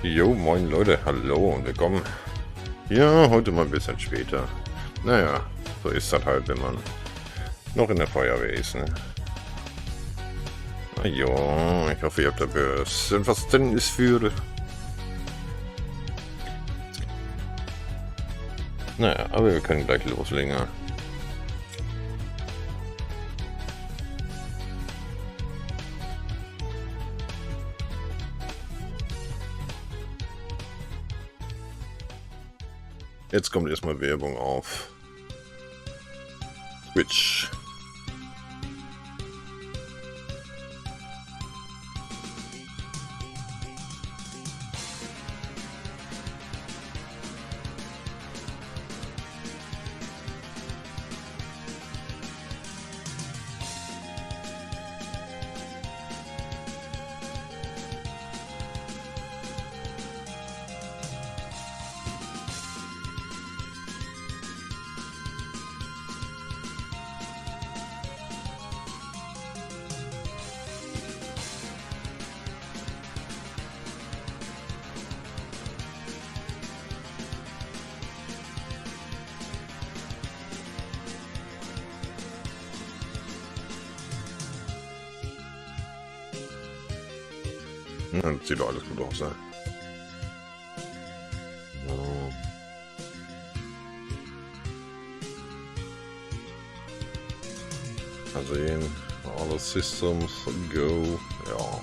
Jo, moin Leute, hallo und willkommen. Ja, heute mal ein bisschen später. Naja, so ist das halt, wenn man noch in der Feuerwehr ist, ne? Na ja, ich hoffe, ihr habt da ein Verständnis für. Naja, aber wir können gleich loslegen. Jetzt kommt erstmal Werbung auf Twitch. Ja, das sieht doch alles gut aus, ne? So. Mal sehen. Alle Systems go. Ja.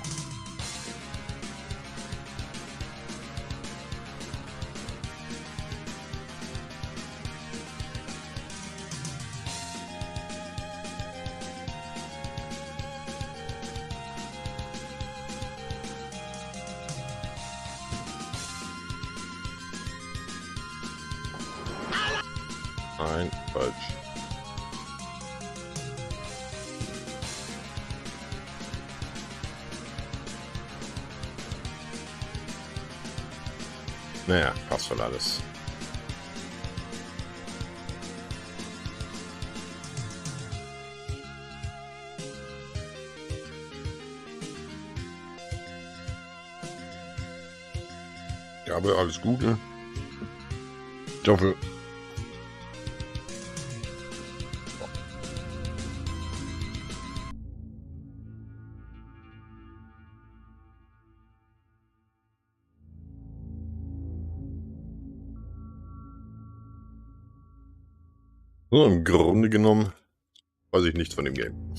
Nein, falsch. Naja, passt wohl alles. Ja, aber alles Gute. Ich hoffe, so, im Grunde genommen weiß ich nichts von dem Game.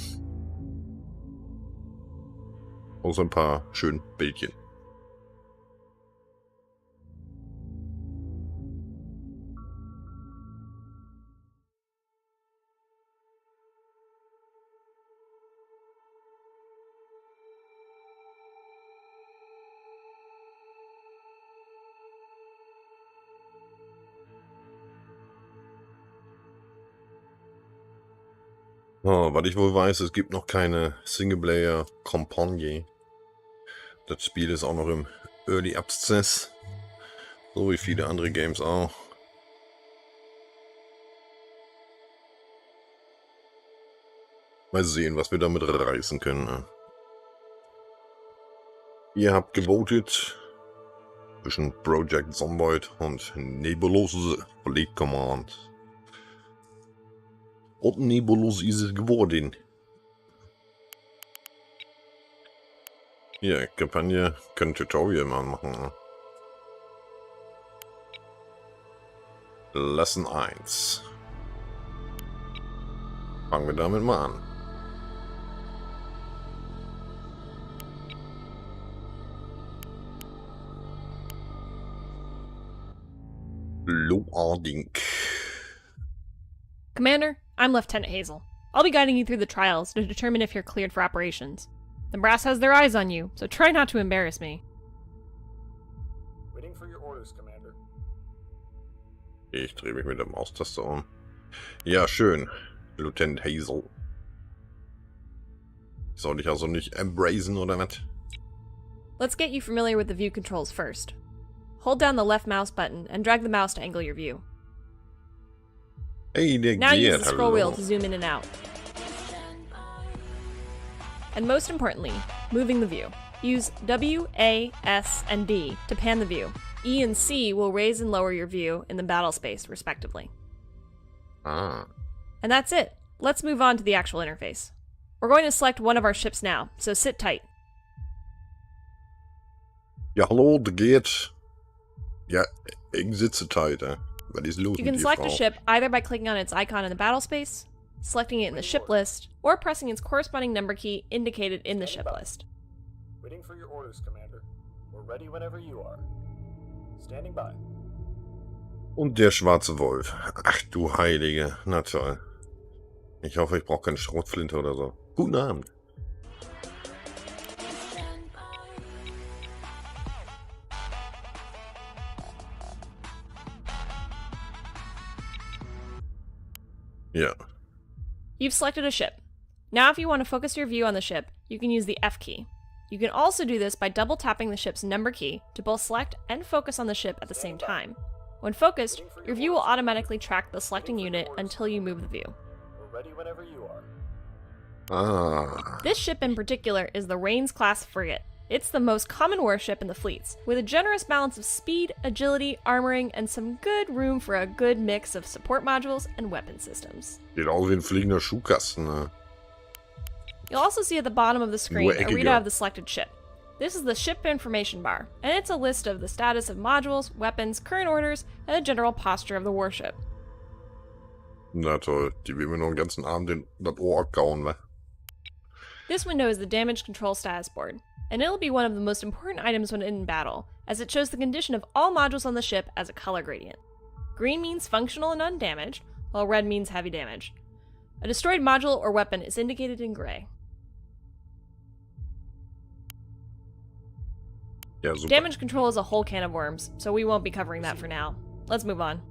Außer ein paar schönen Bildchen. Oh, was ich wohl weiß, es gibt noch keine Singleplayer-Kampagne. Das Spiel ist auch noch im Early Access. So wie viele andere Games auch. Mal sehen, was wir damit reißen können. Ne? Ihr habt gewotet zwischen Project Zomboid und NEBULOUS Fleet Command. Und Nebulous ist es geworden. Hier, Kampagne, können Tutorial mal machen. Ne? Lesson 1. Fangen wir damit mal an. Loading. Commander, I'm Lieutenant Hazel. I'll be guiding you through the trials to determine if you're cleared for operations. The brass has their eyes on you, so try not to embarrass me. Waiting for your orders, Commander. Ich drehe mich mit der Maustaste um. Ja, schön, Lieutenant Hazel. Soll ich also nicht embracen oder was? Let's get you familiar with the view controls first. Hold down the left mouse button and drag the mouse to angle your view. Hey, der Now use geht, the scroll wheel hallo. to zoom in and out. And most importantly, moving the view. Use W, A, S, and D to pan the view. E and C will raise and lower your view in the battle space, respectively. Ah. And that's it. Let's move on to the actual interface. We're going to select one of our ships now, so sit tight. Ja, hallo, de geht. Ja, ik sitze tight, hè. Wat is los You met can die select a vrouw? ship either by clicking on its icon in the battle space, selecting it in the ship list, or pressing its corresponding number key indicated in the ship list. Waiting for your orders, Commander. We're ready whenever you are. Standing by. Und der schwarze Wolf. Ach du Heilige. Na toll. Ich hoffe, ich brauche keine Schrotflinte oder so. Guten Abend. Ja. You've selected a ship. Now if you want to focus your view on the ship, you can use the F key. You can also do this by double tapping the ship's number key to both select and focus on the ship at the same time. When focused, your view will automatically track the selecting unit until you move the view. We're ready whenever you are. Ah. This ship in particular is the Rains-class frigate. It's the most common warship in the fleets, with a generous balance of speed, agility, armoring, and some good room for a good mix of support modules and weapon systems. Sieht aus wie ein fliegender Schuhkasten, ne? You'll also see at the bottom of the screen a Eckige. readout of the selected ship. This is the ship information bar, and it's a list of the status of modules, weapons, current orders, and the general posture of the warship. Na toll. Die will mir noch den ganzen Abend in das Ohr abkauen, wa? This window is the damage control status board, and it'll be one of the most important items when in battle, as it shows the condition of all modules on the ship as a color gradient. Green means functional and undamaged, while red means heavy damage. A destroyed module or weapon is indicated in gray. Ja, super. Damage control is a whole can of worms, so we won't be covering that for now. Let's move on.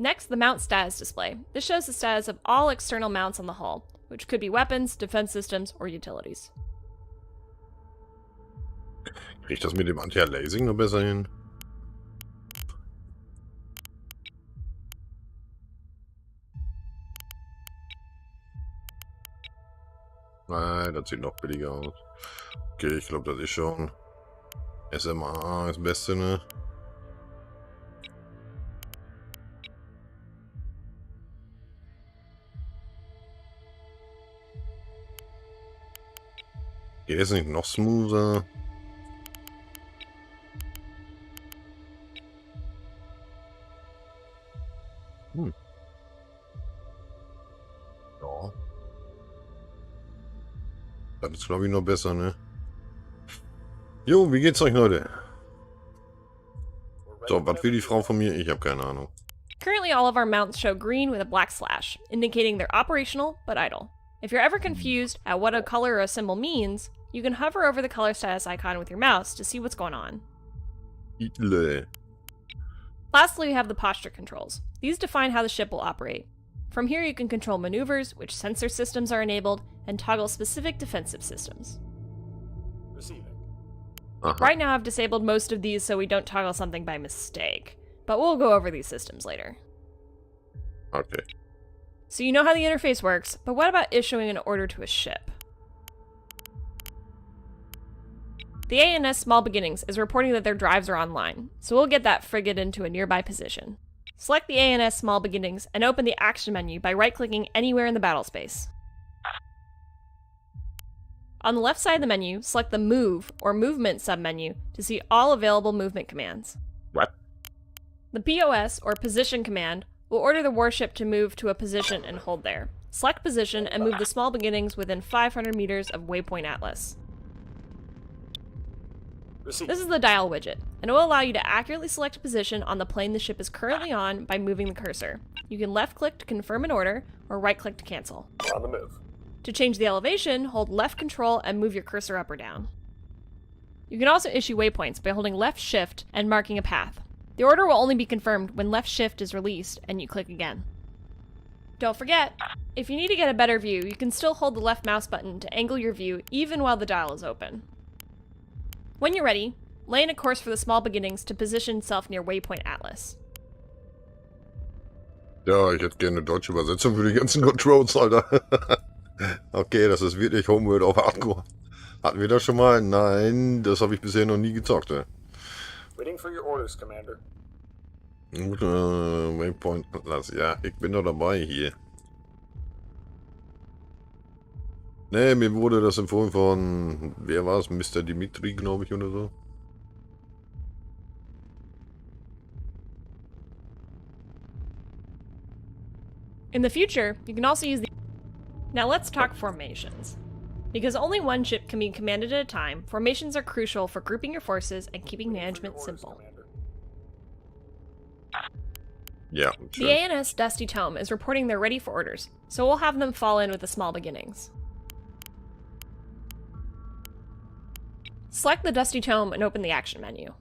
Next, the mount status display. This shows the status of all external mounts on the hull, which could be weapons, defense systems, or utilities. Krieg ich das mit dem Anti-Lasing noch besser hin? Nein, das sieht noch billiger aus. Okay, ich glaube, das ist schon. SMA ist das Beste, ne? Geht es nicht noch smoother? Ja. Das ist, glaube ich, noch besser, ne? Jo, wie geht's euch, Leute? So, was will die Frau von mir? Ich habe keine Ahnung. Currently, all of our mounts show green with a black slash, indicating they're operational but idle. If you're ever confused at what a color or a symbol means, you can hover over the color status icon with your mouse to see what's going on. Itle. Lastly, we have the posture controls. These define how the ship will operate. From here, you can control maneuvers, which sensor systems are enabled, and toggle specific defensive systems. Receiving. Right now, I've disabled most of these so we don't toggle something by mistake, but we'll go over these systems later. Okay. So you know how the interface works, but what about issuing an order to a ship? The ANS Small Beginnings is reporting that their drives are online, so we'll get that frigate into a nearby position. Select the ANS Small Beginnings and open the Action menu by right-clicking anywhere in the battle space. On the left side of the menu, select the Move or Movement submenu to see all available movement commands. What? The POS or Position command will order the warship to move to a position and hold there. Select position and move the Small Beginnings within 500 meters of Waypoint Atlas. This is the dial widget, and it will allow you to accurately select a position on the plane the ship is currently on by moving the cursor. You can left-click to confirm an order, or right-click to cancel. We're on the move. To change the elevation, hold left control and move your cursor up or down. You can also issue waypoints by holding left shift and marking a path. The order will only be confirmed when left shift is released and you click again. Don't forget, if you need to get a better view, you can still hold the left mouse button to angle your view even while the dial is open. When you're ready, lay in a course for the Small Beginnings to position itself near Waypoint Atlas. Ja, ich hätte gerne eine deutsche Übersetzung für die ganzen Controls, Alter. Okay, das ist wirklich Homeworld auf Hardcore. Hatten wir das schon mal? Nein, das habe ich bisher noch nie gezockt. Waiting for your orders, Commander. Gut, Waypoint Atlas. Ja, ich bin doch dabei hier. Ne, mir wurde das empfohlen von, wer war es? Mr. Dimitri, glaube ich, oder so. In the future, you can also use the... Now let's talk formations. Because only one ship can be commanded at a time, formations are crucial for grouping your forces and keeping management simple. Commander. Ja, The schön. ANS Dusty Tome is reporting they're ready for orders, so we'll have them fall in with the small beginnings. Select the Dusty Tome and open the action menu.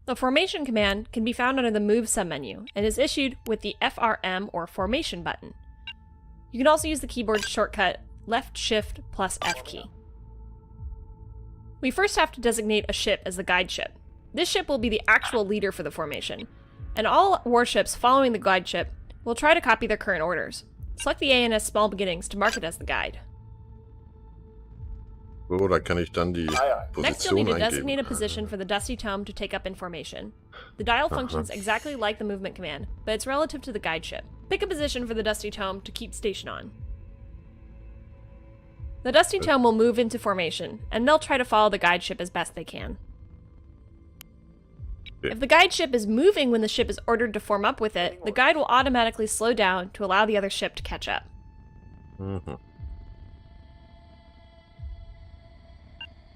The formation command can be found under the Move submenu and is issued with the FRM or formation button. You can also use the keyboard shortcut left shift plus F key. We first have to designate a ship as the guide ship. This ship will be the actual leader for the formation, and all warships following the guide ship will try to copy their current orders. Select the ANS Small Beginnings to mark it as the guide. So, da kann ich dann die Next, you'll need Position to designate a eingeben. position for the Dusty Tome to take up in formation. The dial functions exactly like the movement command, but it's relative to the guide ship. Pick a position for the Dusty Tome to keep station on. The Dusty Tome will move into formation, and they'll try to follow the guide ship as best they can. Okay. If the guide ship is moving when the ship is ordered to form up with it, the guide will automatically slow down to allow the other ship to catch up. Mhm.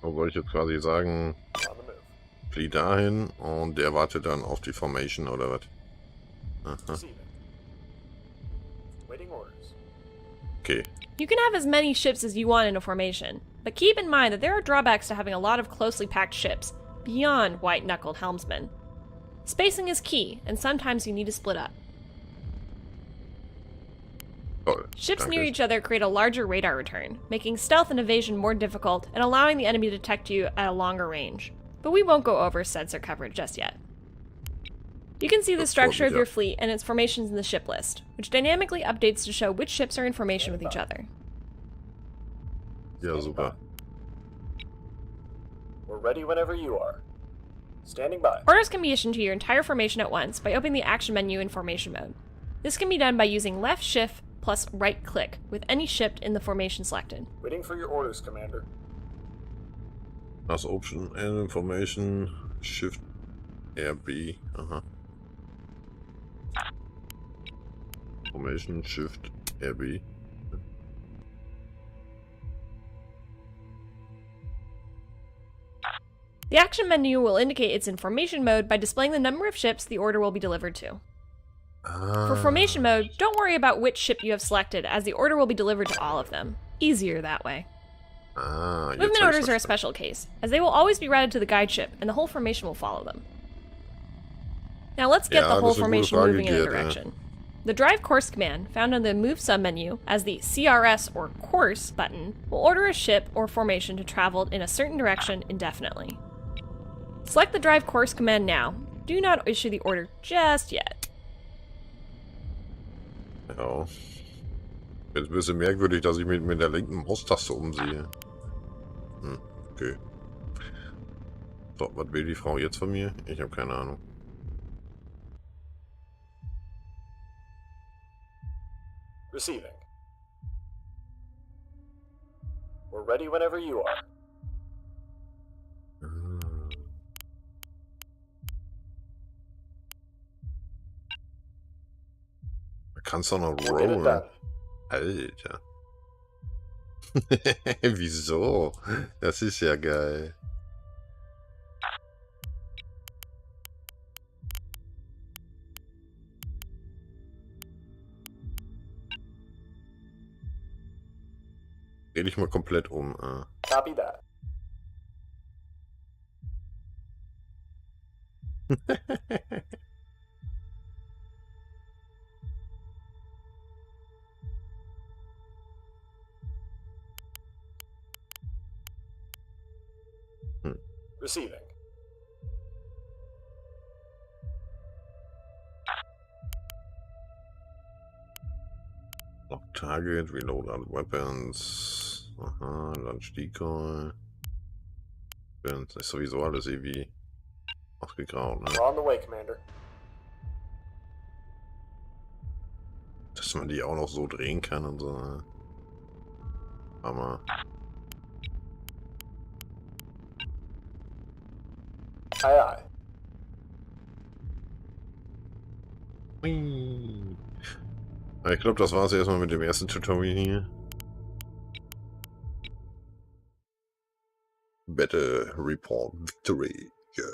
So soll ich jetzt quasi sagen, On the move. flieh dahin und der wartet dann auf die Formation oder was? Aha, Receiving. Waiting orders. okay. You can have as many ships as you want in a formation, but keep in mind that there are drawbacks to having a lot of closely packed ships, beyond white-knuckled helmsmen. Spacing is key, and sometimes you need to split up. Toll. Ships Danke. near each other create a larger radar return, making stealth and evasion more difficult and allowing the enemy to detect you at a longer range. But we won't go over sensor coverage just yet. You can see the That's structure what of we your got. fleet and its formations in the ship list, which dynamically updates to show which ships are in formation with each other. Ja, super. We're ready whenever you are. Standing by. Orders can be issued to your entire formation at once by opening the action menu in formation mode. This can be done by using left shift plus right click with any ship in the formation selected. Waiting for your orders, Commander. Das Option and Information Shift RB. Aha. Formation Shift RB. The action menu will indicate it's in formation mode by displaying the number of ships the order will be delivered to. Ah. For formation mode, don't worry about which ship you have selected, as the order will be delivered to all of them. Easier that way. Ah, jetzt Movement hab ich's orders are a verstanden. special case, as they will always be routed to the guide ship, and the whole formation will follow them. Now let's get Ja, the das whole ist eine gute formation Frage, moving in a Gerd, direction. The drive course command, found in the move submenu as the CRS or course button, will order a ship or formation to travel in a certain direction indefinitely. Select the drive course command now. Do not issue the order just yet. Ja. Jetzt ein bisschen merkwürdig, dass ich mit der linken Maustaste umsehe. Okay. So, was will die Frau jetzt von mir? Ich habe keine Ahnung. Receiving. We're ready whenever you are. Da kannst du auch noch We'll get it rollen. done. Alter. Wieso? Das ist ja geil. Dreh dich mal komplett um. Copy that. Receiving. Target, reload other weapons. Aha, Launch Decoy. Das ist sowieso alles irgendwie ausgegraut, ne? We're on the way, Commander. Dass man die auch noch so drehen kann und so. Ne? Hammer. Aye, aye. Hui. Ja, ich glaube, das war es erstmal mit dem ersten Tutorial hier. Battle Report Victory. Yeah.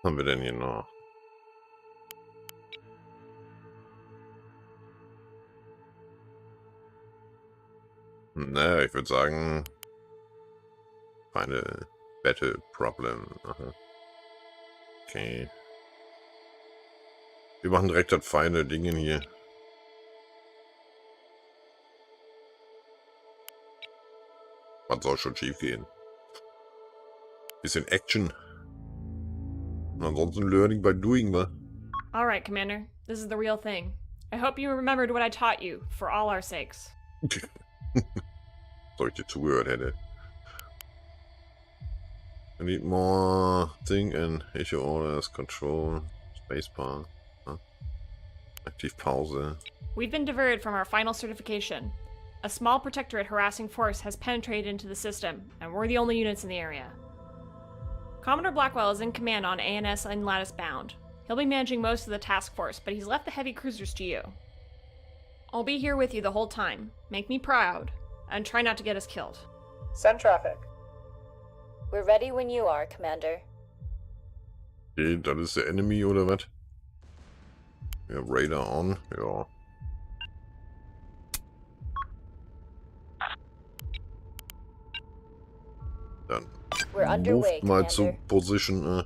Was haben wir denn hier noch? Naja, ich würde sagen, Final Battle Problem. Aha. Okay. Wir machen direkt das feine Ding hier. Was soll schon schief gehen? Bisschen Action. Und ansonsten Learning by Doing, wa? Alright, Commander. This is the real thing. I hope you remembered what I taught you, for all our sakes. So ich dir zugehört hätte. I need more thing and issue orders, control, spacebar. Huh? Aktiv Pause. We've been diverted from our final certification. A small protectorate harassing force has penetrated into the system, and we're the only units in the area. Commodore Blackwell is in command on ANS and Lattice bound. He'll be managing most of the task force, but he's left the heavy cruisers to you. I'll be here with you the whole time. Make me proud, and try not to get us killed. Send traffic. We're ready when you are, Commander. Okay, das ist der Enemy oder was? Ja, Radar on. Ja. Dann We're underway, move mal zu Commander. Position.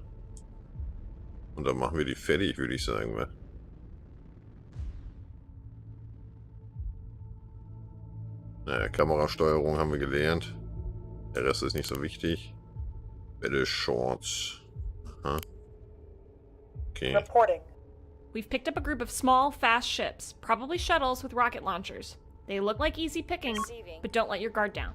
Und dann machen wir die fertig, würde ich sagen. wa? Naja, Kamerasteuerung haben wir gelernt. Der Rest ist nicht so wichtig. Battle Shorts. Aha. Okay. Reporting. We've picked up a group of small, fast ships, probably shuttles with rocket launchers. They look like easy pickings, Receiving. but don't let your guard down.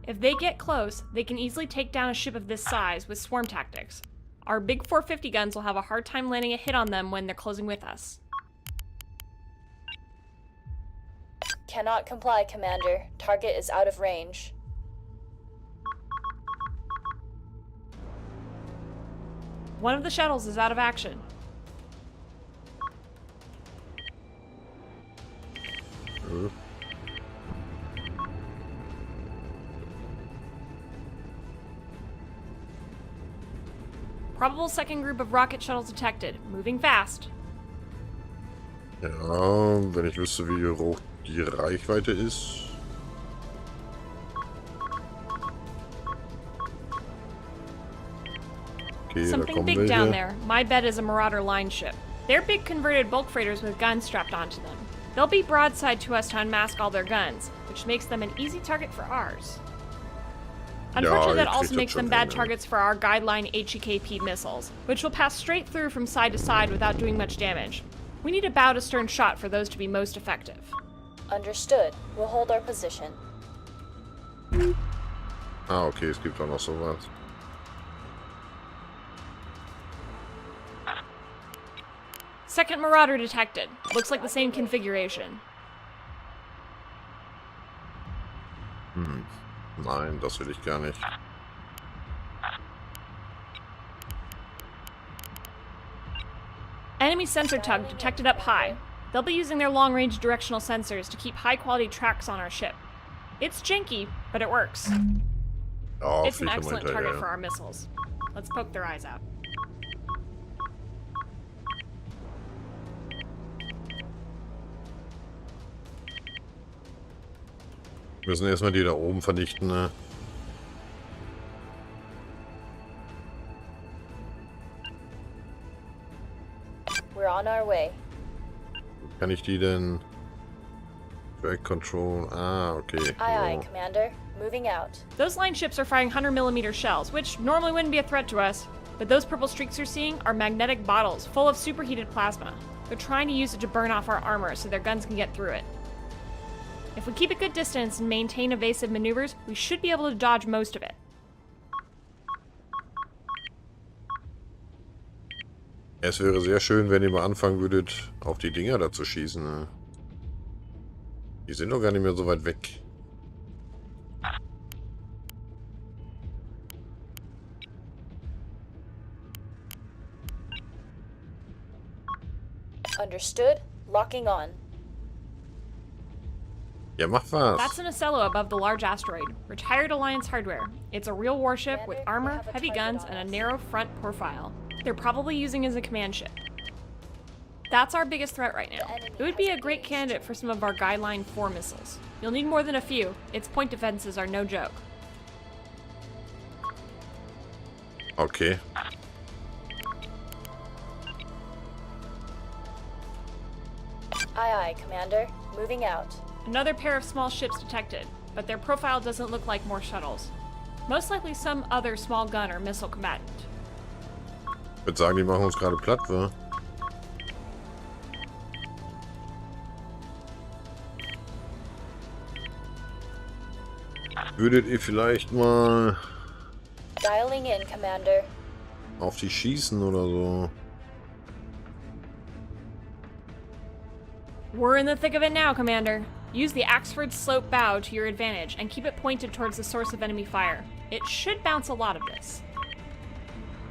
If they get close, they can easily take down a ship of this size with swarm tactics. Our big 450 guns will have a hard time landing a hit on them when they're closing with us. Cannot comply, Commander. Target is out of range. One of the shuttles is out of action. Probable second group of rocket shuttles detected. Moving fast. Ja, wenn ich wüsste, wie hoch die Reichweite ist. Okay, da Something kommen big down welche. there. My bet is a Marauder line ship. They're big converted bulk freighters with guns strapped onto them. They'll be broadside to us to unmask all their guns, which makes them an easy target for ours. Unfortunately, Ja, that ich krieg also das makes them schon bad hin, ja. targets for our guideline HEKP missiles, which will pass straight through from side to side without doing much damage. We need a bow to stern shot for those to be most effective. Understood. We'll hold our position. Ah, okay, es gibt auch noch sowas. Second Marauder detected. Looks like the same configuration. Nein, das will ich gar nicht. Enemy sensor tug detected up high. They'll be using their long-range directional sensors to keep high-quality tracks on our ship. It's janky, but it works. Oh, It's an fliegt immer excellent hinterher. target for our missiles. Let's poke their eyes out. Wir müssen erstmal die da oben vernichten, ne? We're on our way. Kann ich die denn... Track Control... Ah, okay. Aye, aye, jo. Commander. Moving out. Those line ships are firing 100mm shells, which normally wouldn't be a threat to us, But those purple streaks you're seeing are magnetic bottles full of superheated plasma. They're trying to use it to burn off our armor so their guns can get through it. If we keep a good distance and maintain evasive maneuvers, we should be able to dodge most of it. Es wäre sehr schön, wenn ihr mal anfangen würdet, auf die Dinger da zu schießen. Ne? Die sind doch gar nicht mehr so weit weg. Understood. Locking on. Ja, mach was. That's an Ocello above the large asteroid. Retired Alliance hardware. It's a real warship with armor, heavy guns, and a narrow front profile. They're probably using it as a command ship. That's our biggest threat right now. It would be a great candidate for some of our Guideline 4 missiles. You'll need more than a few. Its point defenses are no joke. Okay. Aye, aye, Commander. Moving out. Another pair of small ships detected, but their profile doesn't look like more shuttles. Most likely some other small gun or missile combatant. Ich würde sagen, die machen uns gerade platt, wa? Würdet ihr vielleicht mal Dialing in, Commander. auf die schießen oder so? We're in the thick of it now, Commander. Use the Axford slope bow to your advantage and keep it pointed towards the source of enemy fire. It should bounce a lot of this.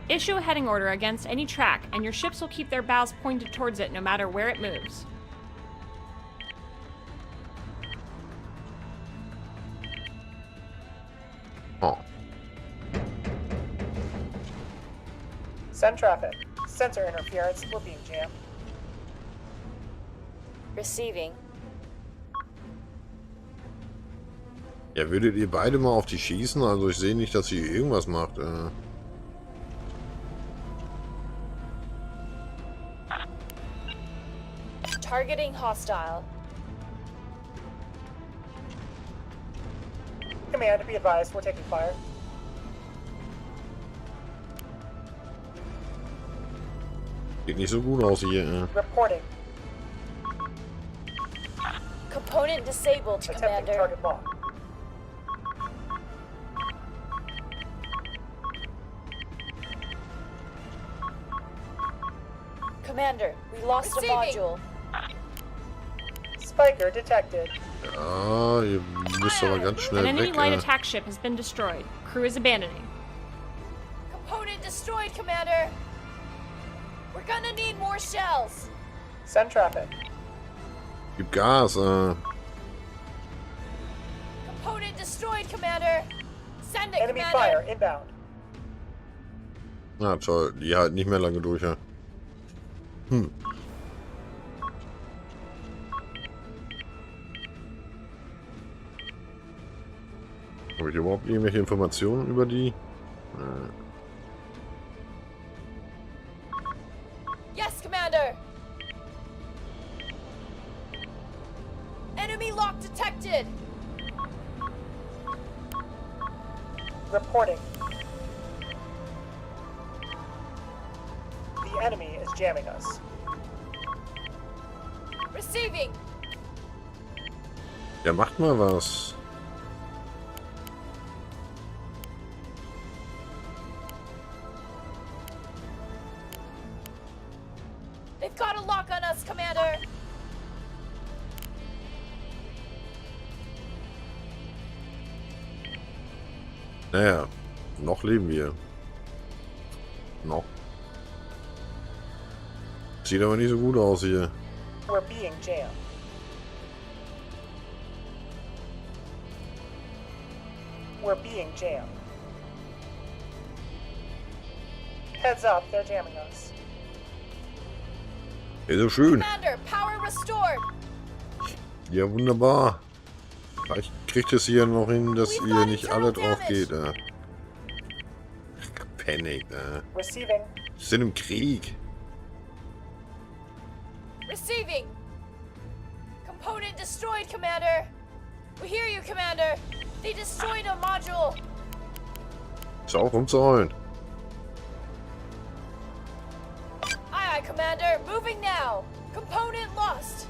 Issue a heading order against any track, and your ships will keep their bows pointed towards it no matter where it moves. Oh. Send traffic. Sensor interference. We're being jammed. Receiving. Ja, würdet ihr beide mal auf die schießen? Also ich sehe nicht, dass ihr irgendwas macht. Targeting hostile. Command, be advised, we're taking fire. Sieht nicht so gut aus hier. Reporting. Component disabled, Attempting Commander. target lock. Commander, we lost Receiving. a module. Spiker detected. Ja, ihr müsst aber ganz An schnell enemy weg. light attack ship has been destroyed. Crew is abandoning. Component destroyed, Commander. We're gonna need more shells. Send traffic. Gib Gas. Component destroyed, Commander. Send it, Enemy Commander. fire inbound. Na toll, die halten nicht mehr lange durch, ja. Habe ich überhaupt irgendwelche Informationen über die? Yes, Commander. Enemy lock detected. Reporting. The enemy is jamming us. Receiving. Ja, macht mal was. They've got a lock on us, Commander. Naja, noch leben wir. Noch. Sieht aber nicht so gut aus hier. We're being jammed. We're being jammed. Heads up, they're jamming us. Ist so schön. Commander, power restored. Ja, wunderbar. Vielleicht kriegt es hier noch hin, dass ihr nicht alle drauf geht. Panik. Receiving. Wir sind im Krieg. Receiving. Component destroyed, Commander. We hear you, Commander. They destroyed a module. Ist auch umzuholen. aye, Commander. Moving now. Component lost.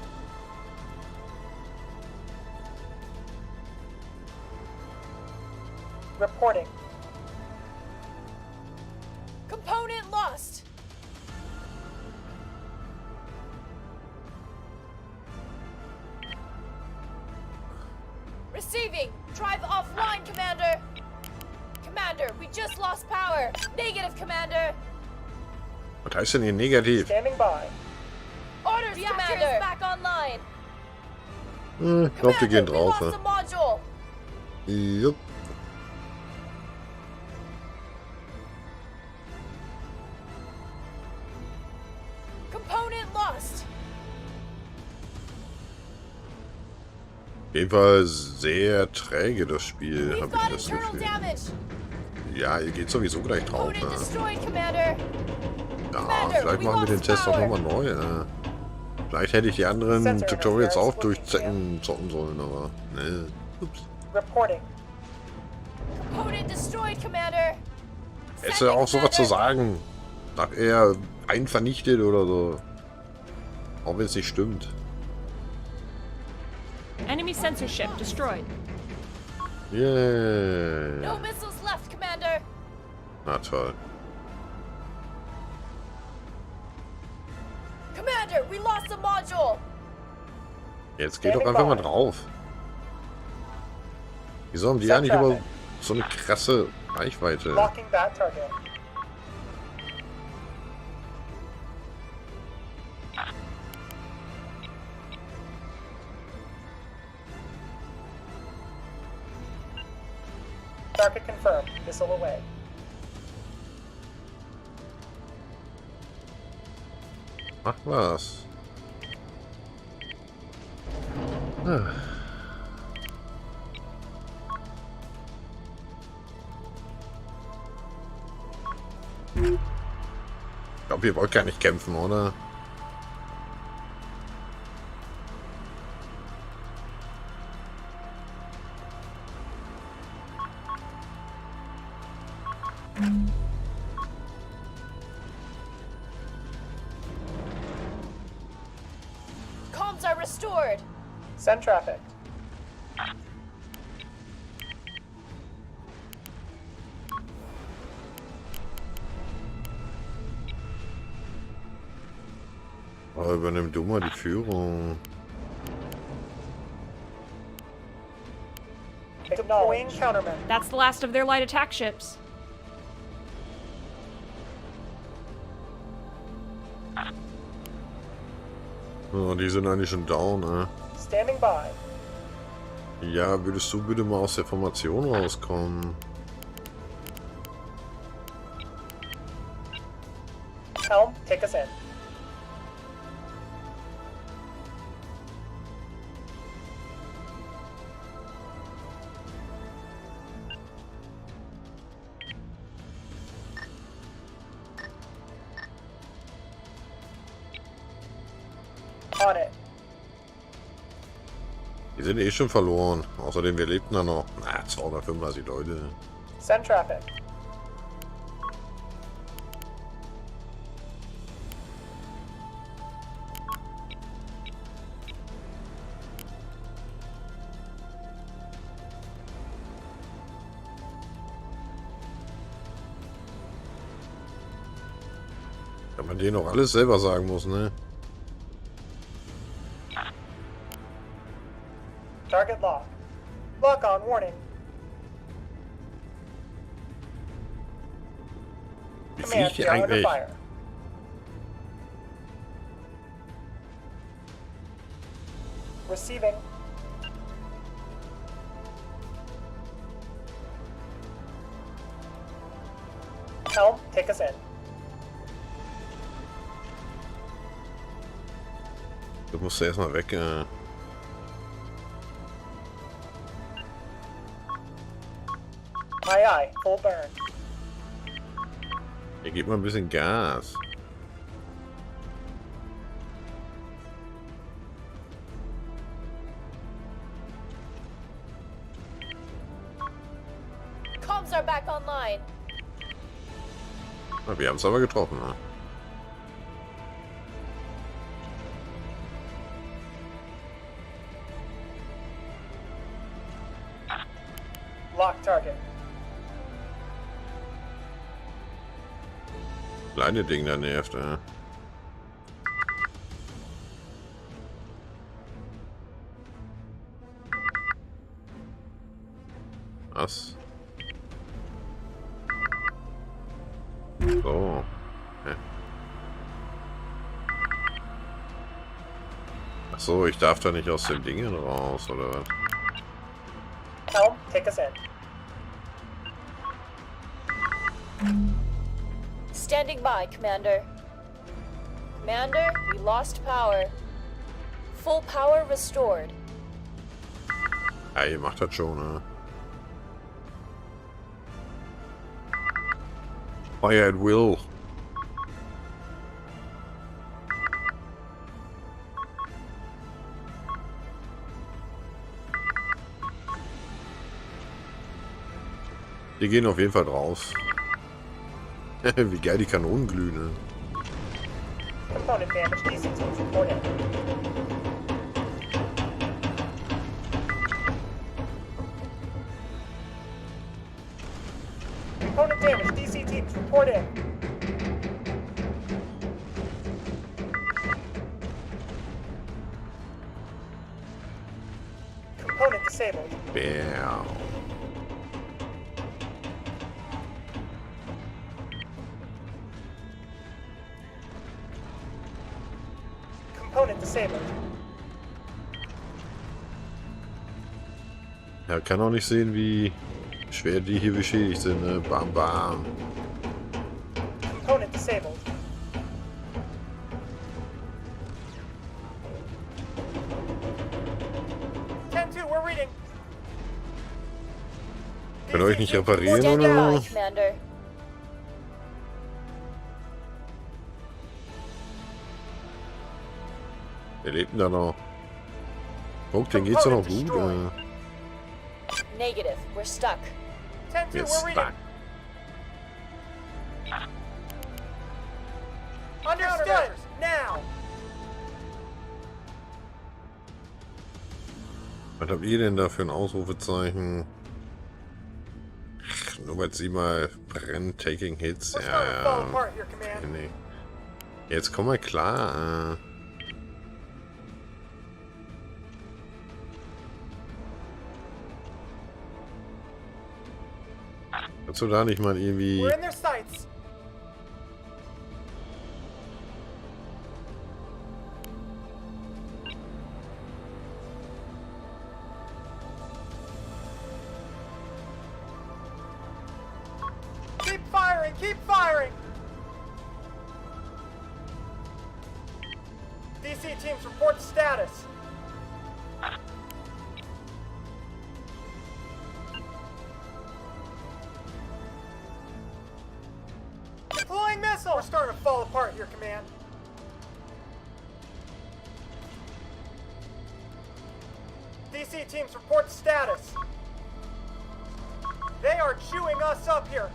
Reporting. Component lost. Receiving. Drive offline, Commander. Commander, we just lost power. Negative, Commander. Was heißt denn hier negativ? Standing by. Orders, Commander. Back online. Ich glaube, die gehen Commander, we drauf. lost the module. Jupp. Component lost. Auf jeden Fall sehr träge das Spiel, We've habe got ich das internal Gefühl. damage. Ja, ihr geht sowieso gleich drauf. Component Ne? destroyed, Commander. Ja, vielleicht machen wir den Test auch nochmal neu. Vielleicht hätte ich die anderen Tutorials auch durchzocken sollen, aber ne. Ups. Reporting. Component destroyed, Commander. Hättest du auch sowas zu sagen. Nach er einen vernichtet oder so. Auch wenn es nicht stimmt. Enemy sensor ship destroyed. Yeah. No missiles left, Commander. Na toll. Commander, we lost the module. Jetzt geht doch einfach mal drauf. Wieso haben die ja nicht über so eine krasse Reichweite? Locking that target. Target confirmed. Missile away. Mach was. Ah. Ich glaube, ihr wollt gar nicht kämpfen, oder? Comms are restored. Send traffic. Aber übernimm du mal die Führung. Deploying countermeasures. That's the last of their light attack ships. Oh, die sind eigentlich schon down, ne? Standing by. Ja, würdest du bitte mal aus der Formation rauskommen? Helm, take us in. On it. Die sind eh schon verloren. Außerdem, wir lebten da noch. Na, 235 Leute. Send traffic. Wenn man denen auch alles selber sagen muss, ne? Target lock. Lock on warning. Wie Command, fliegt die we are under eigentlich? fire. Receiving. Helm, take us in. Du musst erstmal weg. Aye, aye. Full burn. Hier gibt mal ein bisschen Gas. Comms are back online. Na, wir haben es aber getroffen, ne? Lock target. Kleine Ding, der nervt, ja. Was? So. Hä? Ach so, ich darf da nicht aus dem Dingen raus, oder was? Helm, take us in. Standing by, Commander. Commander, we lost power. Full power restored. Ja, ihr macht das schon, ne? Fire at will. Die gehen auf jeden Fall drauf. Wie geil die Kanonen glühen, ne? Component damage. DC teams report in. Component damage. DC teams report in. Component disabled. Bam. Component disabled. Ja, kann auch nicht sehen, wie schwer die hier beschädigt sind, ne? Bam, bam. Component disabled. We're reading. Könnt ihr euch nicht reparieren, Standing by, oder? Commander. Wer lebt denn da noch? Guck, den geht's doch noch gut. Negative. We're stuck. 10-2, We're we're reading. stuck. Understood. Now. Was habt ihr denn da für ein Ausrufezeichen? Ach, nur weil sie mal brennt, taking hits. We're starting to fall Ja, apart here, Command. nee. Jetzt komm mal klar. Kannst du da nicht mal irgendwie... We're in their sights. Keep firing, keep firing. DC teams report status. Deploying missile! We're starting to fall apart here, Command. DC teams report status. They are chewing us up here.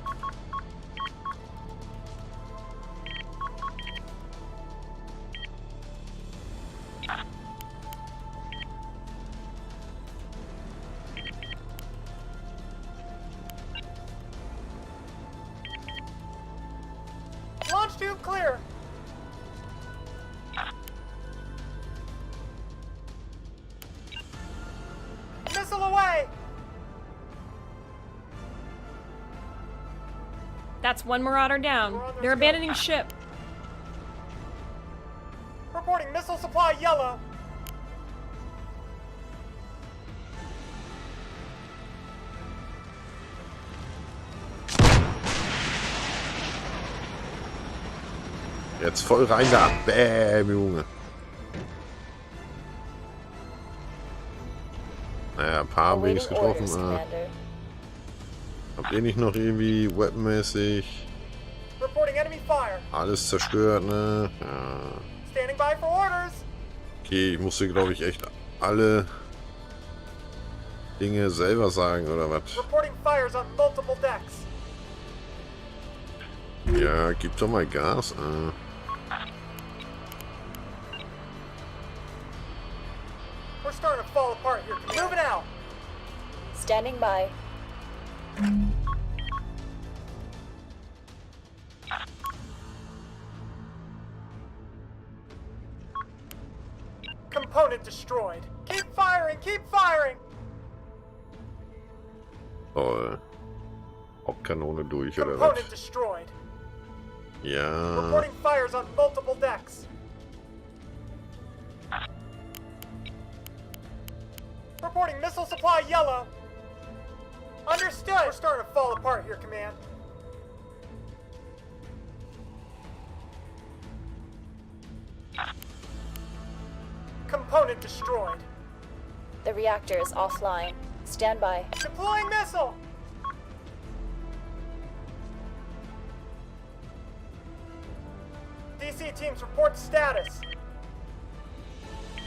Launch tube clear. Missile away. That's one Marauder down. They're abandoning ship. Reporting missile supply yellow. Jetzt voll rein da. Bäm, Junge. Naja, ein paar haben wenigstens Awaiting getroffen. orders, Commander. Habt ihr nicht noch irgendwie weaponmäßig Reporting enemy fire. alles zerstört, ne? Ja. Standing by for orders. Okay, ich musste, glaube ich, echt alle Dinge selber sagen, oder was? Reporting fires on multiple decks. Ja, gib doch mal Gas. We're starting to fall apart here. Moving out. Standing by. Component destroyed. Keep firing, keep firing! Toll. Hauptkanone durch, oder was? Component destroyed. Ja. Reporting fires on multiple decks. Reporting missile supply yellow. Understood. We're starting to fall apart here, Command. Component destroyed. The reactor is offline. Stand by. Deploying missile. DC teams report status.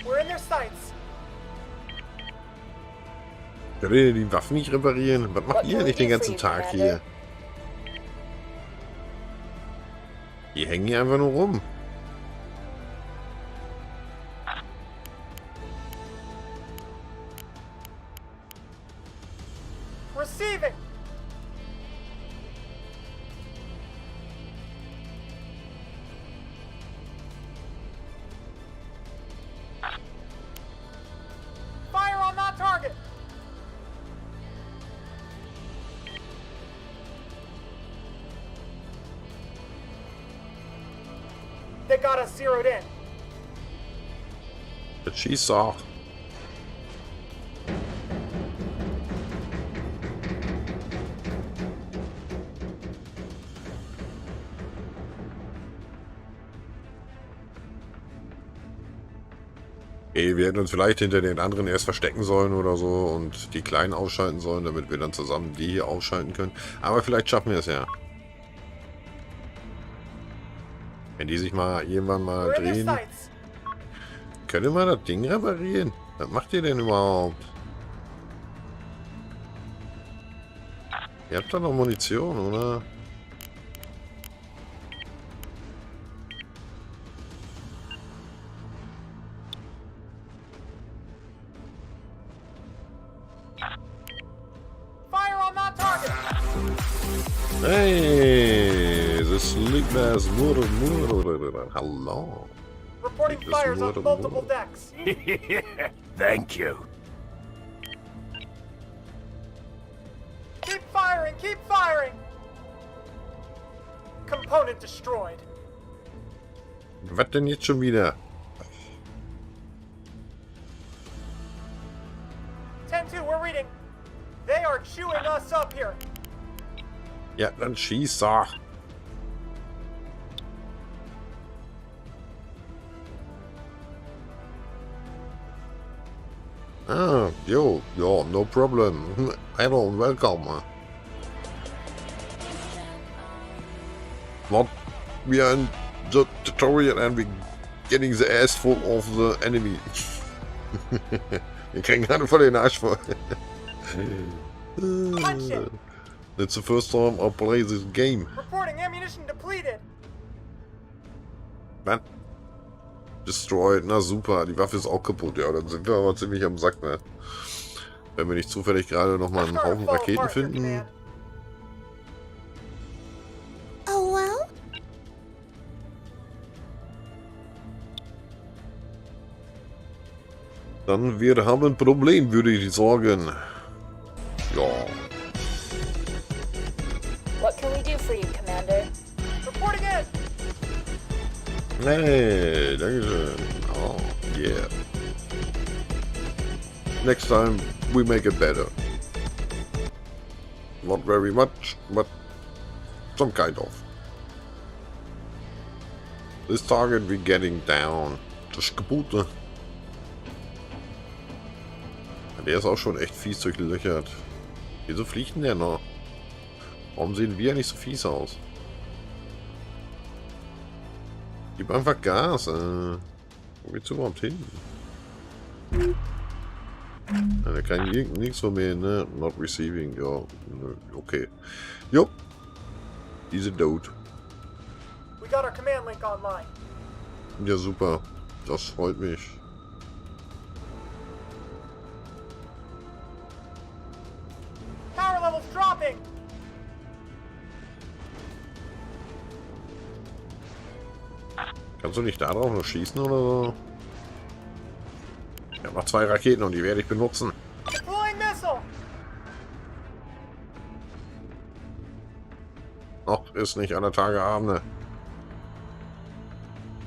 We're in their sights. Könnt ihr die Waffen nicht reparieren? Was macht ihr nicht den ganzen Tag hier? Die hängen hier einfach nur rum. Receiving. Fire on that target. They got us zeroed in. Das schießt auch. Wir hätten uns vielleicht hinter den anderen erst verstecken sollen oder so und die Kleinen ausschalten sollen, damit wir dann zusammen die hier ausschalten können. Aber vielleicht schaffen wir es ja. Wenn die sich mal irgendwann mal We're in their drehen. sights. Könnt ihr mal das Ding reparieren? Was macht ihr denn überhaupt? Ihr habt doch noch Munition, oder? Fire on that target. Hey, the sleepless murder. Hello. Reporting This fires on water multiple board. decks. Thank you. Keep firing, keep firing. Component destroyed. Was denn jetzt schon wieder? 10-2, we're reading. They are chewing us up here. Ja, dann schieß doch. Ah, yo, no problem. Hello, welcome. What? We are in the tutorial and we're getting the ass full of the enemy. Wir kriegen gerade voll den Arsch voll. Punch it. That's the first time I play this game. Reporting ammunition depleted. Man. Destroyed. Na super, die Waffe ist auch kaputt. Ja, dann sind wir aber ziemlich am Sack, ne? Wenn wir nicht zufällig gerade nochmal einen Haufen Raketen finden. Oh well? Dann wir haben ein Problem, würde ich sagen. Ja. What can we do for you, Commander? Reporting in. Hey, dankeschön. Oh, yeah. Next time we make it better. Not very much, but some kind of. This target we're getting down. Das ist kaputt, ne? Der ist auch schon echt fies durchlöchert. Wieso fliegt denn der noch? Warum sehen wir nicht so fies aus? Gib einfach Gas. Wo geht's überhaupt hin? Ja, der kann nichts von mir, ne? Not receiving. Ja, okay. Jo. Diese Dude. We got our command link online. Ja, super. Das freut mich. Power levels dropping. Kannst du nicht da drauf noch schießen oder so? Ich habe noch 2 Raketen und die werde ich benutzen. Deploying missile! Noch ist nicht aller Tage Abende.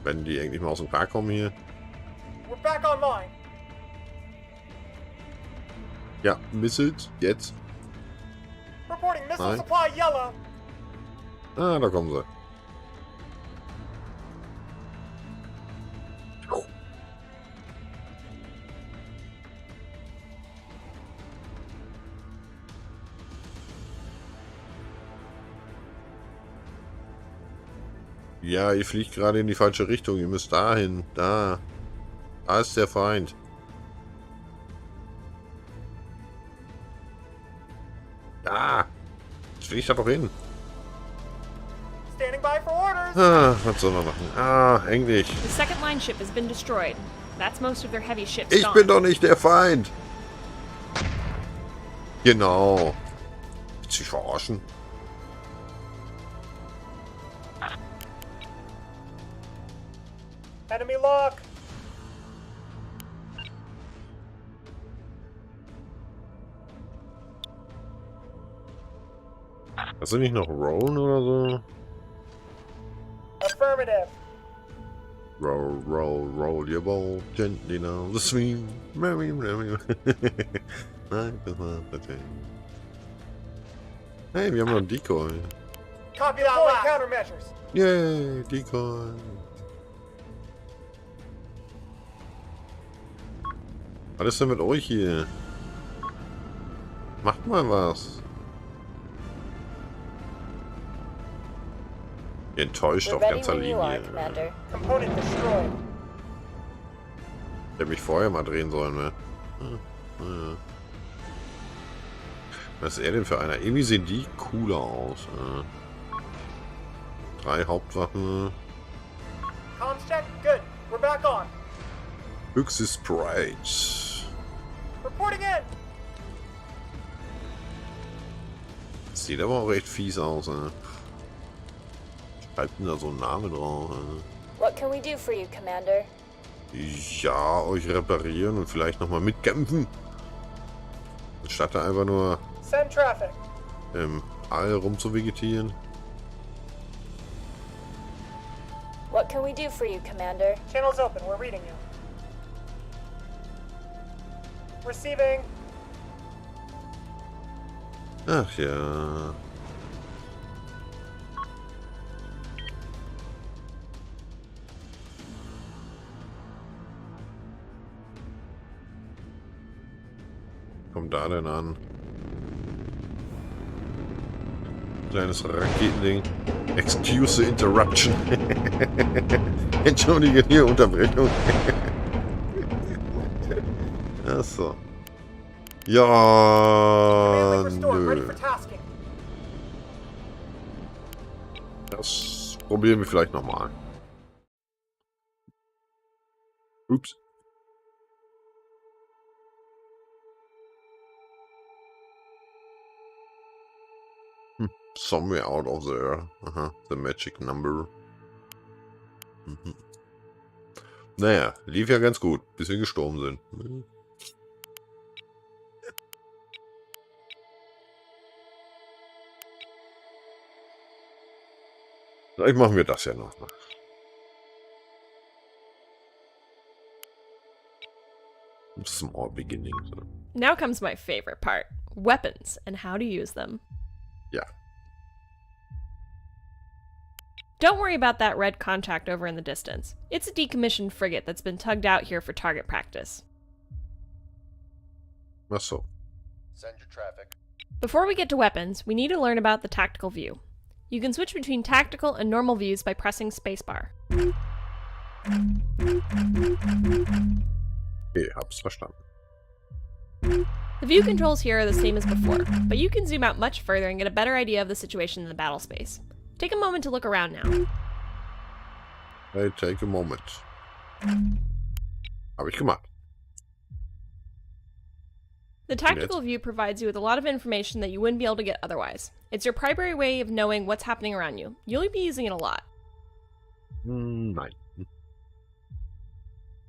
Wenn die endlich mal aus dem Park kommen hier. We're back online! Ja, Missiles, jetzt. Reporting missile Nein. supply yellow! Ah, da kommen sie. Ja, ihr fliegt gerade in die falsche Richtung. Ihr müsst dahin. Da. Da ist der Feind. Da. Jetzt fliegt da doch hin. Standing by for orders! Ah, was soll man machen? Ah, Englisch. The second line ship has been destroyed. That's most of their heavy ships Ich gone. bin doch nicht der Feind. Genau. Willst du mich verarschen? Enemy lock! Hast du nicht noch Rowan oder so? Affirmative! Roll, roll, roll your boat gently down the stream. Mary, Mary. Nein, das war perfekt. Hey, wir haben noch einen Decoy. Copy that last! Countermeasures! Yay, Decoy. Was ist denn mit euch hier? Macht mal was. Ihr enttäuscht auf ganzer Linie. Component destroyed. Ich hätte mich vorher mal drehen sollen, ne? Was ist er denn für einer? Irgendwie sehen die cooler aus. 3 Hauptwaffen. Comms check, good. We're back on. Höchste Sprites. Reporting in! Sieht aber auch recht fies aus, ne? Schreibt denn da so ein Name drauf? Ne? What can we do for you, Commander? Ja, euch reparieren und vielleicht nochmal mitkämpfen. Anstatt da einfach nur Send traffic. im All rumzuvegetieren. What can we do for you, Commander? Channel's open, we're reading you. Receiving. Ach ja. Kommt da denn an? Kleines Raketending. Excuse the interruption. Entschuldige die Unterbrechung. Achso. Ja, Command link restored, ready nö. for tasking. Das probieren wir vielleicht nochmal. Ups. Somewhere out of there. Aha, the magic number. Mhm. Naja, lief ja ganz gut, bis wir gestorben sind. Vielleicht machen wir das ja noch. Small beginnings. Now comes my favorite part. Weapons and how to use them. Ja. Don't worry about that red contact over in the distance. It's a decommissioned frigate that's been tugged out here for target practice. Ach so. Send your traffic. Before we get to weapons, we need to learn about the tactical view. You can switch between tactical and normal views by pressing spacebar. Okay, hab's verstanden. The view controls here are the same as before, but you can zoom out much further and get a better idea of the situation in the battle space. Take a moment to look around now. Hey, take a moment. Habe ich gemacht. The tactical view provides you with a lot of information that you wouldn't be able to get otherwise. It's your primary way of knowing what's happening around you. You'll be using it a lot. Nein.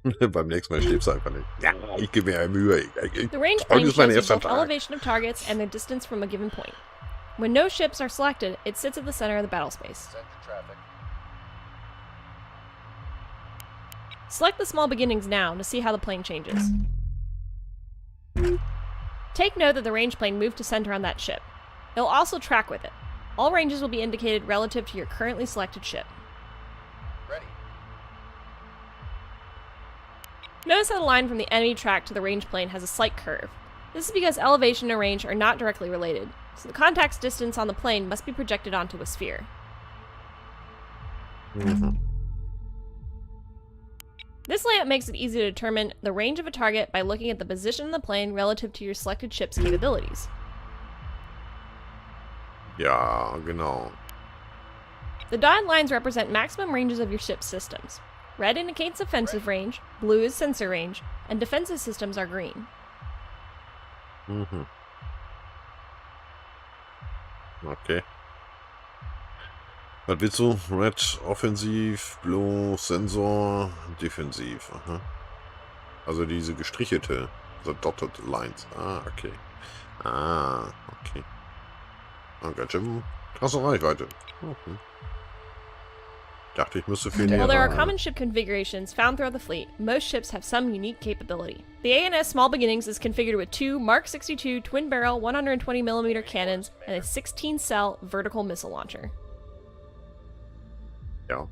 Beim nächsten Mal stirbst du einfach nicht. Ja, ich gebe mir Mühe. The range Heute plane ist mein shows you erster both Tag. elevation of targets and their distance from a given point. When no ships are selected, it sits at the center of the battle space. Send your traffic. Select the small beginnings now to see how the plane changes. Take note that the range plane moved to center on that ship. It will also track with it. All ranges will be indicated relative to your currently selected ship. Ready. Notice how the line from the enemy track to the range plane has a slight curve. This is because elevation and range are not directly related, so the contact's distance on the plane must be projected onto a sphere. This layout makes it easy to determine the range of a target by looking at the position of the plane relative to your selected ship's capabilities. Ja, genau. The dotted lines represent maximum ranges of your ship's systems. Red indicates offensive range, blue is sensor range, and defensive systems are green. Okay. Was willst du? Red, offensiv, blue, Sensor, defensiv. Aha. Also diese gestrichelte, so dotted lines. Ah, okay. Ah, okay. Ah, ganz schön krasse Reichweite. Okay. Dachte, ich müsste viel näher While there are ran. common ship configurations found throughout the fleet, most ships have some unique capability. The ANS Small Beginnings is configured with 2 Mark 62 twin-barrel 120mm cannons and a 16-cell vertical missile launcher. Ja.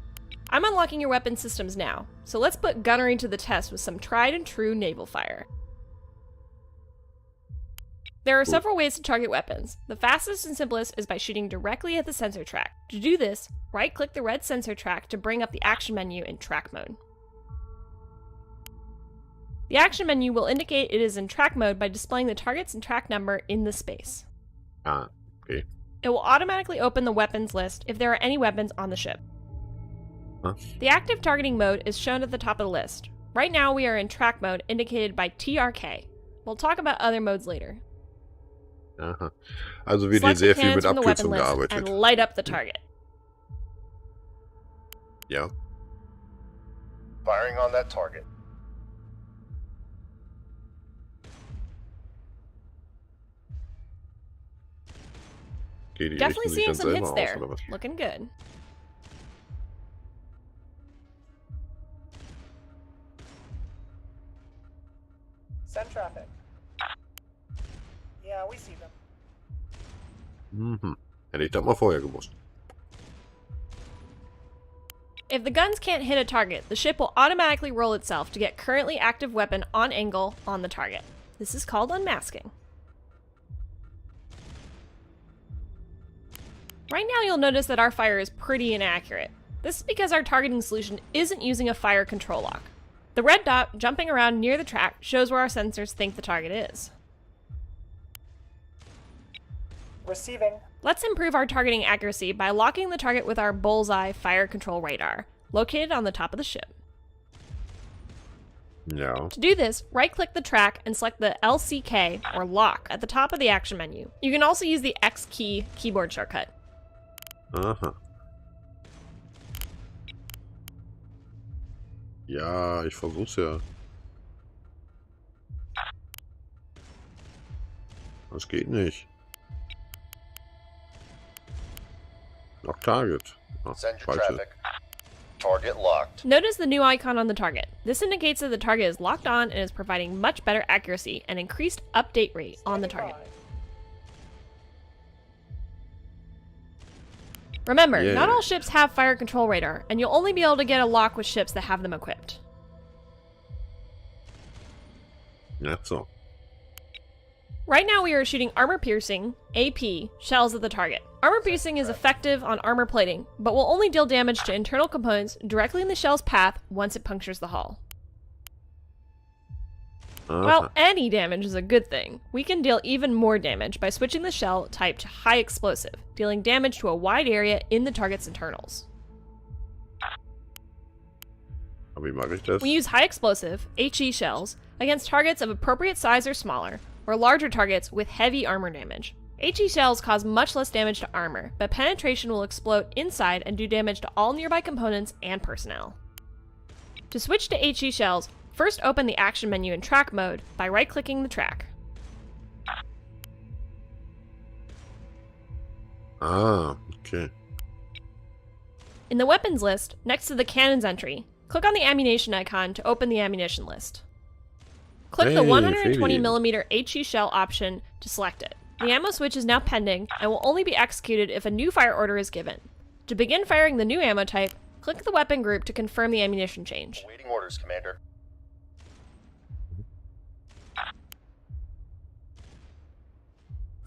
I'm unlocking your weapon systems now, so let's put gunnery to the test with some tried-and-true naval fire. There are several ways to target weapons. The fastest and simplest is by shooting directly at the sensor track. To do this, right-click the red sensor track to bring up the action menu in track mode. The action menu will indicate it is in track mode by displaying the targets and track number in the space. Ah, okay. It will automatically open the weapons list if there are any weapons on the ship. Huh? The active targeting mode is shown at the top of the list. Right now we are in track mode indicated by TRK. We'll talk about other modes later. Aha. Also wird hier Select the sehr viel cannons mit from the weapon Abkürzungen list gearbeitet. and light up the target. Ja. Firing on that target. Okay, die Definitely richten sich seeing dann some selber hits aus, there. oder was? Looking good. Send traffic. Yeah, we see them. Mhm. Hätte ich das mal vorher gewusst. If the guns can't hit a target, the ship will automatically roll itself to get currently active weapon on angle on the target. This is called unmasking. Right now you'll notice that our fire is pretty inaccurate. This is because our targeting solution isn't using a fire control lock. The red dot jumping around near the track shows where our sensors think the target is. Receiving. Let's improve our targeting accuracy by locking the target with our bullseye fire control radar, located on the top of the ship. Ja. To do this, right-click the track and select the LCK, or lock, at the top of the action menu. You can also use the X key keyboard shortcut. Aha. Ja, ich versuch's ja. Das geht nicht. Lock Target. Ah, Send your falsche. traffic. Target locked. Notice the new icon on the target. This indicates that the target is locked on and is providing much better accuracy and increased update rate on the target. Remember, Yeah. not all ships have fire control radar, and you'll only be able to get a lock with ships that have them equipped. Ja, so. Right now we are shooting armor-piercing, AP, shells at the target. Armor-piercing is effective on armor plating, but will only deal damage to internal components directly in the shell's path once it punctures the hull. Well, any damage is a good thing. We can deal even more damage by switching the shell type to high explosive, dealing damage to a wide area in the target's internals. Wie mache ich das? We use high explosive, HE shells, against targets of appropriate size or smaller, or larger targets with heavy armor damage. HE shells cause much less damage to armor, but penetration will explode inside and do damage to all nearby components and personnel. To switch to HE shells, first open the action menu in track mode by right-clicking the track. Ah, okay. In the weapons list, next to the cannons entry, click on the ammunition icon to open the ammunition list. Click the Hey, 120mm HE shell option to select it. The ammo switch is now pending and will only be executed if a new fire order is given. To begin firing the new ammo type, click the weapon group to confirm the ammunition change. Awaiting orders, Commander.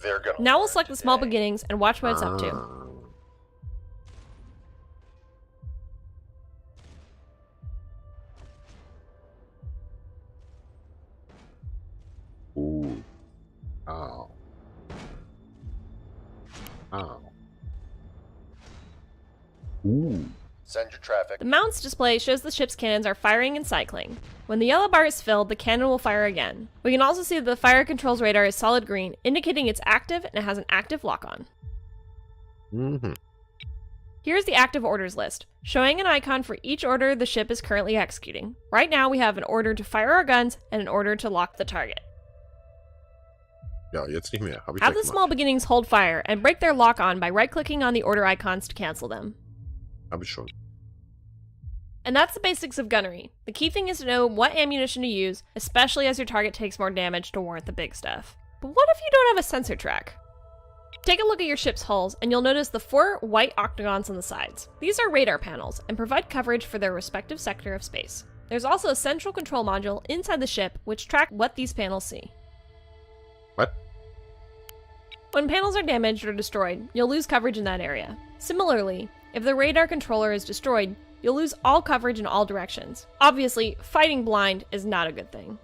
They're gonna Now we'll learn select the small today. beginnings and watch what it's up to. Ooh. Ow. Ow. Ooh. Send your traffic. The mounts display shows the ship's cannons are firing and cycling. When the yellow bar is filled, the cannon will fire again. We can also see that the fire controls radar is solid green, indicating it's active and it has an active lock-on. Mm-hmm. Here's the active orders list, showing an icon for each order the ship is currently executing. Right now we have an order to fire our guns and an order to lock the target. Ja, jetzt nicht mehr. Hab ich Have gleich the small gemacht. beginnings hold fire and break their lock-on by right-clicking on the order icons to cancel them. Hab ich schon. And that's the basics of gunnery. The key thing is to know what ammunition to use, especially as your target takes more damage to warrant the big stuff. But what if you don't have a sensor track? Take a look at your ship's hulls, and you'll notice the 4 white octagons on the sides. These are radar panels, and provide coverage for their respective sector of space. There's also a central control module inside the ship, which track what these panels see. What? When panels are damaged or destroyed, you'll lose coverage in that area. Similarly, if the radar controller is destroyed, you'll lose all coverage in all directions. Obviously, fighting blind is not a good thing.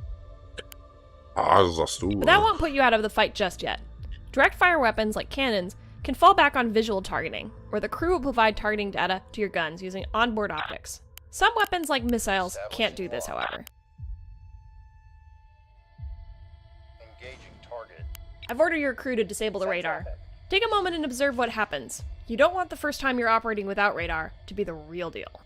Ah, sagst du. But that won't put you out of the fight just yet. Direct fire weapons like cannons can fall back on visual targeting, where the crew will provide targeting data to your guns using onboard optics. Some weapons like missiles can't do this, however. Engaging target. I've ordered your crew to disable the radar. Take a moment and observe what happens. You don't want the first time you're operating without radar to be the real deal.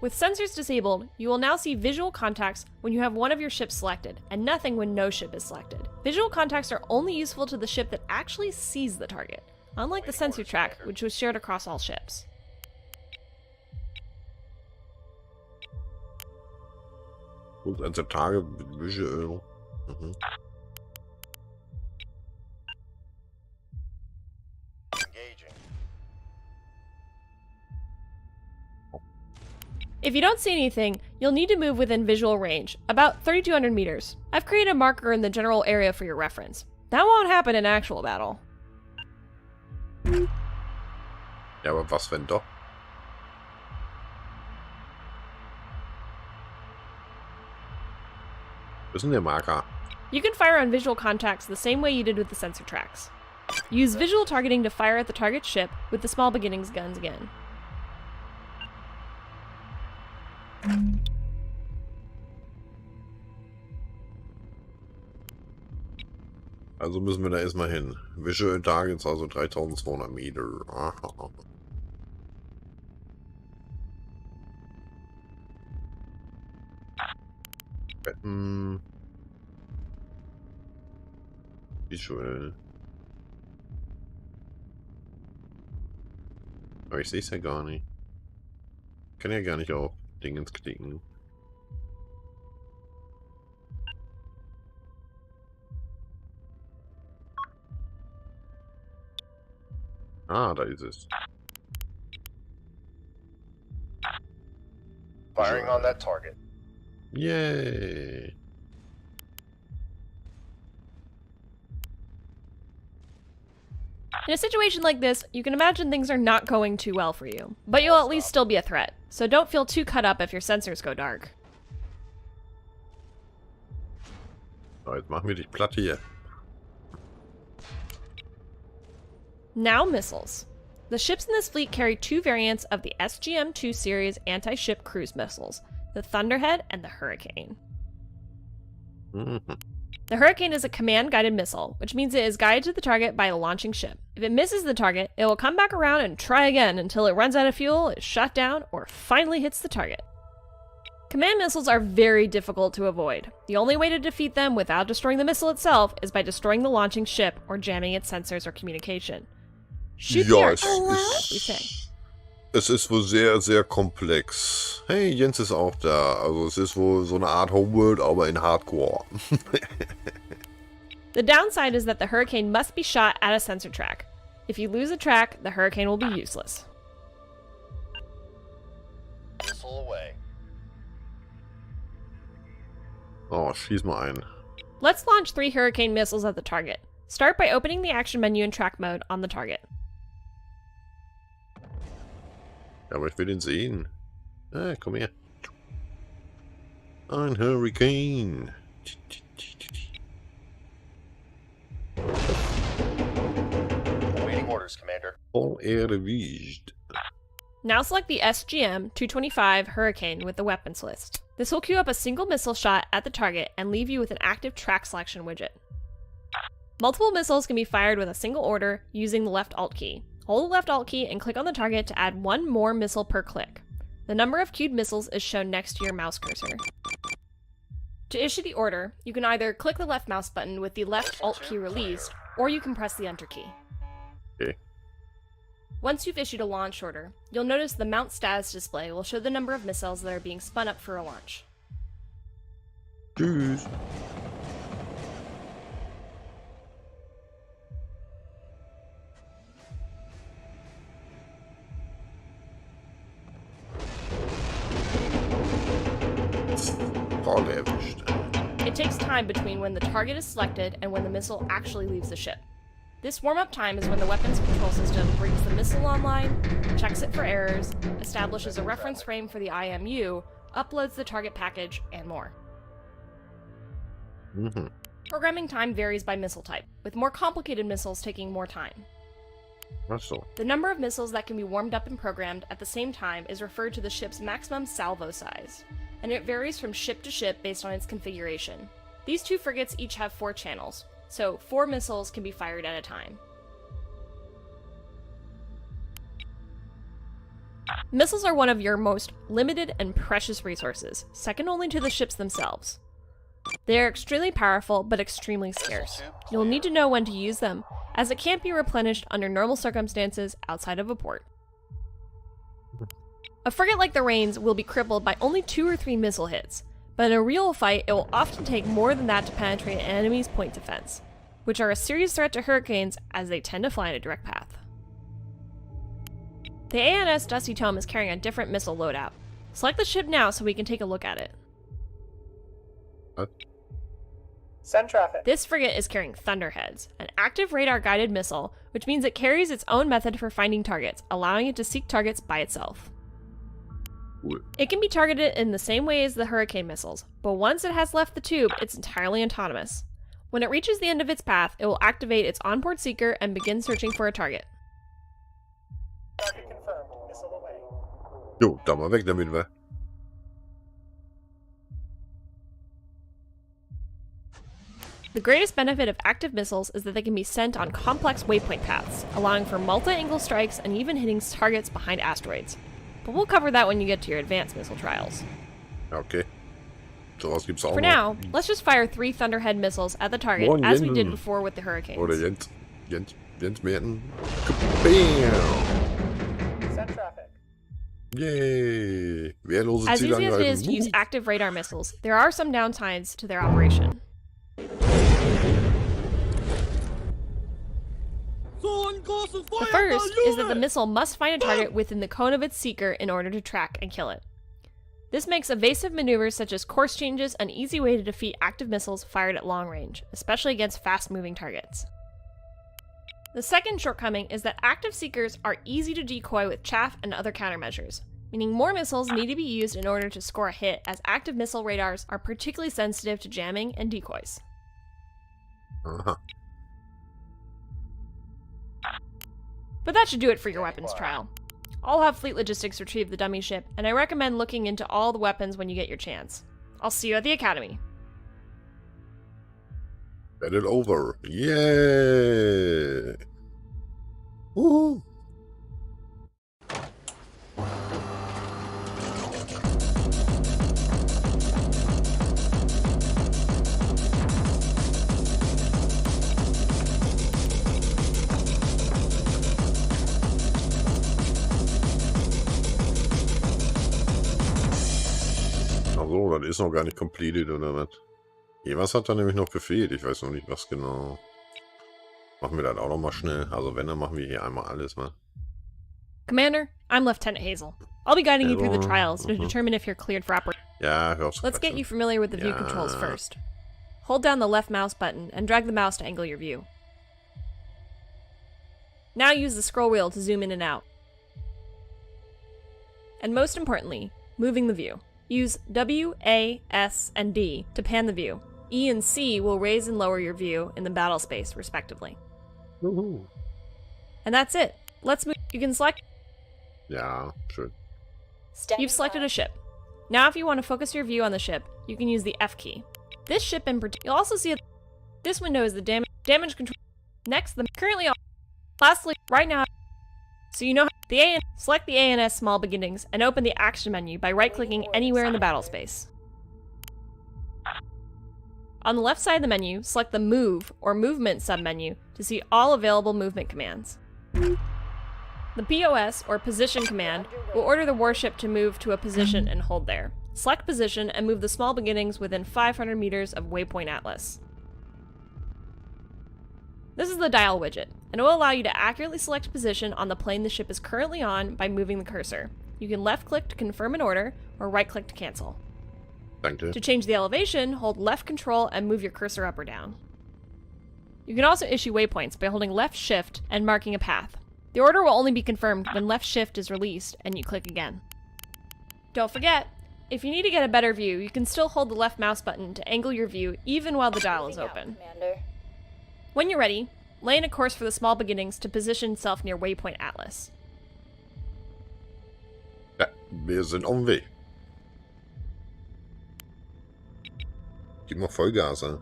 With sensors disabled, you will now see visual contacts when you have one of your ships selected, and nothing when no ship is selected. Visual contacts are only useful to the ship that actually sees the target, unlike the sensor track, which was shared across all ships. Gut, also Tage, visual. Mhm. Engaging. If you don't see anything, you'll need to move within visual range, about 3,200 meters. I've created a marker in the general area for your reference. That won't happen in actual battle. Ja, aber was, wenn doch? Wo ist denn der Marker? You can fire on visual contacts the same way you did with the sensor tracks. Use visual targeting to fire at the target ship with the small beginnings guns again. Also müssen wir da erstmal hin. Visual Targets, also 3200 Meter. Aha. Visual. Aber ich sehe es ja gar nicht. Ich kann ja gar nicht auf Dingens klicken. Ah, da ist es. Firing on that target. Yay! In a situation like this, you can imagine things are not going too well for you, but you'll at least still be a threat, so don't feel too cut up if your sensors go dark. So, jetzt machen wir dich platt hier. Now missiles. The ships in this fleet carry 2 variants of the SGM-2 series anti-ship cruise missiles, the Thunderhead and the Hurricane. Mhm. The Hurricane is a command-guided missile, which means it is guided to the target by a launching ship. If it misses the target, it will come back around and try again until it runs out of fuel, is shot down, or finally hits the target. Command missiles are very difficult to avoid. The only way to defeat them without destroying the missile itself is by destroying the launching ship or jamming its sensors or communication. Shoot the archer, as we say. Es ist wohl sehr, sehr komplex. Hey, Jens ist auch da. Also es ist wohl so eine Art Homeworld, aber in Hardcore. The downside is that the Hurricane must be shot at a sensor track. If you lose a track, the Hurricane will be useless. Missile away. Oh, schieß mal ein. Let's launch 3 Hurricane missiles at the target. Start by opening the action menu in track mode on the target. Ja, aber ich will ihn sehen. Ah, komm her. Ein Hurricane. Awaiting orders, Commander. Voll erwischt. Now select the SGM-225 Hurricane with the weapons list. This will queue up a single missile shot at the target and leave you with an active track selection widget. Multiple missiles can be fired with a single order using the left Alt key. Hold the left Alt key and click on the target to add one more missile per click. The number of queued missiles is shown next to your mouse cursor. To issue the order, you can either click the left mouse button with the left Alt key released, or you can press the Enter key. Okay. Once you've issued a launch order, you'll notice the Mount Status display will show the number of missiles that are being spun up for a launch. Tschüss. Voll erwischt. It takes time between when the target is selected and when the missile actually leaves the ship. This warm-up time is when the weapons control system brings the missile online, checks it for errors, establishes a reference frame for the IMU, uploads the target package, and more. Programming time varies by missile type, with more complicated missiles taking more time. Ach so. The number of missiles that can be warmed up and programmed at the same time is referred to the ship's maximum salvo size, and it varies from ship to ship based on its configuration. These 2 frigates each have 4 channels, so 4 missiles can be fired at a time. Missiles are one of your most limited and precious resources, second only to the ships themselves. They are extremely powerful, but extremely scarce. You'll need to know when to use them, as it can't be replenished under normal circumstances outside of a port. A frigate like the Rains will be crippled by only 2 or 3 missile hits, but in a real fight it will often take more than that to penetrate an enemy's point defense, which are a serious threat to Hurricanes as they tend to fly in a direct path. The ANS Dusty Tome is carrying a different missile loadout. Select the ship now so we can take a look at it. What? Send traffic. This frigate is carrying Thunderheads, an active radar-guided missile, which means it carries its own method for finding targets, allowing it to seek targets by itself. Cool. It can be targeted in the same way as the Hurricane missiles, but once it has left the tube, it's entirely autonomous. When it reaches the end of its path, it will activate its onboard seeker and begin searching for a target. Target confirmed. Missile away. Jo, da mal weg damit, wa? The greatest benefit of active missiles is that they can be sent on complex waypoint paths, allowing for multi-angle strikes and even hitting targets behind asteroids. But we'll cover that when you get to your advanced missile trials. Okay. Sowas gibt's auch For noch. now, let's just fire 3 Thunderhead missiles at the target, Moin, as we did Jens. before with the Hurricanes. Oder Jens Merten. Bam! Send traffic. Yay! Wehrlose As Ziele easy as it is to use angreifen. active radar missiles, there are some downsides to their operation. The first is that the missile must find a target within the cone of its seeker in order to track and kill it. This makes evasive maneuvers such as course changes an easy way to defeat active missiles fired at long range, especially against fast-moving targets. The second shortcoming is that active seekers are easy to decoy with chaff and other countermeasures, meaning more missiles need to be used in order to score a hit, as active missile radars are particularly sensitive to jamming and decoys. Aha. But that should do it for your weapons trial. I'll have Fleet Logistics retrieve the dummy ship, and I recommend looking into all the weapons when you get your chance. I'll see you at the Academy. Battle over. Yeah. Woohoo. So, das ist noch gar nicht completed, oder was? Hier, was hat da nämlich noch gefehlt? Ich weiß noch nicht, was genau. Machen wir das auch noch mal schnell. Also wenn, dann machen wir hier einmal alles, mal. Commander, I'm Lieutenant Hazel. I'll be guiding you through the trials to determine if you're cleared for operation. Ja, hör auf's Let's get Quatschen. you familiar with the view controls first. Hold down the left mouse button and drag the mouse to angle your view. Now use the scroll wheel to zoom in and out. And most importantly, moving the view. Use W, A, S, and D to pan the view. E and C will raise and lower your view in the battle space, respectively. Woohoo. And that's it. Let's move. You can select. Ja, schön. You've selected a ship. Now if you want to focus your view on the ship, you can use the F key. This ship in particular, you'll also see this window is the damage control. Next, lastly, right now, so you know select the A and S small beginnings and open the action menu by right-clicking anywhere in the battle space. On the left side of the menu, select the Move or Movement submenu to see all available movement commands. The POS or Position command will order the warship to move to a position and hold there. Select position and move the small beginnings within 500 meters of Waypoint Atlas. This is the dial widget, and it will allow you to accurately select position on the plane the ship is currently on by moving the cursor. You can left-click to confirm an order, or right-click to cancel. Danke. To change the elevation, hold left control and move your cursor up or down. You can also issue waypoints by holding left shift and marking a path. The order will only be confirmed when left shift is released and you click again. Don't forget, if you need to get a better view, you can still hold the left mouse button to angle your view even while the dial is open. Commander. When you're ready, lay in a course for the small beginnings to position itself near Waypoint Atlas. Ja, wir sind auf dem Weg. Gib mal Vollgas, ey.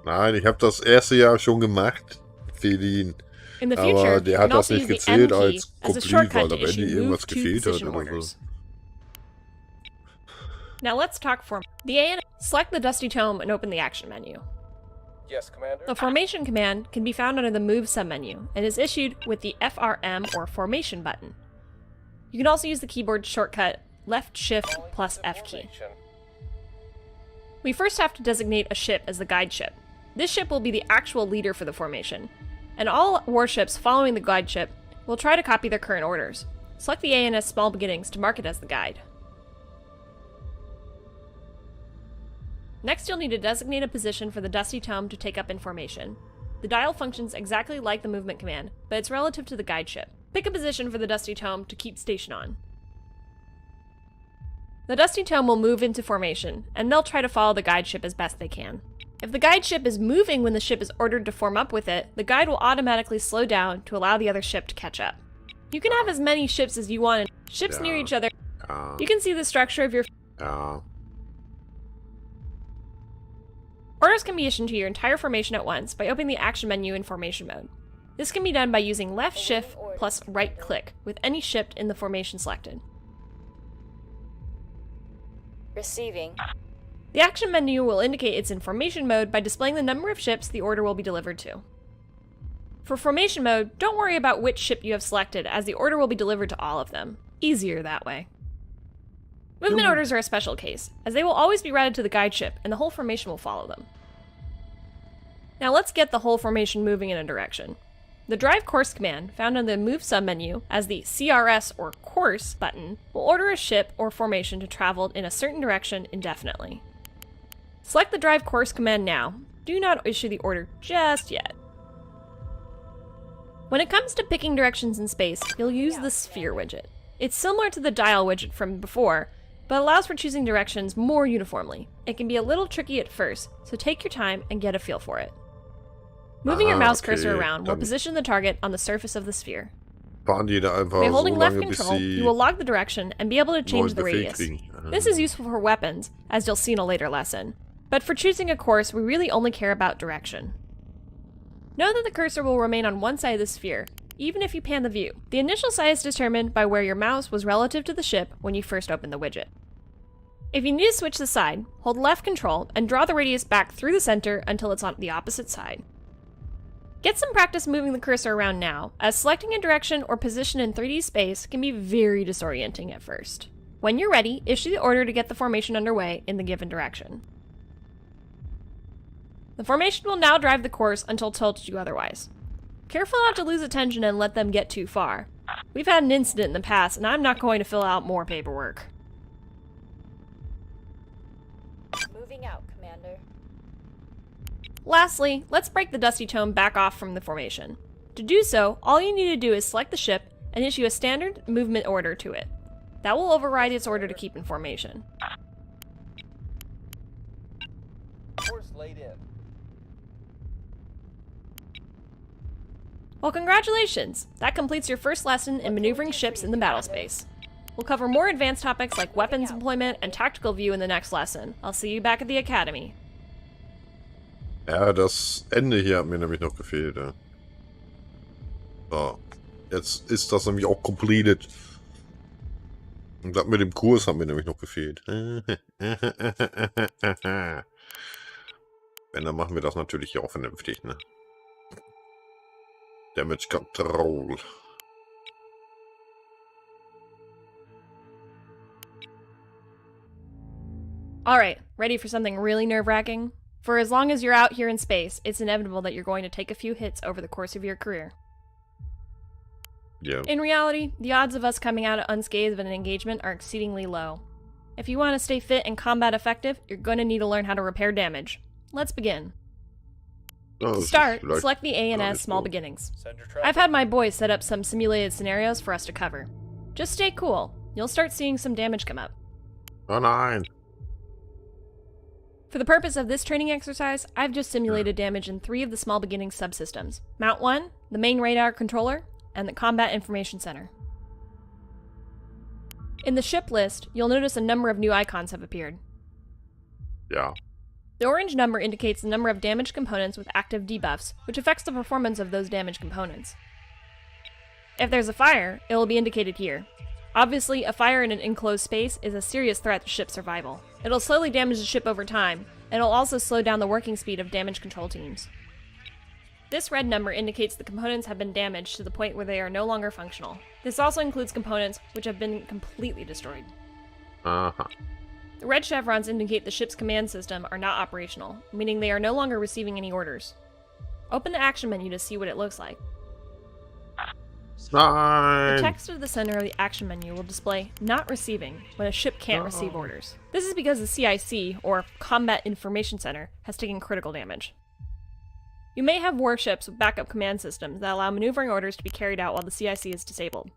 Nein, ich habe das erste Jahr schon gemacht, Felin. In the Aber future, der you hat can das also nicht use the M gezählt key als as a Complete, shortcut weil to da wenn issue dir move irgendwas to gefehlt hat position oder so. orders. Now let's talk form. The A and select the Dusty Tome and open the action menu. Yes, Commander. The Formation command can be found under the Move submenu and is issued with the FRM or Formation button. You can also use the keyboard shortcut left shift plus F key. We first have to designate a ship as the guide ship. This ship will be the actual leader for the formation, and all warships following the guide ship will try to copy their current orders. Select the ANS small beginnings to mark it as the guide. Next, you'll need to designate a position for the Dusty Tome to take up in formation. The dial functions exactly like the movement command, but it's relative to the guide ship. Pick a position for the Dusty Tome to keep station on. The Dusty Tome will move into formation, and they'll try to follow the guide ship as best they can. If the guide ship is moving when the ship is ordered to form up with it, the guide will automatically slow down to allow the other ship to catch up. You can have as many ships as you want, and ships near each other. You can see the structure of your... Orders can be issued to your entire formation at once by opening the action menu in formation mode. This can be done by using left shift plus right click with any ship in the formation selected. Receiving. The action menu will indicate it's in formation mode by displaying the number of ships the order will be delivered to. For formation mode, don't worry about which ship you have selected, as the order will be delivered to all of them. Easier that way. Movement orders are a special case, as they will always be routed to the guide ship, and the whole formation will follow them. Now let's get the whole formation moving in a direction. The Drive Course command, found on the Move submenu as the CRS or Course button, will order a ship or formation to travel in a certain direction indefinitely. Select the Drive Course command now. Do not issue the order just yet. When it comes to picking directions in space, you'll use the Sphere widget. It's similar to the Dial widget from before, but allows for choosing directions more uniformly. It can be a little tricky at first, so take your time and get a feel for it. Moving your mouse cursor okay. around will Dann position the target on the surface of the sphere. fahren die da einfach By so holding left lange, bis control, sie you will log the direction and be able to change neuen the Befehl radius. kriegen. This is useful for weapons, as you'll see in a later lesson. But for choosing a course, we really only care about direction. Know that the cursor will remain on one side of the sphere, even if you pan the view. The initial side is determined by where your mouse was relative to the ship when you first opened the widget. If you need to switch the side, hold left control and draw the radius back through the center until it's on the opposite side. Get some practice moving the cursor around now, as selecting a direction or position in 3D space can be very disorienting at first. When you're ready, issue the order to get the formation underway in the given direction. The formation will now drive the course until told to do otherwise. Careful not to lose attention and let them get too far. We've had an incident in the past, and I'm not going to fill out more paperwork. Moving out, Commander. Lastly, let's break the dusty tone back off from the formation. To do so, all you need to do is select the ship and issue a standard movement order to it. That will override its order to keep in formation. Course laid in. Well, congratulations! That completes your first lesson in maneuvering ships in the battle space. We'll cover more advanced topics like weapons employment and tactical view in the next lesson. I'll see you back at the Academy. Ja, das Ende hier hat mir nämlich noch gefehlt. Ja. So, jetzt ist das nämlich auch completed. Und das mit dem Kurs hat mir nämlich noch gefehlt. Wenn, dann machen wir das natürlich hier auch vernünftig, ne? Damage Control. Alright, ready for something really nerve-wracking? For as long as you're out here in space, it's inevitable that you're going to take a few hits over the course of your career. Yeah. In reality, the odds of us coming out unscathed of an engagement are exceedingly low. If you want to stay fit and combat effective, you're going to need to learn how to repair damage. Let's begin. To start, select the A and S Small Beginnings. Send your I've traffic. had my boys set up some simulated scenarios for us to cover. Just stay cool. You'll start seeing some damage come up. Oh nein. For the purpose of this training exercise, I've just simulated damage in 3 of the Small Beginnings subsystems. Mount 1, the main radar controller, and the Combat Information Center. In the ship list, you'll notice a number of new icons have appeared. Ja. The orange number indicates the number of damaged components with active debuffs, which affects the performance of those damaged components. If there's a fire, it will be indicated here. Obviously, a fire in an enclosed space is a serious threat to ship survival. It'll slowly damage the ship over time, and it'll also slow down the working speed of damage control teams. This red number indicates the components have been damaged to the point where they are no longer functional. This also includes components which have been completely destroyed. Aha. The red chevrons indicate the ship's command system are not operational, meaning they are no longer receiving any orders. Open the action menu to see what it looks like. The Nein. text at the center of the action menu will display "Not Receiving" when a ship can't receive orders. This is because the CIC, or Combat Information Center, has taken critical damage. You may have warships with backup command systems that allow maneuvering orders to be carried out while the CIC is disabled.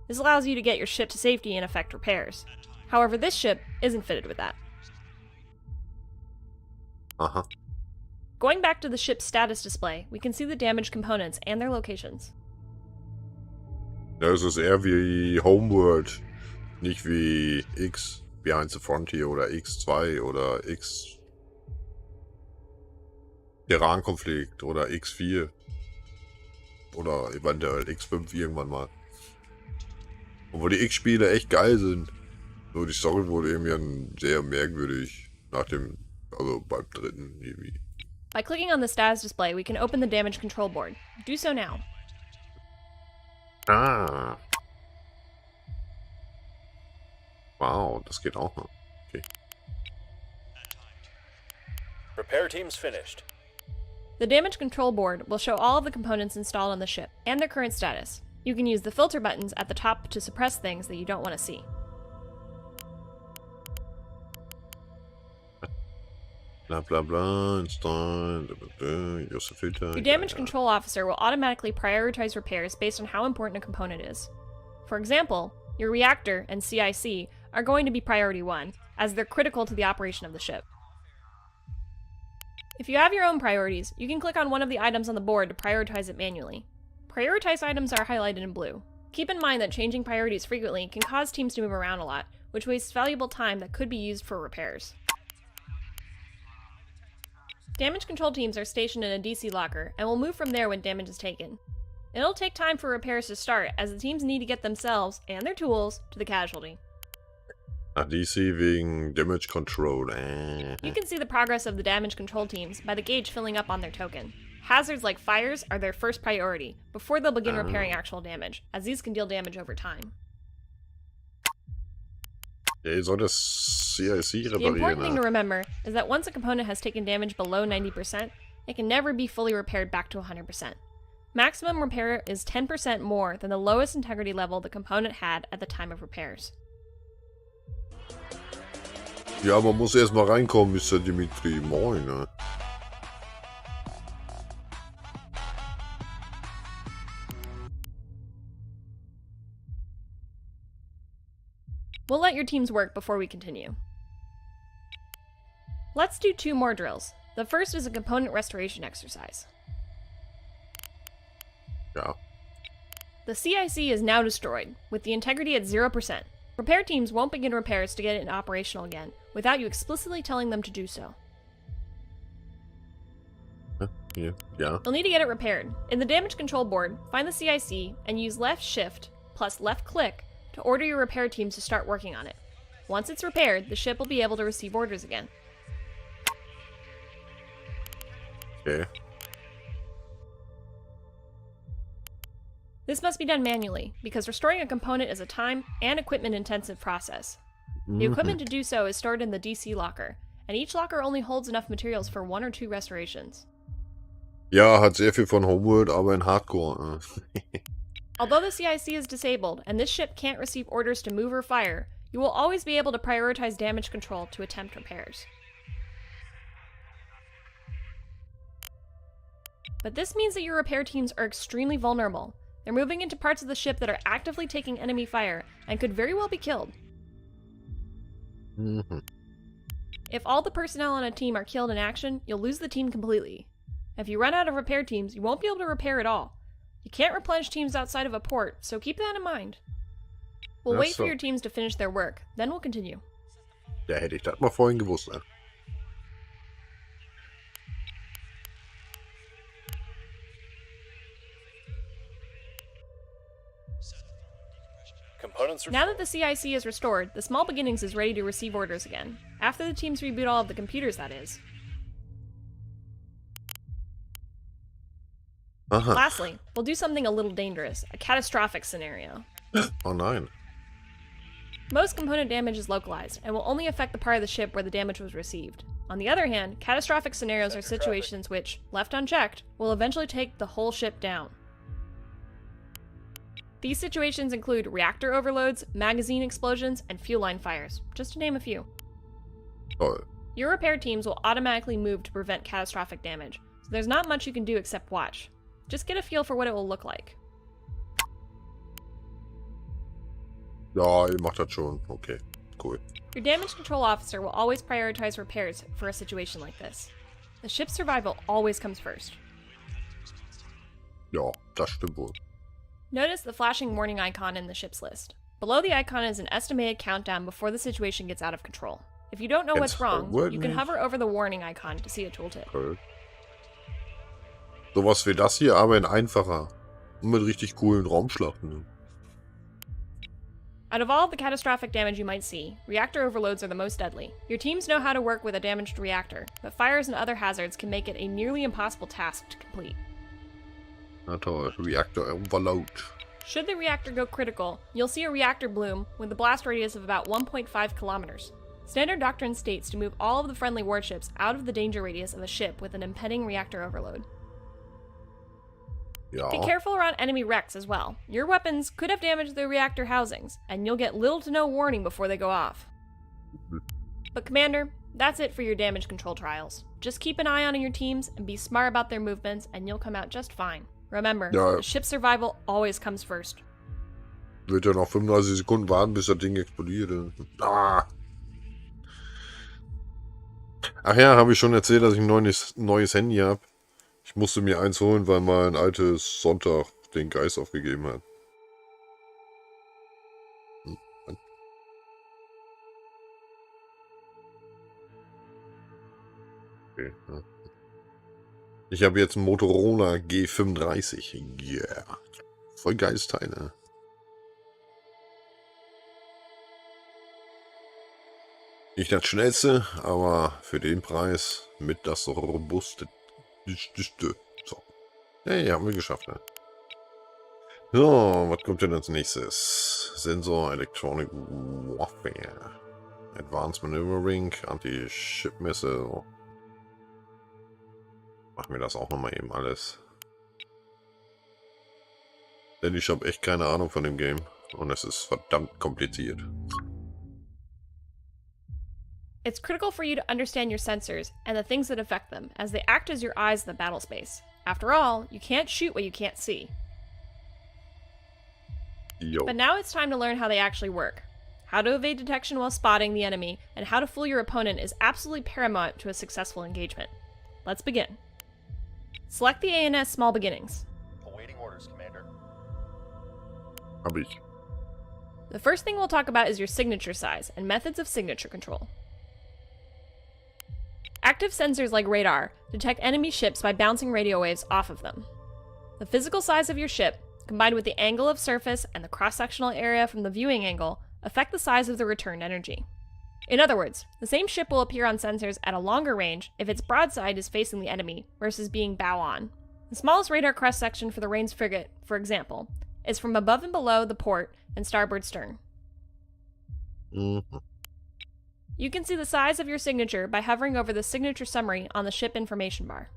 This allows you to get your ship to safety and effect repairs. However, this ship isn't fitted with that. Aha. Going back to the ship's status display, we can see the damaged components and their locations. Das ist eher wie Homeworld. Nicht wie X, Behind the Frontier oder X2 oder X Terran-Konflikt oder X4. Oder eventuell X5 irgendwann mal. Obwohl die X-Spiele echt geil sind. Nur die Story wurde irgendwie sehr merkwürdig nach dem, also beim dritten irgendwie. By clicking on the status display, we can open the damage control board. Do so now. Ah. Wow, das geht auch noch. Okay. Repair team's finished. The damage control board will show all of the components installed on the ship and their current status. You can use the filter buttons at the top to suppress things that you don't want to see. Blah blah blah, install, use the filter. Your damage control officer will automatically prioritize repairs based on how important a component is. For example, your reactor and CIC are going to be priority 1, as they're critical to the operation of the ship. If you have your own priorities, you can click on one of the items on the board to prioritize it manually. Prioritized items are highlighted in blue. Keep in mind that changing priorities frequently can cause teams to move around a lot, which wastes valuable time that could be used for repairs. Damage control teams are stationed in a DC locker and will move from there when damage is taken. It'll take time for repairs to start, as the teams need to get themselves and their tools to the casualty. DC wegen Damage Control. You can see the progress of the damage control teams by the gauge filling up on their token. Hazards like fires are their first priority, before they'll begin repairing actual damage, as these can deal damage over time. Ja, ihr sollt das CIC The important reparieren. thing to remember is that once a component has taken damage below 90%, it can never be fully repaired back to 100%. Maximum repair is 10% more than the lowest integrity level the component had at the time of repairs. Ja, man muss erst mal reinkommen, Mr. Dimitri. Moin, ne? We'll let your teams work before we continue. Let's do 2 more drills. The first is a component restoration exercise. Ja. The CIC is now destroyed, with the integrity at 0%. Repair teams won't begin repairs to get it operational again, without you explicitly telling them to do so. Hier, ja. You'll need to get it repaired. In the damage control board, find the CIC and use left shift plus left click to order your repair teams to start working on it. Once it's repaired, the ship will be able to receive orders again. Okay. This must be done manually, because restoring a component is a time and equipment-intensive process. The equipment to do so is stored in the DC locker, and each locker only holds enough materials for 1 or 2 restorations. Ja, hat sehr viel von Homeworld, aber in Hardcore. Although the CIC is disabled, and this ship can't receive orders to move or fire, you will always be able to prioritize damage control to attempt repairs. But this means that your repair teams are extremely vulnerable. They're moving into parts of the ship that are actively taking enemy fire, and could very well be killed. If all the personnel on a team are killed in action, you'll lose the team completely. If you run out of repair teams, you won't be able to repair at all. You can't replenish teams outside of a port, so keep that in mind. We'll wait for your teams to finish their work, then we'll continue. Ja, hätte ich das mal vorhin gewusst, ne? Components Now that the CIC is restored, the Small Beginnings is ready to receive orders again. After the teams reboot all of the computers, that is. Aha. Lastly, we'll do something a little dangerous, a catastrophic scenario. Oh nein. Most component damage is localized, and will only affect the part of the ship where the damage was received. On the other hand, catastrophic scenarios are situations which, left unchecked, will eventually take the whole ship down. These situations include reactor overloads, magazine explosions, and fuel line fires, just to name a few. Toll. Your repair teams will automatically move to prevent catastrophic damage, so there's not much you can do except watch. Just get a feel for what it will look like. Ja, ihr macht das schon. Okay, cool. Your damage control officer will always prioritize repairs for a situation like this. The ship's survival always comes first. Ja, das stimmt wohl. Notice the flashing warning icon in the ship's list. Below the icon is an estimated countdown before the situation gets out of control. If you don't know what's wrong, you can hover over the warning icon to see a tooltip. Okay. Sowas wie das hier, aber in einfacher. Und mit richtig coolen Raumschlachten. Out of all the catastrophic damage you might see, reactor overloads are the most deadly. Your teams know how to work with a damaged reactor, but fires and other hazards can make it a nearly impossible task to complete. Na toll, Reactor Overload. Should the reactor go critical, you'll see a reactor bloom with a blast radius of about 1.5 kilometers. Standard doctrine states to move all of the friendly warships out of the danger radius of a ship with an impending reactor overload. Ja. Be careful around enemy wrecks as well. Your weapons could have damaged the reactor housings, and you'll get little to no warning before they go off. But Commander, that's it for your damage control trials. Just keep an eye on your teams and be smart about their movements, and you'll come out just fine. Remember, the ship's survival always comes first. Wird ja noch 35 Sekunden warten, bis das Ding explodiert. Ah. Ach ja, habe ich schon erzählt, dass ich ein neues Handy habe. Ich musste mir eins holen, weil mein altes Sonntag den Geist aufgegeben hat. Okay, ja. Ich habe jetzt einen Motorola G35. Yeah. Voll geiles Teil, ne? Nicht das schnellste, aber für den Preis mit das robuste. So. Hey, haben wir geschafft, ne? So, was kommt denn als nächstes? Sensor, Electronic Warfare. Advanced Maneuvering, Anti-Ship Missile. Machen wir das auch nochmal eben alles. Denn ich habe echt keine Ahnung von dem Game. Und es ist verdammt kompliziert. It's critical for you to understand your sensors and the things that affect them, as they act as your eyes in the battle space. After all, you can't shoot what you can't see. Yo. But now it's time to learn how they actually work. How to evade detection while spotting the enemy, and how to fool your opponent is absolutely paramount to a successful engagement. Let's begin. Select the ANS Small Beginnings. Awaiting orders, Commander. Hab ich. The first thing we'll talk about is your signature size and methods of signature control. Active sensors like radar detect enemy ships by bouncing radio waves off of them. The physical size of your ship, combined with the angle of surface and the cross-sectional area from the viewing angle, affect the size of the returned energy. In other words, the same ship will appear on sensors at a longer range if its broadside is facing the enemy versus being bow on. The smallest radar cross-section for the Rain's frigate, for example, is from above and below the port and starboard stern. Mhm. You can see the size of your signature by hovering over the signature summary on the ship information bar.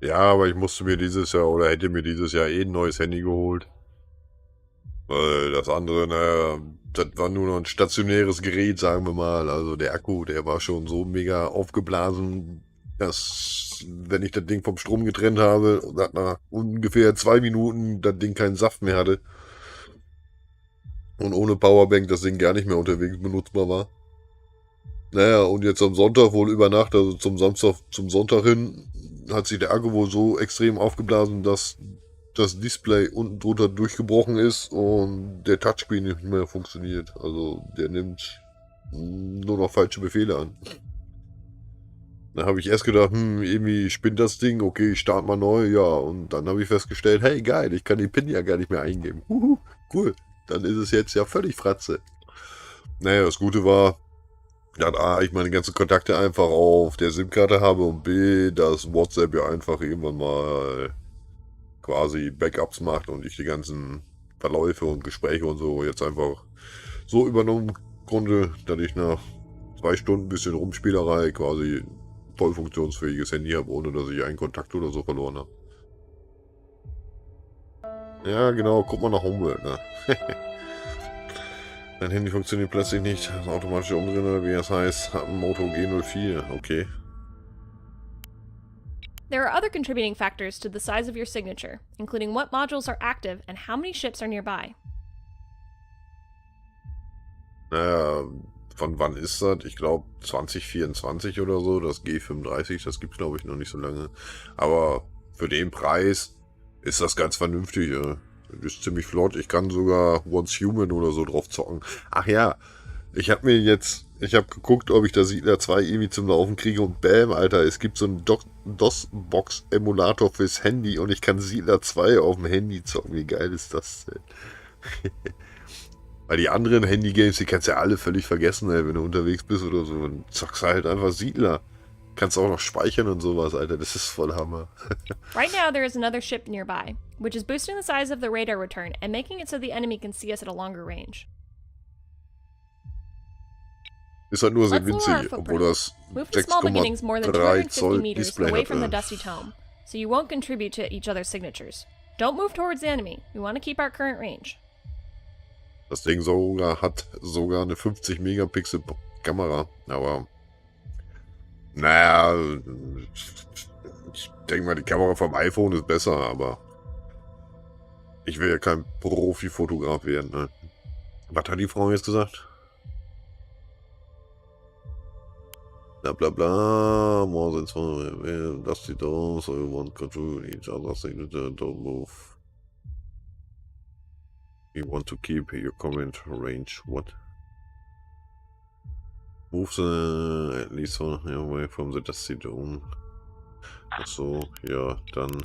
Ja, aber ich musste mir dieses Jahr oder hätte mir dieses Jahr eh ein neues Handy geholt. Weil das andere, naja, das war nur noch ein stationäres Gerät, sagen wir mal. Also der Akku, der war schon so mega aufgeblasen, dass, wenn ich das Ding vom Strom getrennt habe und nach ungefähr 2 Minuten das Ding keinen Saft mehr hatte und ohne Powerbank das Ding gar nicht mehr unterwegs benutzbar war. Naja, und jetzt am Sonntag wohl über Nacht, also zum Sonntag hin, hat sich der Akku wohl so extrem aufgeblasen, dass das Display unten drunter durchgebrochen ist und der Touchscreen nicht mehr funktioniert. Also der nimmt nur noch falsche Befehle an. Da habe ich erst gedacht, irgendwie spinnt das Ding, okay, ich starte mal neu, ja. Und dann habe ich festgestellt, hey geil, ich kann die PIN ja gar nicht mehr eingeben. Cool, dann ist es jetzt ja völlig Fratze. Naja, das Gute war, dass A, ich meine ganzen Kontakte einfach auf der SIM-Karte habe und B, dass WhatsApp ja einfach irgendwann mal quasi Backups macht und ich die ganzen Verläufe und Gespräche und so jetzt einfach so übernommen konnte, dass ich nach 2 Stunden ein bisschen Rumspielerei quasi voll funktionsfähiges Handy habe, ohne dass ich einen Kontakt oder so verloren habe. Ja, genau, guck mal nach Homeworld, ne? Dein Handy funktioniert plötzlich nicht. Das automatische Umdrehen, oder wie das heißt, hat ein Moto G04. Okay. There are other contributing factors to the size of your signature, including what modules are active and how many ships are nearby. Naja, von wann ist das? Ich glaube 2024 oder so. Das G35, das gibt es glaube ich noch nicht so lange. Aber für den Preis ist das ganz vernünftig. Ja. Das ist ziemlich flott. Ich kann sogar Once Human oder so drauf zocken. Ach ja, ich habe geguckt, ob ich da Siedler 2 irgendwie zum Laufen kriege und bam, Alter, es gibt so einen DOS-Box-Emulator fürs Handy und ich kann Siedler 2 auf dem Handy zocken. Wie geil ist das denn? Weil die anderen Handy-Games, die kannst du ja alle völlig vergessen, ey, wenn du unterwegs bist oder so. Dann zockst du halt einfach Siedler. Kannst auch noch speichern und sowas, Alter. Das ist voll Hammer. Right now, there is another ship nearby, which is boosting the size of the radar return and making it so the enemy can see us at a longer range. Ist halt nur sehr Let's lower our winzig, obwohl footprint. das Move to small beginnings more than 6,3 250 Zoll meters Display away hat. from the dusty tome, so you won't contribute to each other's signatures. Don't move towards the enemy. We want to keep our current range. Das Ding hat sogar eine 50 Megapixel Kamera, aber naja, ich denke mal, die Kamera vom iPhone ist besser, aber ich will ja kein Profi-Fotograf werden. Ne? Was hat die Frau jetzt gesagt? Bla bla bla. More than one. Dusty domes, so you won't control each other. Signature, don't move. You want to keep your comment range. What? Move at least away from the dusty dome. So, ja, dann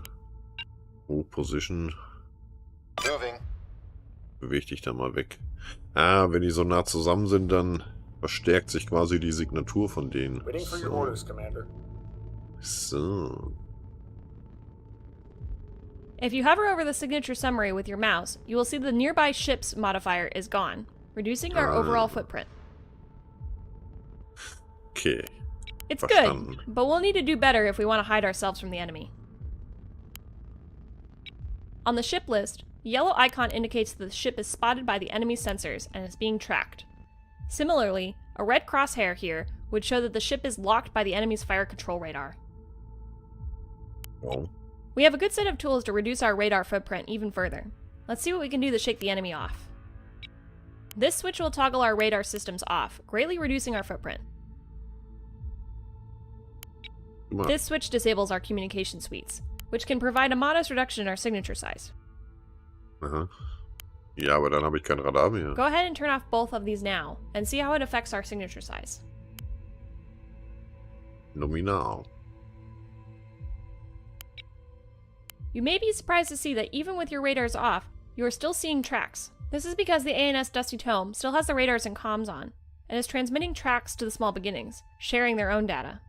Move Position. Moving. Beweg dich da mal weg. Ah, wenn die so nah zusammen sind, dann verstärkt sich quasi die Signatur von denen. Waiting for your orders, Commander. So. If you hover over the signature summary with your mouse, you will see the nearby ships modifier is gone, reducing our overall footprint. Okay. It's Verstanden. good, but we'll need to do better if we want to hide ourselves from the enemy. On the ship list, the yellow icon indicates that the ship is spotted by the enemy's sensors and is being tracked. Similarly, a red crosshair here would show that the ship is locked by the enemy's fire control radar. Oh. We have a good set of tools to reduce our radar footprint even further. Let's see what we can do to shake the enemy off. This switch will toggle our radar systems off, greatly reducing our footprint. This switch disables our communication suites, which can provide a modest reduction in our signature size. Aha. Ja, aber dann habe ich kein Radar mehr. Go ahead and turn off both of these now, and see how it affects our signature size. Nominal. You may be surprised to see that even with your radars off, you are still seeing tracks. This is because the ANS Dusty Tome still has the radars and comms on, and is transmitting tracks to the small beginnings, sharing their own data.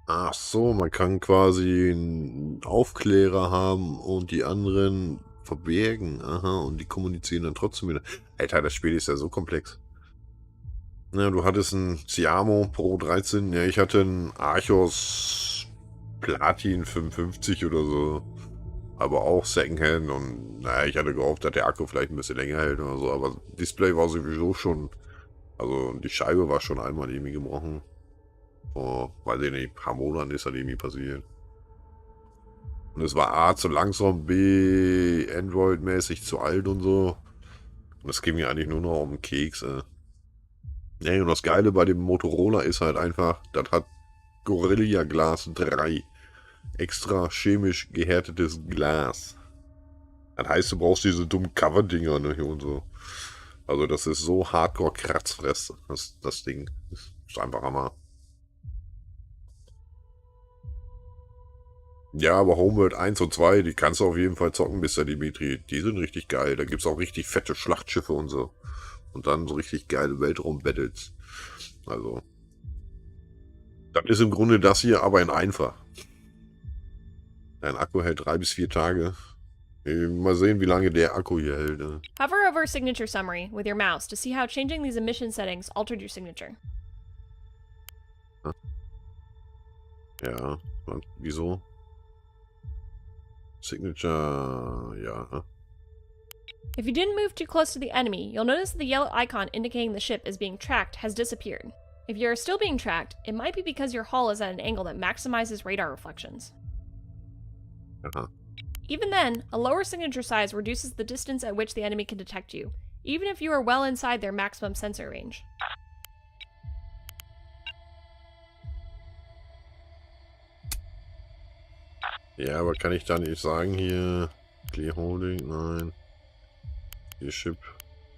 Ach so, man kann quasi einen Aufklärer haben und die anderen verbergen. Aha, und die kommunizieren dann trotzdem wieder. Alter, das Spiel ist ja so komplex. Ja, du hattest einen Siamo Pro 13. Ja, ich hatte einen Archos Platin 55 oder so. Aber auch Secondhand und naja, ich hatte gehofft, dass der Akku vielleicht ein bisschen länger hält oder so. Aber Display war sowieso schon, also die Scheibe war schon einmal irgendwie gebrochen. Vor, weiß ich nicht, ein paar Monaten ist das irgendwie passiert. Und es war A, zu langsam, B, Android-mäßig zu alt und so. Und es ging mir eigentlich nur noch um den Keks. Ja, und das Geile bei dem Motorola ist halt einfach, das hat Gorilla Glas 3. Extra chemisch gehärtetes Glas. Das heißt, du brauchst diese dummen Cover-Dinger, ne, und so. Also das ist so hardcore kratzfress, das Ding. Das ist einfach Hammer. Ja, aber Homeworld 1 und 2, die kannst du auf jeden Fall zocken, Mr. Dimitri. Die sind richtig geil. Da gibt es auch richtig fette Schlachtschiffe und so. Und dann so richtig geile Weltraum-Battles. Also. Das ist im Grunde das hier, aber in einfach. Ein Akku hält 3 bis 4 Tage. Mal sehen, wie lange der Akku hier hält. Ne? Hover over Signature Summary with your mouse to see how changing these emission settings altered your signature. Ja, wieso? Signature, ja. If you didn't move too close to the enemy, you'll notice that the yellow icon indicating the ship is being tracked has disappeared. If you are still being tracked, it might be because your hull is at an angle that maximizes radar reflections. Aha. Even then, a lower signature size reduces the distance at which the enemy can detect you, even if you are well inside their maximum sensor range. Ja, aber kann ich da nicht sagen hier, Clear Holding, nein. Hier Ship,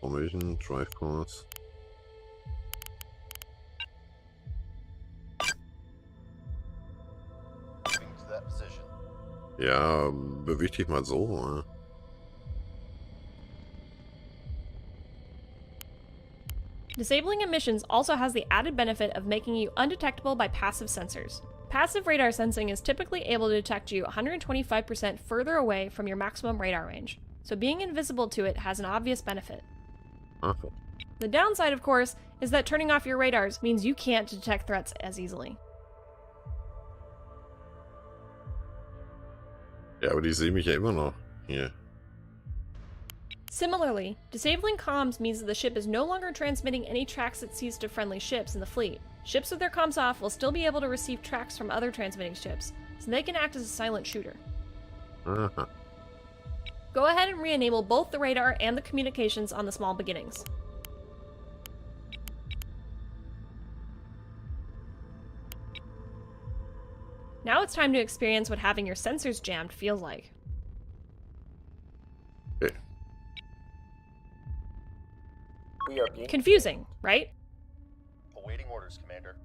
Formation, Drive Course. Moving to that position. Ja, beweg dich mal so. Ne? Disabling emissions also has the added benefit of making you undetectable by passive sensors. Passive radar sensing is typically able to detect you 125% further away from your maximum radar range, so being invisible to it has an obvious benefit. Ach. The downside, of course, is that turning off your radars means you can't detect threats as easily. Ja, aber die sehen mich ja immer noch. Hier. Similarly, disabling comms means that the ship is no longer transmitting any tracks it sees to friendly ships in the fleet. Ships with their comms off will still be able to receive tracks from other transmitting ships, so they can act as a silent shooter. Aha. Go ahead and re-enable both the radar and the communications on the small beginnings. Now it's time to experience what having your sensors jammed feels like. Okay. We are being Confusing, right? Awaiting orders, Commander.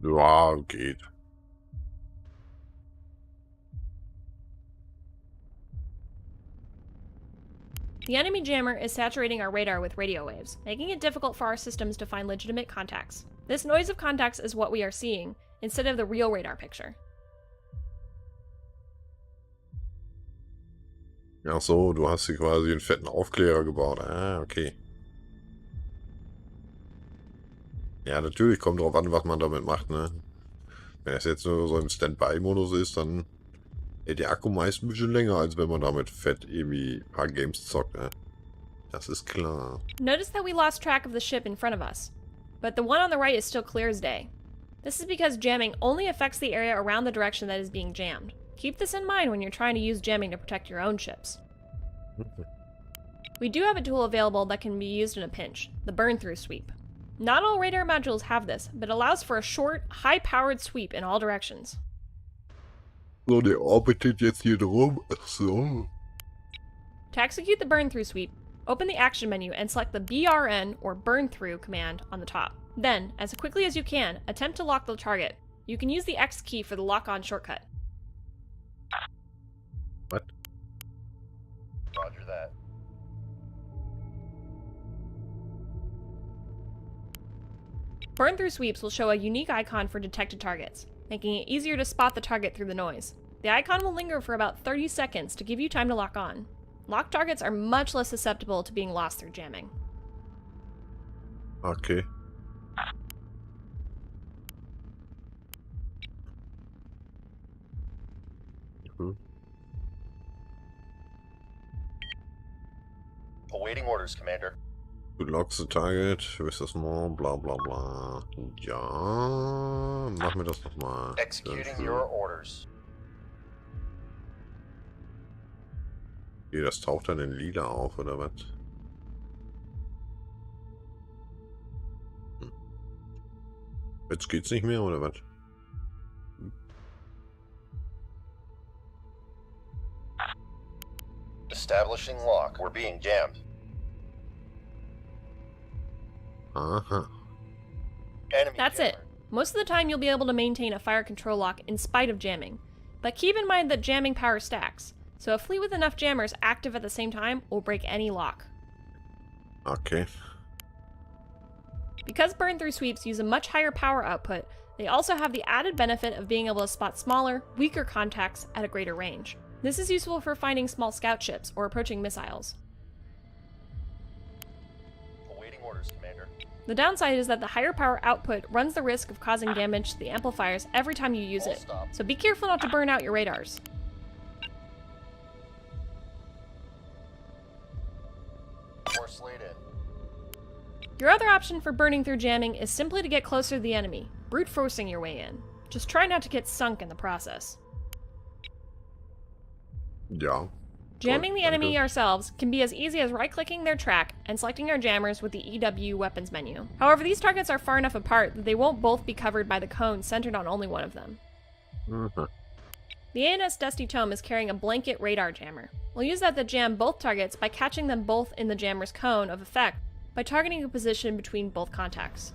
Ja, geht. The enemy jammer is saturating our radar with radio waves, making it difficult for our systems to find legitimate contacts. This noise of contacts is what we are seeing, instead of the real radar picture. Ach so, du hast hier quasi einen fetten Aufklärer gebaut. Ah, okay. Ja, natürlich kommt drauf an, was man damit macht, ne? Wenn das jetzt nur so im Standby-Modus ist, dann hält der Akku meist ein bisschen länger, als wenn man damit fett irgendwie ein paar Games zockt, ne? Das ist klar. Notice that we lost track of the ship in front of us, but the one on the right is still clear as day. This is because jamming only affects the area around the direction that is being jammed. Keep this in mind when you're trying to use jamming to protect your own ships. We do have a tool available that can be used in a pinch, the burn-through sweep. Not all radar modules have this, but allows for a short, high-powered sweep in all directions. So, der orbitet jetzt hier drum. Ach so. To execute the burn-through sweep, open the action menu and select the BRN or burn-through command on the top. Then, as quickly as you can, attempt to lock the target. You can use the X key for the lock-on shortcut. What? Roger that. Burn-through sweeps will show a unique icon for detected targets, making it easier to spot the target through the noise. The icon will linger for about 30 seconds to give you time to lock on. Locked targets are much less susceptible to being lost through jamming. Okay. Awaiting orders, Commander. Du lockst the target, ist das mal, bla bla bla. Ja, mach mir das nochmal. Executing your orders. Okay, das taucht dann in lila auf, oder was? Jetzt geht's nicht mehr, oder was? Establishing lock. We're being jammed. Aha. Enemy That's jammer. it. Most of the time you'll be able to maintain a fire control lock in spite of jamming. But keep in mind that jamming power stacks, so a fleet with enough jammers active at the same time will break any lock. Okay. Because burn-through sweeps use a much higher power output, they also have the added benefit of being able to spot smaller, weaker contacts at a greater range. This is useful for finding small scout ships or approaching missiles. Awaiting orders, Commander. The downside is that the higher power output runs the risk of causing damage to the amplifiers every time you use it, so be careful not to burn out your radars. Force laid in. Your other option for burning through jamming is simply to get closer to the enemy, brute forcing your way in. Just try not to get sunk in the process. Ja. Jamming the enemy danke. ourselves can be as easy as right-clicking their track and selecting our jammers with the EW weapons menu. However, these targets are far enough apart that they won't both be covered by the cone centered on only one of them. Mhm. The ANS Dusty Tome is carrying a blanket radar jammer. We'll use that to jam both targets by catching them both in the jammer's cone of effect by targeting a position between both contacts.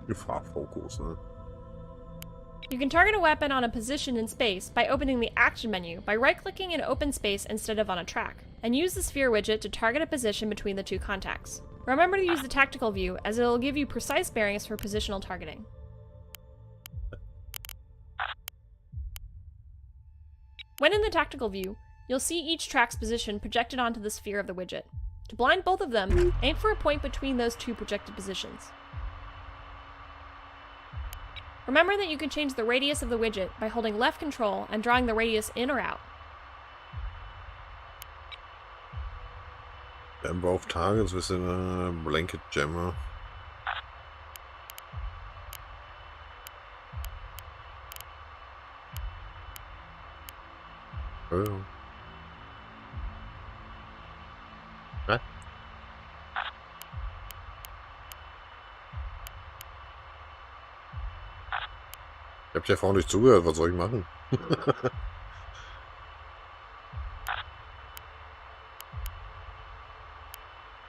Gefahrfokus, ne? You can target a weapon on a position in space by opening the action menu by right-clicking in open space instead of on a track, and use the sphere widget to target a position between the two contacts. Remember to use the tactical view as it will give you precise bearings for positional targeting. When in the tactical view, you'll see each track's position projected onto the sphere of the widget. To blind both of them, aim for a point between those two projected positions. Remember that you can change the radius of the widget by holding left control and drawing the radius in or out. Then both targets within a blanket jammer. Oh. What? Ich hab dir vorhin nicht zugehört, was soll ich machen?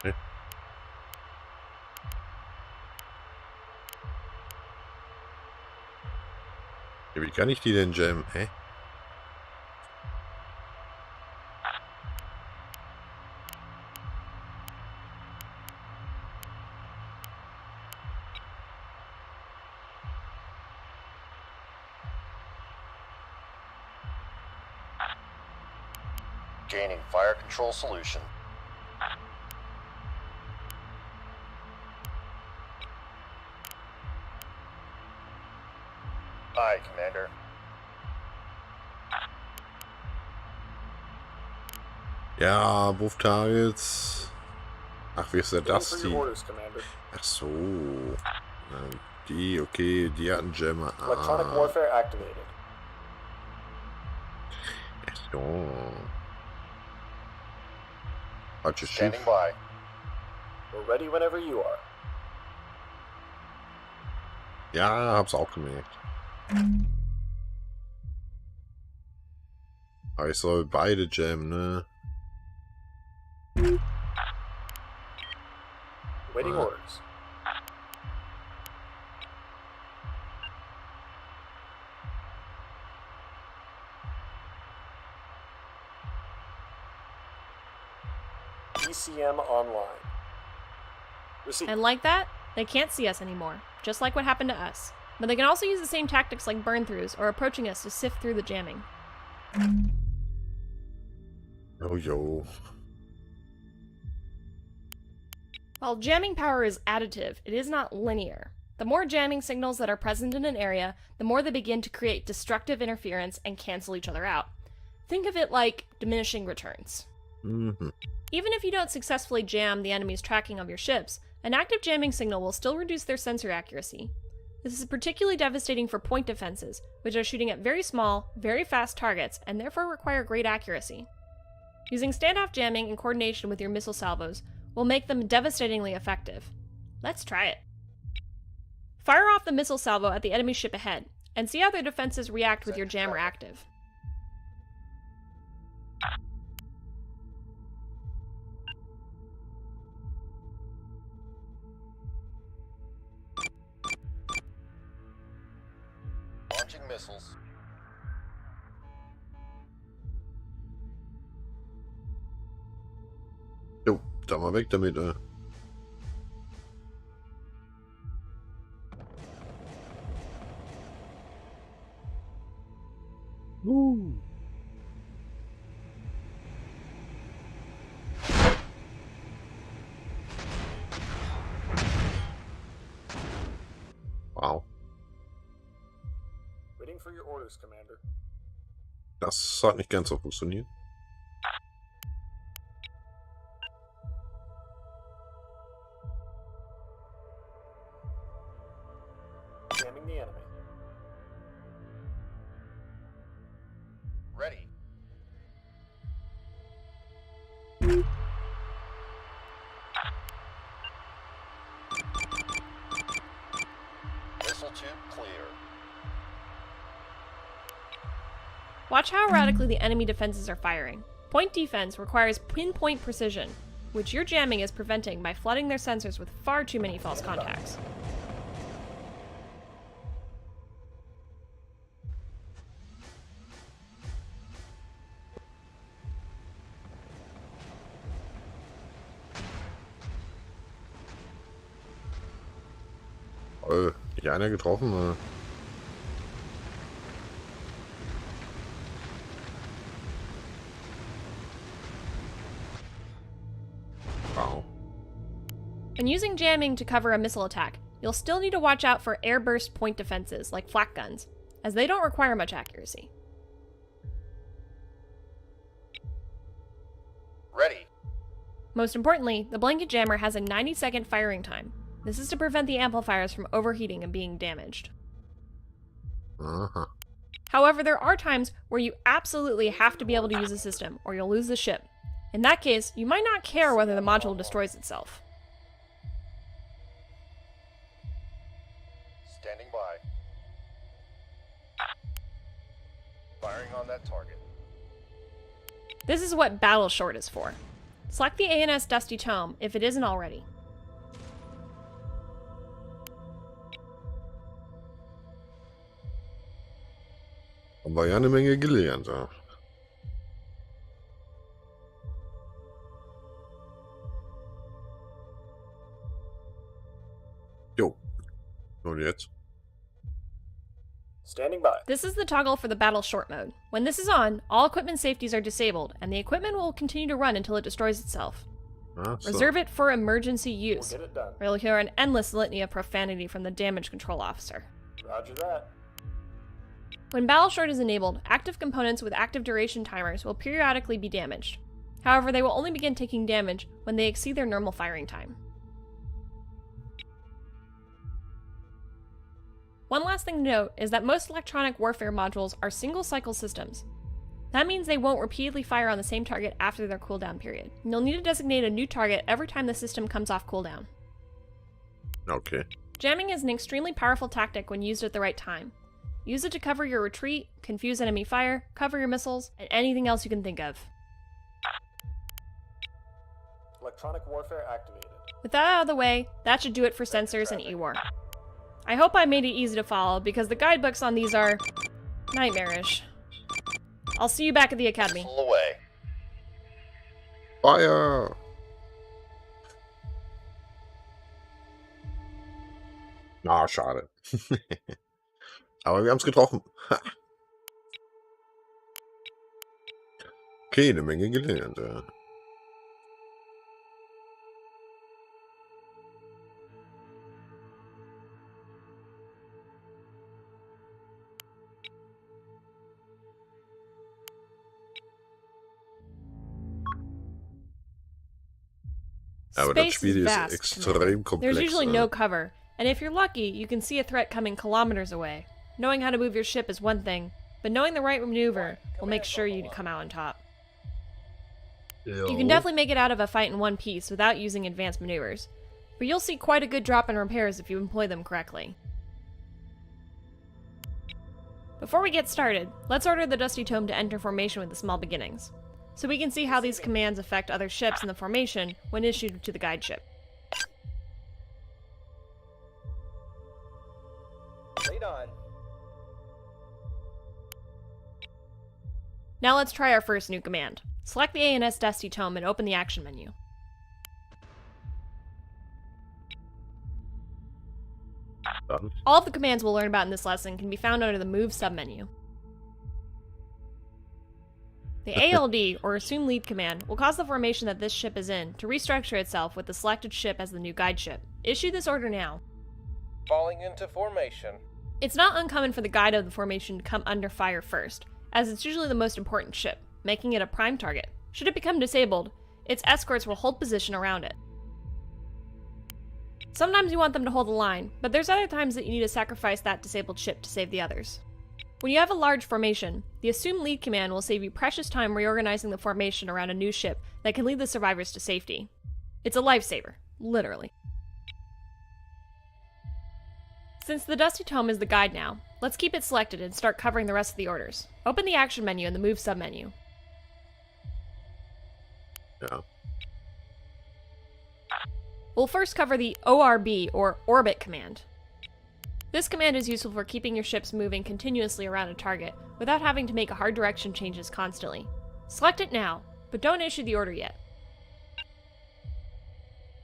Hä? Ja, wie kann ich die denn jammen? Hä? Gaining fire control solution. Aye, Commander. Ja, Buff Targets. Ach, wie ist denn Waiting das? for Die. your orders, Commander. Ach so. Die, okay, die hatten Jammer. Electronic warfare activated. Ach so. Falsches Schiff. Standing by. We're ready whenever you are. Ja, hab's auch gemerkt. Aber ich soll beide jammen, ne? Waiting orders. ECM online. Receive. And like that, they can't see us anymore, just like what happened to us. But they can also use the same tactics like burn-throughs or approaching us to sift through the jamming. Oh, yo. While jamming power is additive, it is not linear. The more jamming signals that are present in an area, the more they begin to create destructive interference and cancel each other out. Think of it like diminishing returns. Mhm. Even if you don't successfully jam the enemy's tracking of your ships, an active jamming signal will still reduce their sensor accuracy. This is particularly devastating for point defenses, which are shooting at very small, very fast targets and therefore require great accuracy. Using standoff jamming in coordination with your missile salvos will make them devastatingly effective. Let's try it. Fire off the missile salvo at the enemy ship ahead, and see how their defenses react with your jammer active. Launching missiles. Jo, da mal weg damit, ey. Wow, Waiting for your orders, Commander. das hat nicht ganz so funktioniert. Jamming the enemy. Ready. Missile tube clear. Watch how erratically the enemy defenses are firing. Point defense requires pinpoint precision, which your jamming is preventing by flooding their sensors with far too many false contacts. Nicht einer getroffen, oder? Wow. When using jamming to cover a missile attack, you'll still need to watch out for airburst point defenses like flak guns, as they don't require much accuracy. Ready. Most importantly, the blanket jammer has a 90-second firing time. This is to prevent the amplifiers from overheating and being damaged. Uh-huh. However, there are times where you absolutely have to be able to use the system, or you'll lose the ship. In that case, you might not care whether the module destroys itself. Standing by. Firing on that target. This is what Battle Short is for. Select the ANS Dusty Tome if it isn't already. Haben wir ja eine Menge gelernt. Ja. Jo. Und jetzt? Standing by. This is the toggle for the Battle Short mode. When this is on, all equipment safeties are disabled, and the equipment will continue to run until it destroys itself. Ah, so. Reserve it for emergency We'll use, get it done. where you'll hear an endless litany of profanity from the damage control officer. Roger that. When Battle Short is enabled, active components with active duration timers will periodically be damaged. However, they will only begin taking damage when they exceed their normal firing time. One last thing to note is that most electronic warfare modules are single-cycle systems. That means they won't repeatedly fire on the same target after their cooldown period. You'll need to designate a new target every time the system comes off cooldown. Okay. Jamming is an extremely powerful tactic when used at the right time. Use it to cover your retreat, confuse enemy fire, cover your missiles, and anything else you can think of. Electronic warfare activated. With that out of the way, that should do it for sensors and EWAR. I hope I made it easy to follow, because the guidebooks on these are nightmarish. I'll see you back at the academy. Missile away. Fire! Na, schade. Aber wir haben es getroffen. Ha. Okay, eine Menge gelernt. Ja. Aber das Space Spiel is ist vast, extrem komplex. There's usually ne? no cover, and if you're lucky, you can see a threat coming kilometers away. Knowing how to move your ship is one thing, but knowing the right maneuver will make sure you come out on top. You can definitely make it out of a fight in one piece without using advanced maneuvers, but you'll see quite a good drop in repairs if you employ them correctly. Before we get started, let's order the Dusty Tome to enter formation with the small beginnings, so we can see how these commands affect other ships in the formation when issued to the guide ship. Lead on. Now let's try our first new command. Select the ANS Dusty Tome and open the action menu. Dann. All of the commands we'll learn about in this lesson can be found under the Move submenu. The ALD, or Assume Lead command, will cause the formation that this ship is in to restructure itself with the selected ship as the new guide ship. Issue this order now. Falling into formation. It's not uncommon for the guide of the formation to come under fire first, as it's usually the most important ship, making it a prime target. Should it become disabled, its escorts will hold position around it. Sometimes you want them to hold the line, but there's other times that you need to sacrifice that disabled ship to save the others. When you have a large formation, the Assume Lead command will save you precious time reorganizing the formation around a new ship that can lead the survivors to safety. It's a lifesaver, literally. Since the Dusty Tome is the guide now, let's keep it selected and start covering the rest of the orders. Open the action menu and the Move submenu. Ja. We'll first cover the ORB, or Orbit command. This command is useful for keeping your ships moving continuously around a target without having to make hard direction changes constantly. Select it now, but don't issue the order yet.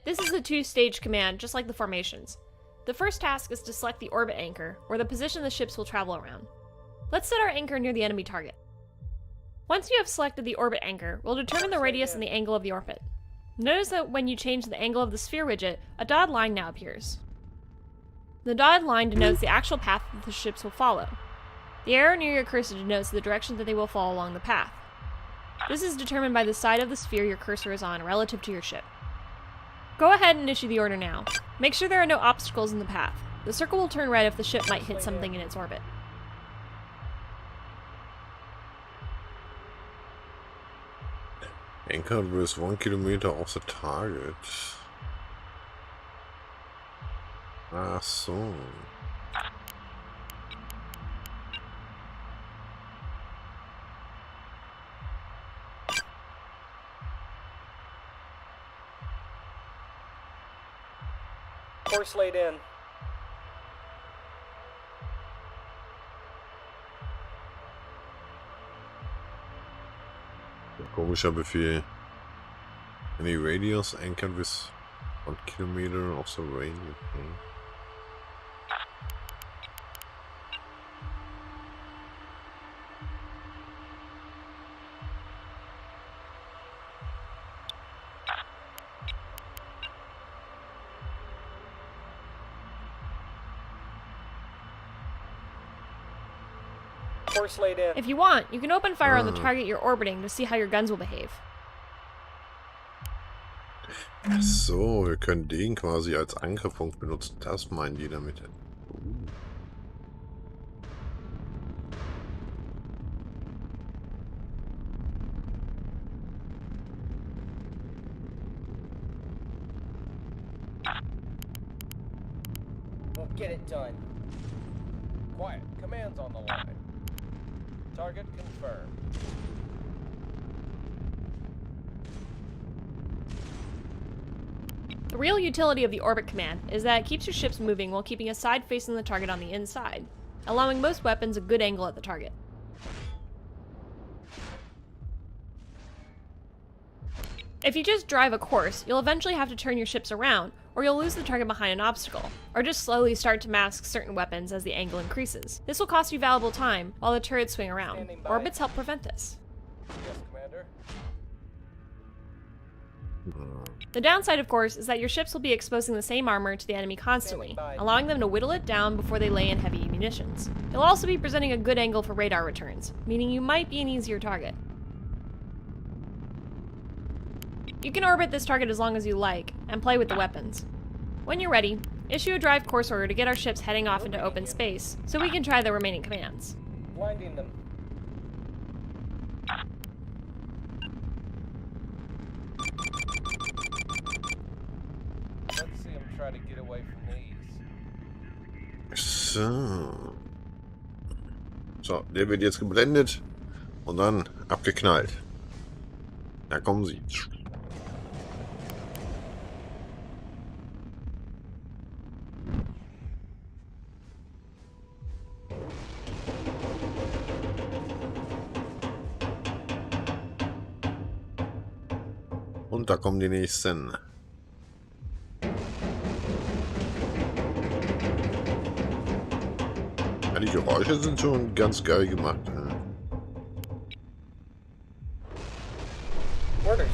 This is a two-stage command, just like the formations. The first task is to select the orbit anchor, or the position the ships will travel around. Let's set our anchor near the enemy target. Once you have selected the orbit anchor, we'll determine the radius and the angle of the orbit. Notice that when you change the angle of the sphere widget, a dotted line now appears. The dotted line denotes the actual path that the ships will follow. The arrow near your cursor denotes the direction that they will follow along the path. This is determined by the side of the sphere your cursor is on relative to your ship. Go ahead and issue the order now. Make sure there are no obstacles in the path. The circle will turn red if the ship might hit something in its orbit. Anchor is 1 kilometer off the target. Ach so. Course laid in. Komischer Befehl. Any radius anchored with 1 kilometer of the range. Okay. Course laid in. If you want, you can open fire on the target you're orbiting to see how your guns will behave. Ach so, wir können den quasi als Ankerpunkt benutzen. Das meinen die damit. We'll get it done. Quiet. Commands on the line. Target confirmed. The real utility of the orbit command is that it keeps your ships moving while keeping a side facing the target on the inside, allowing most weapons a good angle at the target. If you just drive a course, you'll eventually have to turn your ships around, or you'll lose the target behind an obstacle, or just slowly start to mask certain weapons as the angle increases. This will cost you valuable time while the turrets swing around. Standing by. Orbits help prevent this. Yes, Commander. The downside, of course, is that your ships will be exposing the same armor to the enemy constantly, allowing them to whittle it down before they lay in heavy munitions. You'll also be presenting a good angle for radar returns, meaning you might be an easier target. You can orbit this target as long as you like, and play with the weapons. When you're ready, issue a drive course order to get our ships heading off into open space, so we can try the remaining commands. Blinding them. Let's see him try to get away from these. So. So, der wird jetzt geblendet und dann abgeknallt. Da kommen sie. Und da kommen die nächsten. Ja, die Geräusche sind schon ganz geil gemacht. Orders.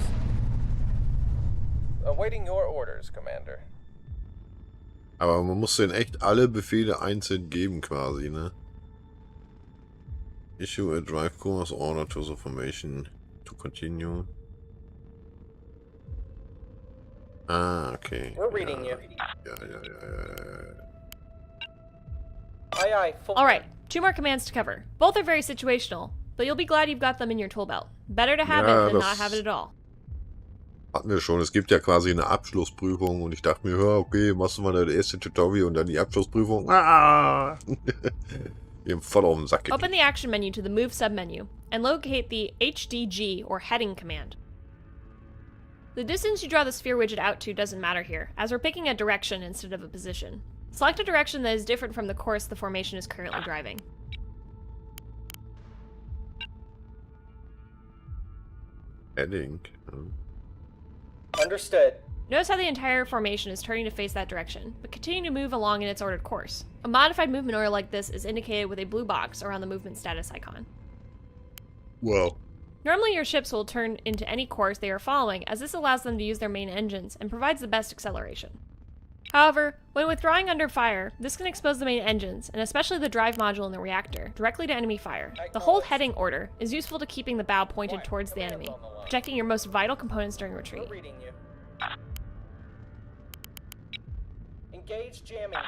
Awaiting your orders, Commander. Aber man muss denen echt alle Befehle einzeln geben quasi, ne? Issue a drive course order to the formation to continue. Ah, okay. We're reading you. Ja. Aye, aye. Full. Alright, 2 more commands to cover. Both are very situational, but you'll be glad you've got them in your tool belt. Better to have Ja, it than das- not have it at all. Hatten wir schon. Es gibt ja quasi eine Abschlussprüfung und ich dachte mir, ja, okay, machst du mal das erste Tutorial und dann die Abschlussprüfung. Ah! Wir haben voll auf den Sack gekriegt. Open the action menu to the Move submenu, and locate the HDG, or heading command. The distance you draw the sphere widget out to doesn't matter here, as we're picking a direction instead of a position. Select a direction that is different from the course the formation is currently driving. Heading. Understood. Notice how the entire formation is turning to face that direction, but continue to move along in its ordered course. A modified movement order like this is indicated with a blue box around the movement status icon. Well. Normally your ships will turn into any course they are following, as this allows them to use their main engines and provides the best acceleration. However, when withdrawing under fire, this can expose the main engines, and especially the drive module in the reactor, directly to enemy fire. The hold heading order is useful to keeping the bow pointed towards the enemy, protecting your most vital components during retreat. We're reading you. Engage jamming.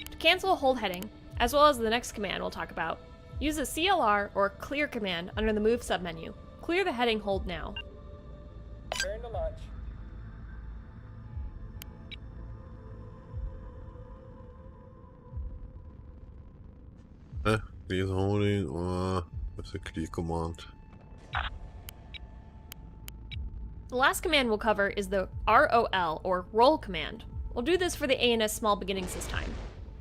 To cancel a hold heading, as well as the next command we'll talk about, use the CLR or clear command under the move submenu. Clear the heading hold now. Preparing to launch. Please holding or That's a clear command. The last command we'll cover is the ROL, or roll command. We'll do this for the ANS small beginnings this time.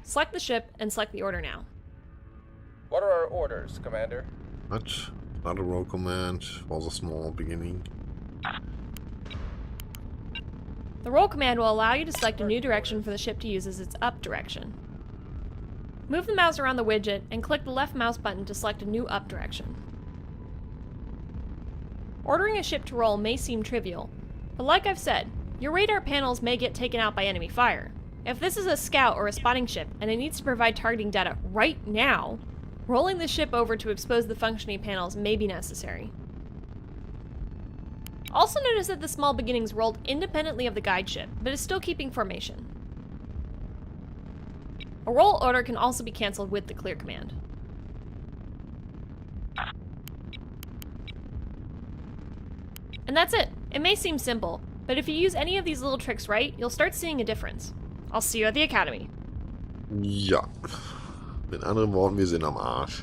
Select the ship and select the order now. What are our orders, Commander? What? Not a roll command. Was a small beginning. The roll command will allow you to select a new direction for the ship to use as its up direction. Move the mouse around the widget and click the left mouse button to select a new up direction. Ordering a ship to roll may seem trivial, but like I've said, your radar panels may get taken out by enemy fire. If this is a scout or a spotting ship and it needs to provide targeting data right now, rolling the ship over to expose the functioning panels may be necessary. Also notice that the small beginnings rolled independently of the guide ship, but is still keeping formation. A roll order can also be cancelled with the clear command. And that's it. It may seem simple, but if you use any of these little tricks right, you'll start seeing a difference. I'll see you at the Academy. Ja. Mit anderen Worten, wir sind am Arsch.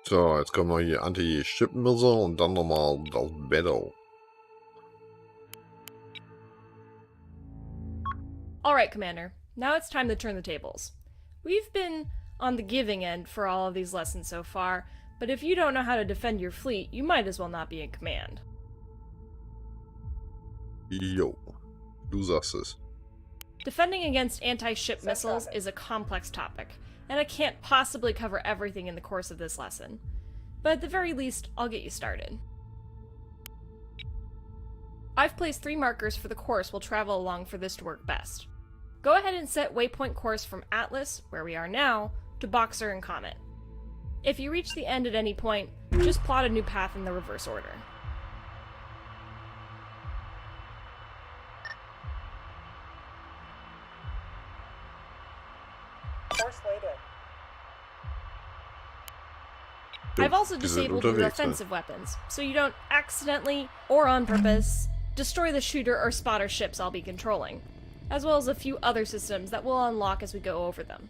So, jetzt kommen wir hier Anti-Ship-Missile und dann nochmal das Battle. Alright, Commander. Now it's time to turn the tables. We've been on the giving end for all of these lessons so far, but if you don't know how to defend your fleet, you might as well not be in command. Jo, du sagst es. Defending against anti-ship missiles is a complex topic, and I can't possibly cover everything in the course of this lesson. But at the very least, I'll get you started. I've placed 3 markers for the course we'll travel along for this to work best. Go ahead and set waypoint course from Atlas, where we are now, to Boxer and Comet. If you reach the end at any point, just plot a new path in the reverse order. Course laid in. I've also die sind disabled your unterwegs, ne? offensive weapons, so you don't accidentally, or on purpose, destroy the shooter or spotter ships I'll be controlling, as well as a few other systems that we'll unlock as we go over them.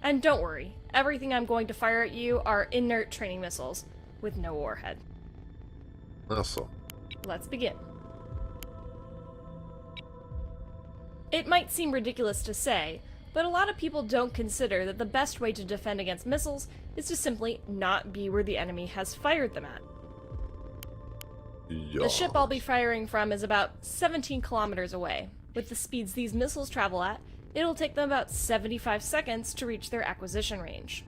And don't worry, everything I'm going to fire at you are inert training missiles, with no warhead. Ach so. Let's begin. It might seem ridiculous to say, but a lot of people don't consider that the best way to defend against missiles is to simply not be where the enemy has fired them at. Ja. The ship I'll be firing from is about 17 kilometers away. With the speeds these missiles travel at, it'll take them about 75 seconds to reach their acquisition range.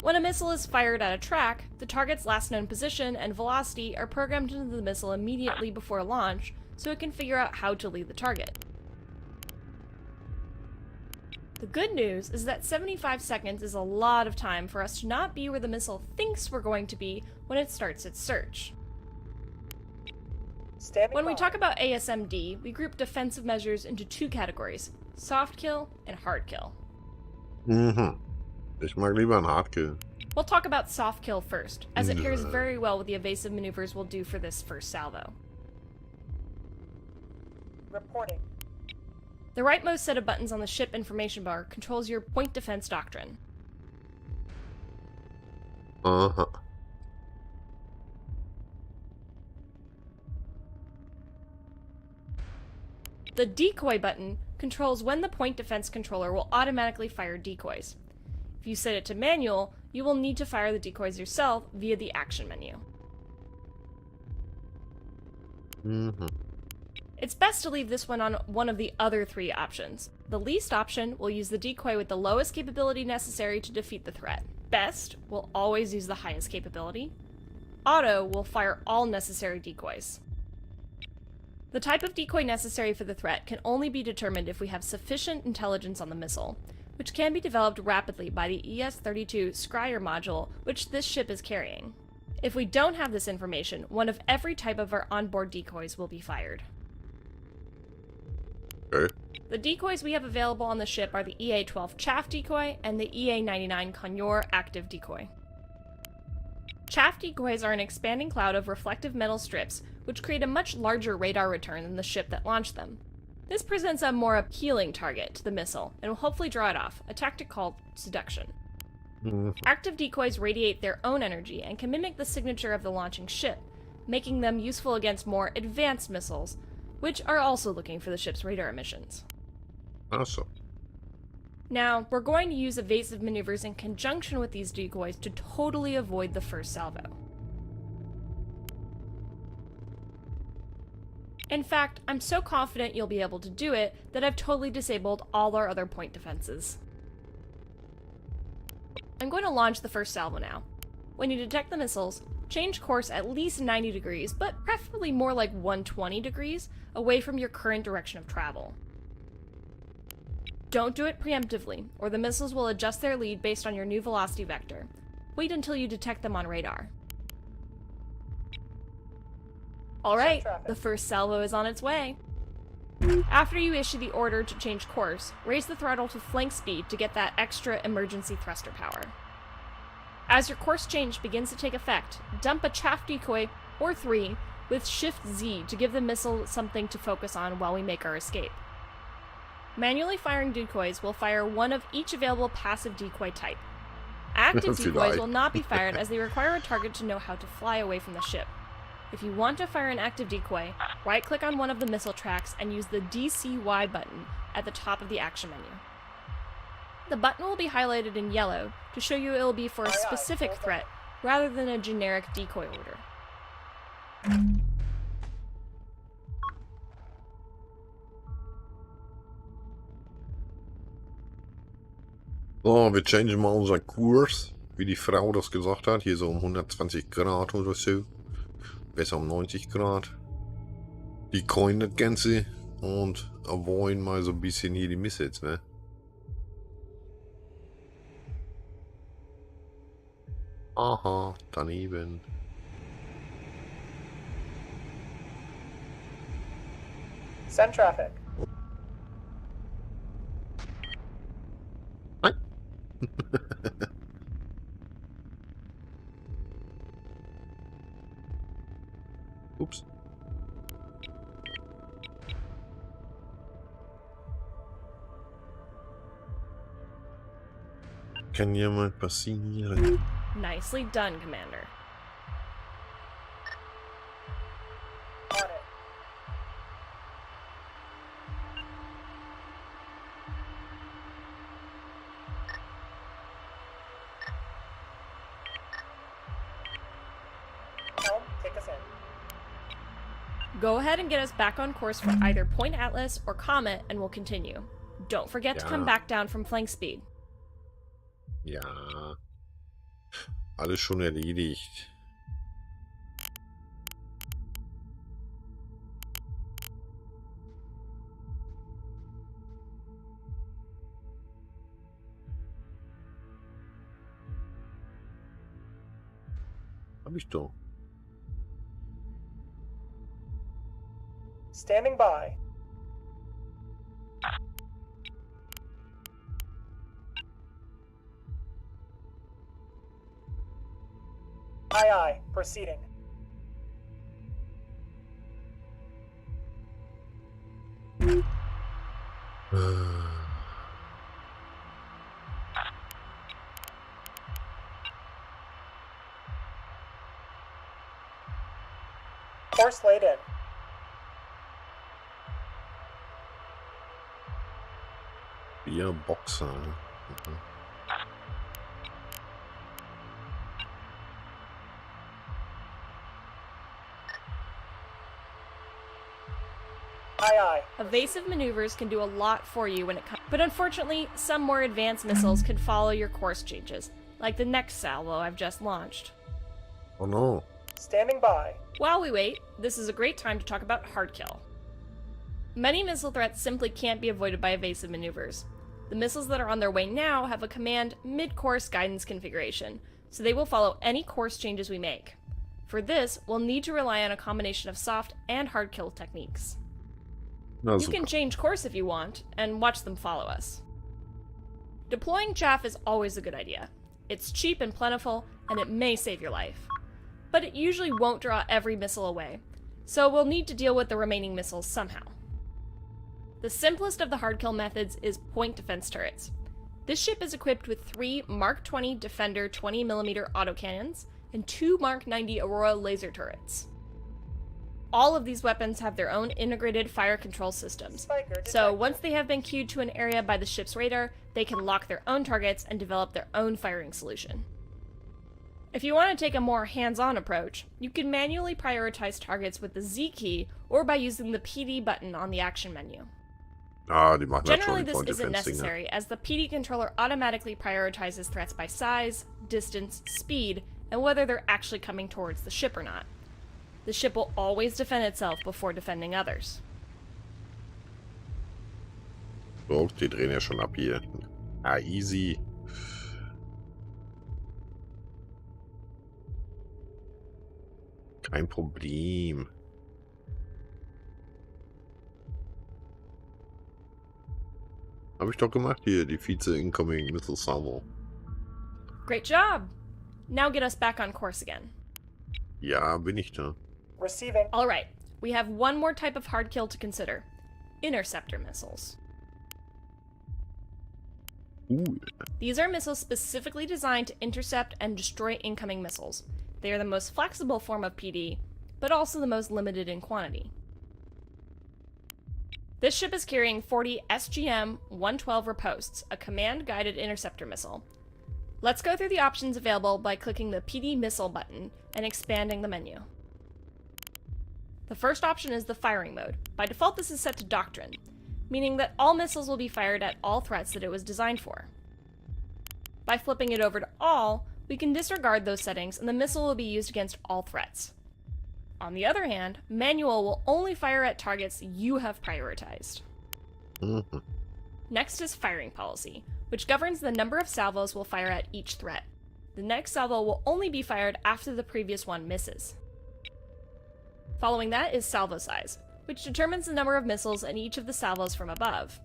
When a missile is fired at a track, the target's last known position and velocity are programmed into the missile immediately before launch, so it can figure out how to lead the target. The good news is that 75 seconds is a lot of time for us to not be where the missile thinks we're going to be when it starts its search. When we talk about ASMD, we group defensive measures into 2 categories, soft kill and hard kill. Mhm. Ich mag lieber einen Hardkill. We'll talk about soft kill first, as it pairs very well with the evasive maneuvers we'll do for this first salvo. Reporting. The rightmost set of buttons on the ship information bar controls your point defense doctrine. Aha. The decoy button controls when the point defense controller will automatically fire decoys. If you set it to manual, you will need to fire the decoys yourself via the action menu. Mhm. It's best to leave this one on one of the other 3 options. The least option will use the decoy with the lowest capability necessary to defeat the threat. Best will always use the highest capability. Auto will fire all necessary decoys. The type of decoy necessary for the threat can only be determined if we have sufficient intelligence on the missile, which can be developed rapidly by the ES-32 Scryer module, which this ship is carrying. If we don't have this information, one of every type of our onboard decoys will be fired. Okay. The decoys we have available on the ship are the EA-12 Chaff decoy and the EA-99 Conure active decoy. Chaff decoys are an expanding cloud of reflective metal strips, which create a much larger radar return than the ship that launched them. This presents a more appealing target to the missile, and will hopefully draw it off, a tactic called seduction. Active decoys radiate their own energy and can mimic the signature of the launching ship, making them useful against more advanced missiles, which are also looking for the ship's radar emissions. Awesome. Now, we're going to use evasive maneuvers in conjunction with these decoys to totally avoid the first salvo. In fact, I'm so confident you'll be able to do it that I've totally disabled all our other point defenses. I'm going to launch the first salvo now. When you detect the missiles, change course at least 90 degrees, but preferably more like 120 degrees, away from your current direction of travel. Don't do it preemptively, or the missiles will adjust their lead based on your new velocity vector. Wait until you detect them on radar. Alright, the first salvo is on its way. After you issue the order to change course, raise the throttle to flank speed to get that extra emergency thruster power. As your course change begins to take effect, dump a chaff decoy, or 3, with Shift Z to give the missile something to focus on while we make our escape. Manually firing decoys will fire one of each available passive decoy type. Active decoys will not be fired as they require a target to know how to fly away from the ship. If you want to fire an active decoy, right-click on one of the missile tracks and use the DCY button at the top of the action menu. The button will be highlighted in yellow to show you it will be for a specific threat rather than a generic decoy order. So, wir changen mal unseren Kurs, wie die Frau das gesagt hat. Hier so um 120 Grad oder so. Besser um 90 Grad. Die coin das Ganze und avoiden mal so ein bisschen hier die Missiles, ne? Aha, daneben. Send traffic. Nein. Ups. Kann ja mal passieren. Nicely done, Commander. On it. Helm, take us in. Go ahead and get us back on course for either Point Atlas or Comet, and we'll continue. Don't forget to come back down from flank speed. Ja. Alles schon erledigt. Hab ich doch. Standing by. Aye, aye. Proceeding. Course laid in. Ja, Boxer. Mhm. Aye, aye. Evasive maneuvers can do a lot for you when it comes, but unfortunately, some more advanced missiles could follow your course changes, like the next salvo I've just launched. Oh no. Standing by. While we wait, this is a great time to talk about hard kill. Many missile threats simply can't be avoided by evasive maneuvers. The missiles that are on their way now have a command mid-course guidance configuration, so they will follow any course changes we make. For this, we'll need to rely on a combination of soft and hard kill techniques. Na, You super. can change course if you want, and watch them follow us. Deploying chaff is always a good idea. It's cheap and plentiful, and it may save your life. but it usually won't draw every missile away, so we'll need to deal with the remaining missiles somehow. The simplest of the hard kill methods is point defense turrets. This ship is equipped with 3 Mark 20 Defender 20mm autocannons and 2 Mark 90 Aurora laser turrets. All of these weapons have their own integrated fire control systems, so once they have been cued to an area by the ship's radar, they can lock their own targets and develop their own firing solution. If you want to take a more hands-on approach, you can manually prioritize targets with the Z key or by using the PD button on the action menu. Ah, die machen halt Generally, schon die this Point isn't Defense Dinger. necessary, as the PD controller automatically prioritizes threats by size, distance, speed, and whether they're actually coming towards the ship or not. The ship will always defend itself before defending others. So, die drehen ja schon ab hier. Ah, easy. Kein Problem. Hab ich doch gemacht hier, die Vize-Incoming Missile Salvo. Great job! Now get us back on course again. Ja, bin ich da. Receiving. Alright, we have one more type of hard kill to consider. Interceptor missiles. Ooh. These are missiles specifically designed to intercept and destroy incoming missiles. They are the most flexible form of PD, but also the most limited in quantity. This ship is carrying 40 SGM-112 Ripostes, a command-guided interceptor missile. Let's go through the options available by clicking the PD missile button and expanding the menu. The first option is the firing mode. By default, this is set to Doctrine, meaning that all missiles will be fired at all threats that it was designed for. By flipping it over to All, we can disregard those settings and the missile will be used against all threats. On the other hand, Manual will only fire at targets you have prioritized. Mhm. Next is Firing Policy, which governs the number of salvos we'll fire at each threat. The next salvo will only be fired after the previous one misses. Following that is Salvo Size, which determines the number of missiles in each of the salvos from above.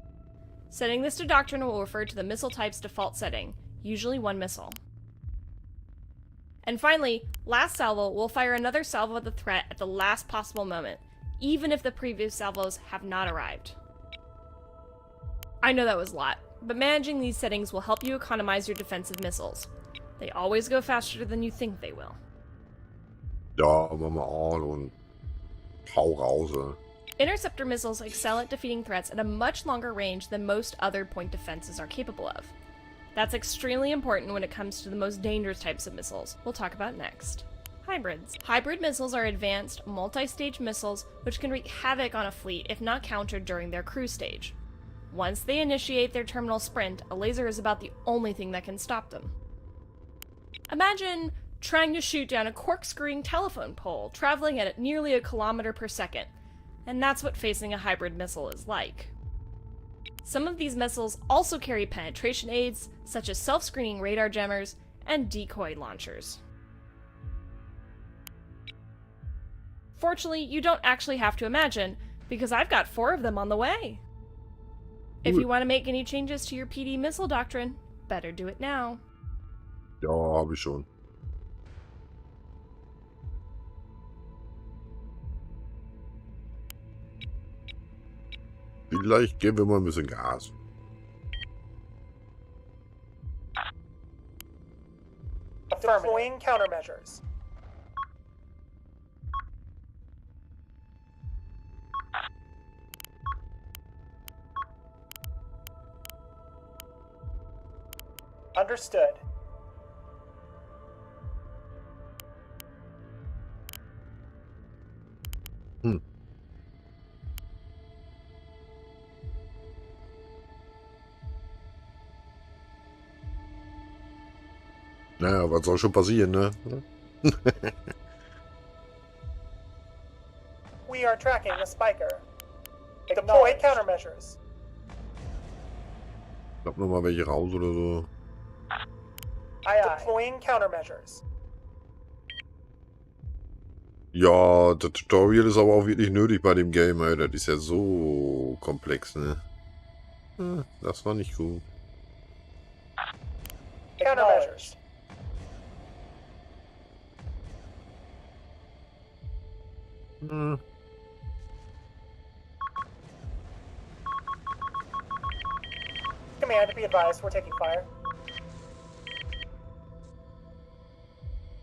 Setting this to Doctrine will refer to the missile type's default setting, usually 1 missile. And finally, last salvo will fire another salvo at the threat at the last possible moment, even if the previous salvos have not arrived. I know that was a lot, but managing these settings will help you economize your defensive missiles. They always go faster than you think they will. Ja, machen wir all und hau raus. Interceptor missiles excel at defeating threats at a much longer range than most other point defenses are capable of. That's extremely important when it comes to the most dangerous types of missiles we'll talk about next. Hybrids. Hybrid missiles are advanced, multi-stage missiles which can wreak havoc on a fleet if not countered during their cruise stage. Once they initiate their terminal sprint, a laser is about the only thing that can stop them. Imagine trying to shoot down a corkscrewing telephone pole, traveling at nearly 1 kilometer per second, and that's what facing a hybrid missile is like. Some of these missiles also carry penetration aids, such as self-screening radar jammers and decoy launchers. Fortunately, you don't actually have to imagine, because I've got 4 of them on the way. If you want to make any changes to your PD missile doctrine, better do it now. Ja, hab ich schon. Vielleicht geben wir mal ein bisschen Gas. Deploying countermeasures. Understood. Naja, was soll schon passieren, ne? We are tracking a spiker. Deploy countermeasures. Klapp noch mal welche raus oder so. Aye, aye. Deploying countermeasures. Ja, das Tutorial ist aber auch wirklich nötig bei dem Game, ey. Das ist ja so komplex, ne? Das war nicht gut. Countermeasures. Hm. Command, be advised, we're taking fire.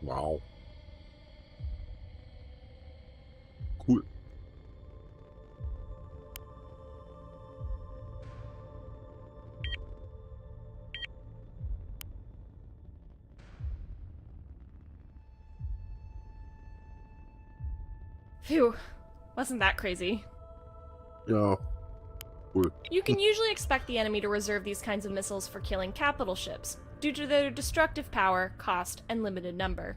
Wow. Cool. Phew. Wasn't that crazy? Ja. Cool. You can usually expect the enemy to reserve these kinds of missiles for killing capital ships, due to their destructive power, cost, and limited number.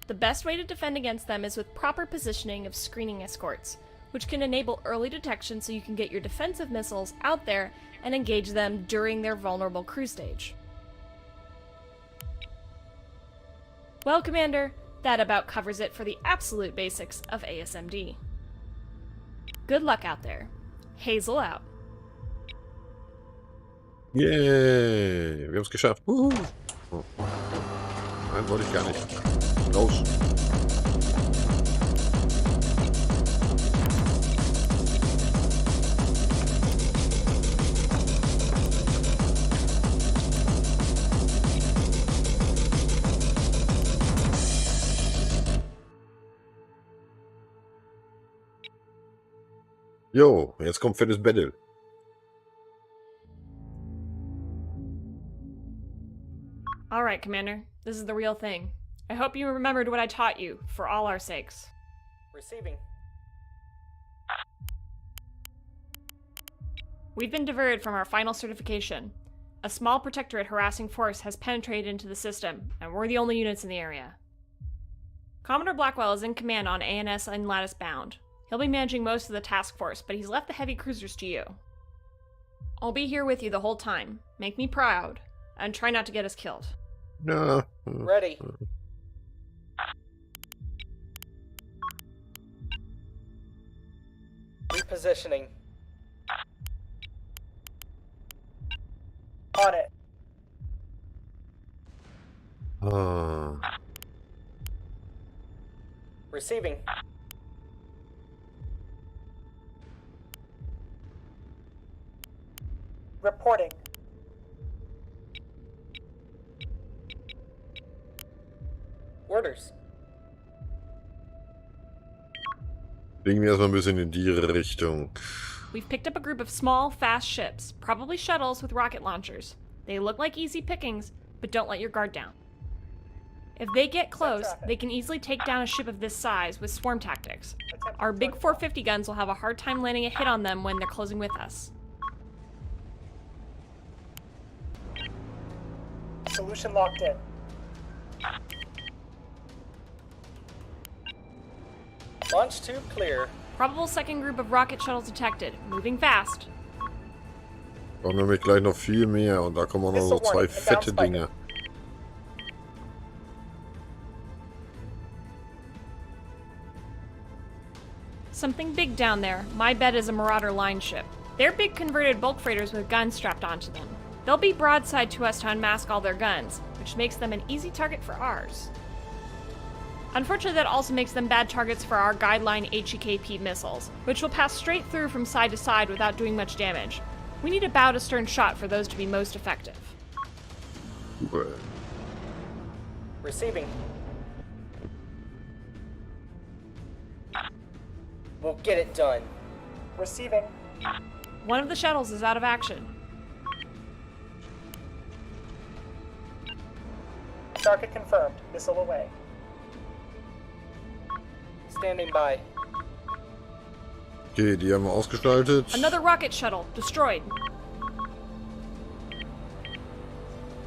The best way to defend against them is with proper positioning of screening escorts, which can enable early detection so you can get your defensive missiles out there and engage them during their vulnerable crew stage. Well, Commander, that about covers it for the absolute basics of ASMD. Good luck out there. Hazel out. Yay, wir haben es geschafft. Oh. Nein, wollte ich gar nicht. Raus. Jo, jetzt kommt fettes Battle. Alright, Commander. This is the real thing. I hope you remembered what I taught you, for all our sakes. Receiving. We've been diverted from our final certification. A small protectorate harassing force has penetrated into the system, and we're the only units in the area. Commodore Blackwell is in command on ANS and Lattice Bound. He'll be managing most of the task force, but he's left the heavy cruisers to you. I'll be here with you the whole time. Make me proud, and try not to get us killed. No. Ready. Repositioning. On it. Receiving. Reporting. Orders. Legen wir erstmal ein bisschen in die Richtung. We've picked up a group of small, fast ships, probably shuttles with rocket launchers. They look like easy pickings, but don't let your guard down. If they get close, they can easily take down a ship of this size with swarm tactics. Our big 450 guns will have a hard time landing a hit on them when they're closing with us. Solution locked in. Launch tube clear. Probable second group of rocket shuttles detected. Moving fast. Brauchen nämlich gleich noch viel mehr und da kommen auch noch so zwei fette Dinge. Something big down there. My bet is a Marauder line ship. They're big converted bulk freighters with guns strapped onto them. They'll be broadside to us to unmask all their guns, which makes them an easy target for ours. Unfortunately, that also makes them bad targets for our guideline HEKP missiles, which will pass straight through from side to side without doing much damage. We need a bow to stern shot for those to be most effective. Receiving. We'll get it done. Receiving. One of the shuttles is out of action. Target confirmed. Missile away. Standing by. Okay, die haben wir ausgestaltet. Another rocket shuttle, destroyed.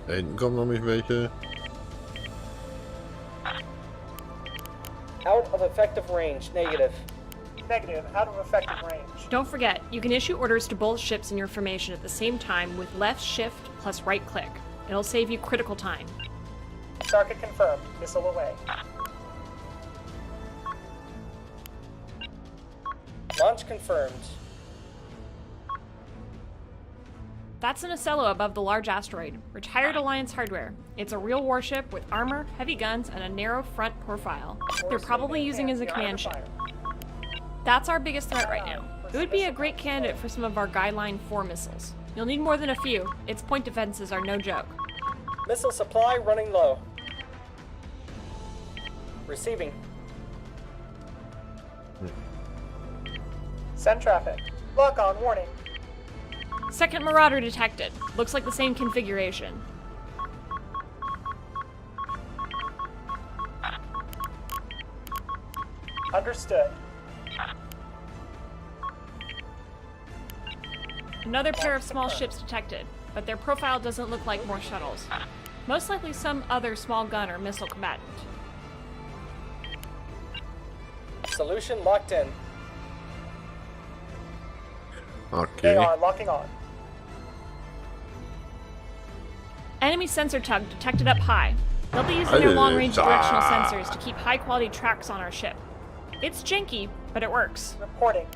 Da hinten kommen nämlich welche. Out of effective range. Negative. Negative. Out of effective range. Don't forget, you can issue orders to both ships in your formation at the same time with left shift plus right click. It'll save you critical time. Target confirmed. Missile away. Launch confirmed. That's an Ocello above the large asteroid. Retired Alliance hardware. It's a real warship with armor, heavy guns, and a narrow front profile. They're probably using as a command ship. That's our biggest threat right now. It would be a great candidate for some of our Guideline 4 missiles. You'll need more than a few. Its point defenses are no joke. Missile supply running low. Receiving. Send traffic. Lock on warning. Second Marauder detected. Looks like the same configuration. Understood. Another pair of small ships detected, but their profile doesn't look like more shuttles. Most likely some other small gun or missile combatant. Solution locked in. They Okay. are locking on. Enemy sensor tug detected up high. They'll be using their long-range directional sensors to keep high-quality tracks on our ship. It's janky, but it works. Reporting.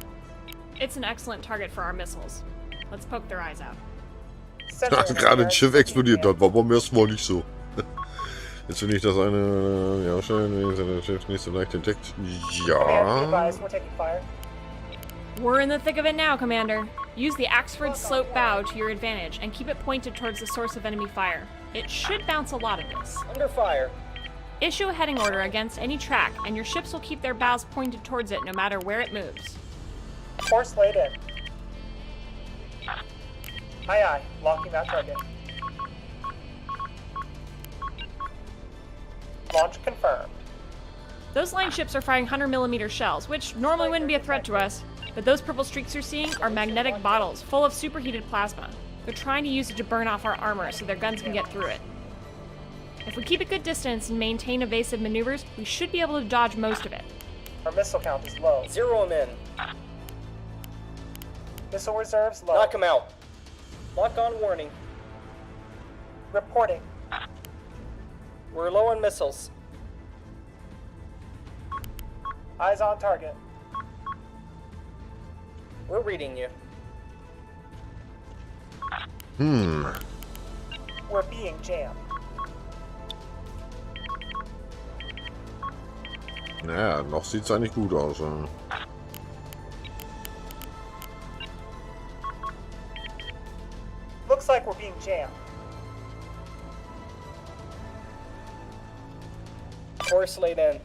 It's an excellent target for our missiles. Let's poke their eyes out. Sensor Da ist gerade ein Schiff interference explodiert. began. Das war beim ersten Mal nicht so. Jetzt will ich das eine... Ja, schön. Das Schiff nicht so leicht entdeckt. Command, be Ja. advised, we're taking fire. We're in the thick of it now, Commander. Use the Axford slope bow to your advantage and keep it pointed towards the source of enemy fire. It should bounce a lot of this. Under fire. Issue a heading order against any track, and your ships will keep their bows pointed towards it no matter where it moves. Course laid in. Aye aye. Locking that target. Launch confirmed. Those line ships are firing 100mm shells, which normally wouldn't be a threat to us, but those purple streaks you're seeing are magnetic bottles full of superheated plasma. They're trying to use it to burn off our armor so their guns can get through it. If we keep a good distance and maintain evasive maneuvers, we should be able to dodge most of it. Our missile count is low. Zero them in. Missile reserves low. Knock them out. Lock on warning. Reporting. We're low on missiles. Eyes on target. We're reading you. We're being jammed. Naja, noch sieht's eigentlich gut aus. Looks like we're being jammed. Course laid in.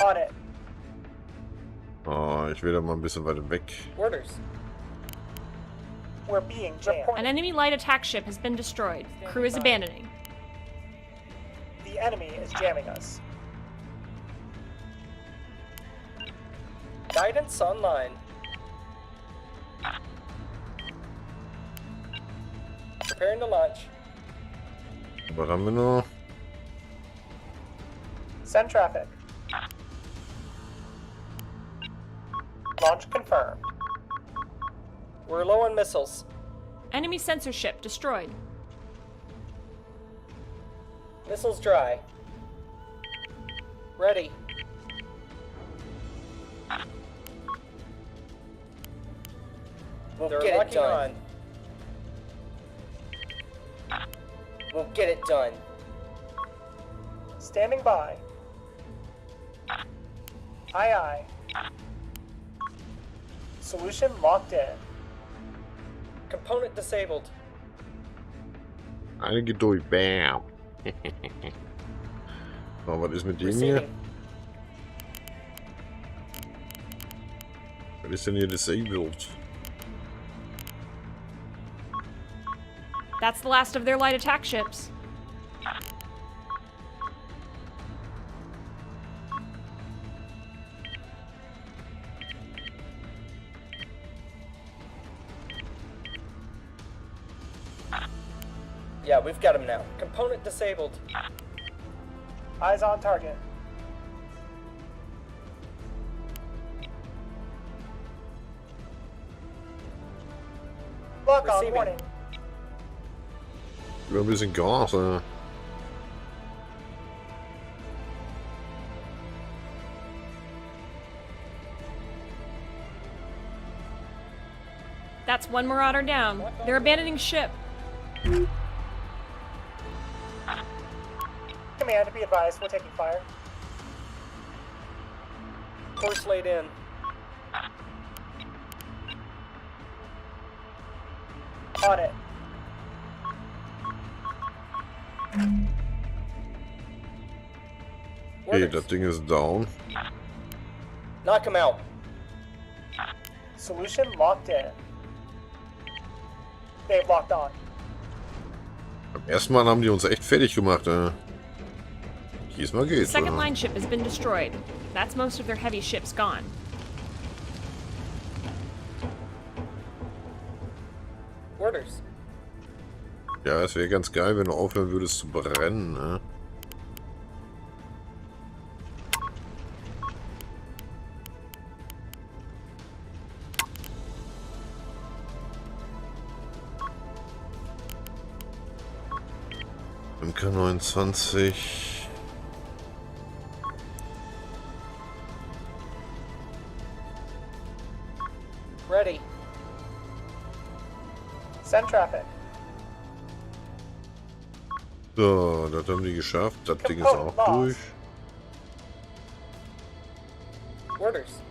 On it. Oh, ich will da mal ein bisschen weiter weg. Orders. We're being jammed. An enemy light attack ship has been destroyed. Crew is abandoning. The enemy is jamming us. Guidance online. Preparing to launch. Was haben wir noch? Send traffic. Launch confirmed. We're low on missiles. Enemy sensor ship destroyed. Missiles dry. Ready. We'll They're get it locking done. We'll get it done. Standing by. Aye aye. Solution locked in. Component disabled. Eine Geduld. Bam. So, was ist mit dem hier? Receiving. Was ist denn hier disabled? That's the last of their light attack ships. Yeah, we've got him now. Component disabled. Eyes on target. Lock on Receiving. warning. Über ein bisschen Gas, That's one marauder down. They're abandoning ship. Command, be advised, we're taking fire. Course laid in. On it. Okay, Orders. das Ding ist down. Knock him out. Solution locked in. They've locked on. Beim ersten Mal haben die uns echt fertig gemacht. Diesmal The geht's. second line ship has been destroyed. That's most of their heavy ships gone. Orders. Ja, es wäre ganz geil, wenn du aufhören würdest zu brennen, ne? MK29. Ready. Send traffic. So, das haben die geschafft. Das Ding ist auch durch. Orders.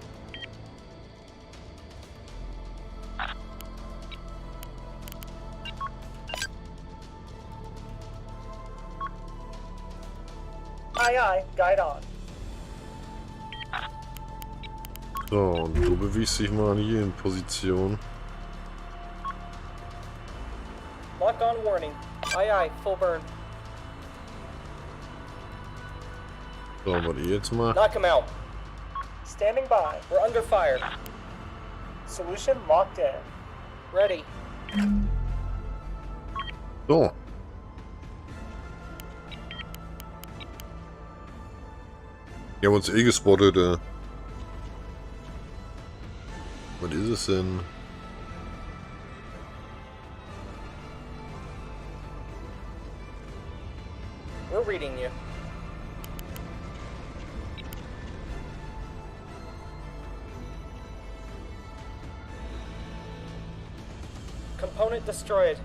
Aye, aye, guide on. So, und du bewegst dich mal hier in Position. Lock on warning. Aye, aye, full burn. So, was ihr jetzt macht. Knock him out. Standing by. We're under fire. Solution locked in. Ready. So. Die haben uns eh gespottet, Was ist es denn? We're reading you. Component destroyed.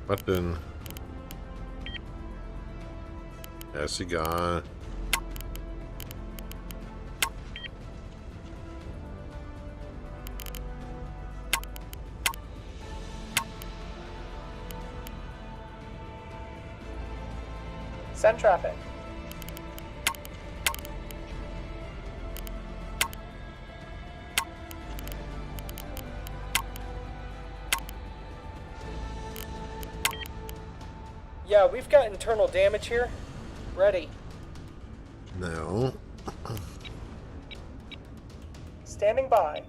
Was denn? Ja, ist egal. Send traffic. Yeah, we've got internal damage here. Ready. No. Standing by.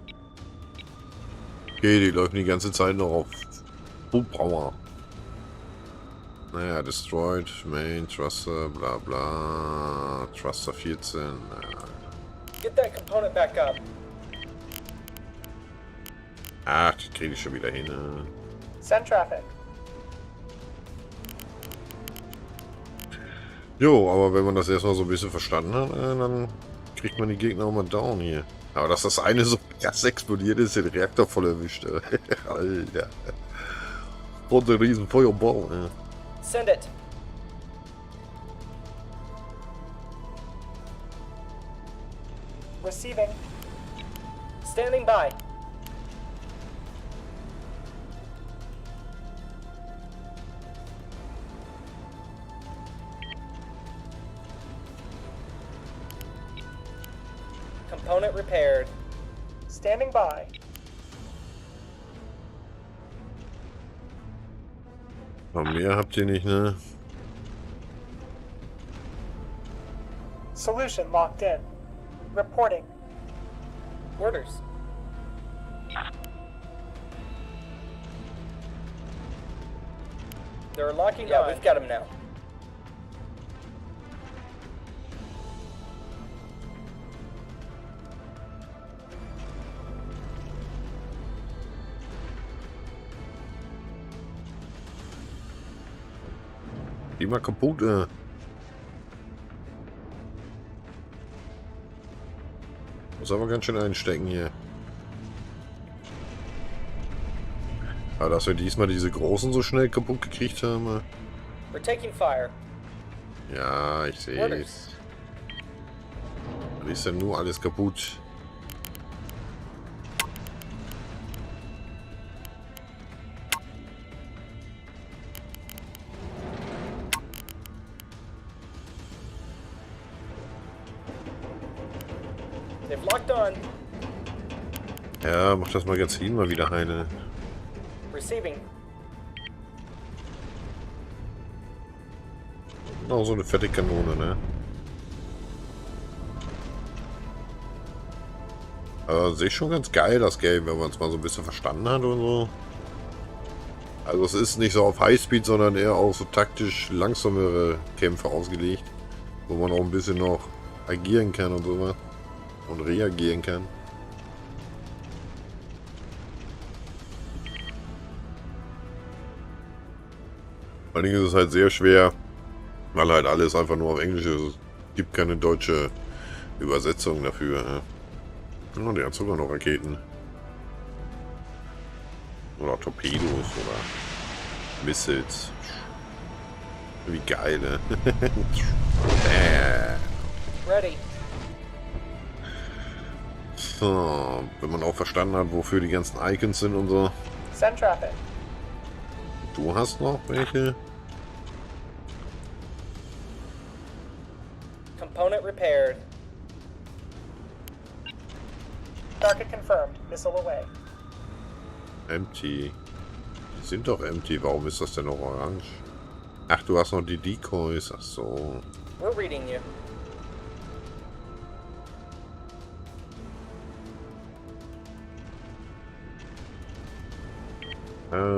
Okay, die läuft die ganze Zeit noch auf Full Power. Naja, destroyed, main, Thruster, bla bla, Thruster 14, naja. Get that component back up. Ach, die kriege ich schon wieder hin. Send traffic. Jo, aber wenn man das erstmal so ein bisschen verstanden hat, dann kriegt man die Gegner auch mal down hier. Aber dass das eine so krass explodiert ist, den Reaktor voll erwischt. Alter. Und ein riesen Feuerball. Send it. Receiving. Standing by. Component repaired. Standing by. Aber mehr habt ihr nicht, ne? Solution locked in. Reporting. Orders. They're locking on. Yeah, we've got him now. Die mal kaputt, Muss aber ganz schön einstecken hier. Aber dass wir diesmal diese großen so schnell kaputt gekriegt haben. We're taking fire. Ja, ich sehe es. Da ist ja nur alles kaputt. They've locked on. Ja, mach das Magazin mal wieder heile. Receiving. Auch so eine fette Kanone, ne? Also, sehe ich schon ganz geil, das Game, wenn man es mal so ein bisschen verstanden hat und so. Also es ist nicht so auf Highspeed, sondern eher auf so taktisch langsamere Kämpfe ausgelegt, wo man auch ein bisschen noch agieren kann und sowas. Und reagieren kann. Vor allem ist es halt sehr schwer, weil halt alles einfach nur auf Englisch ist. Es gibt keine deutsche Übersetzung dafür. Ja. Und der hat sogar noch Raketen. Oder Torpedos oder Missiles. Wie geil, ne? Ready. So, wenn man auch verstanden hat, wofür die ganzen Icons sind und so. Send traffic. Du hast noch welche? Component repaired. Target confirmed. Missile away. Empty. Die sind doch empty. Warum ist das denn noch orange? Ach, du hast noch die Decoys. Ach so. We're reading you.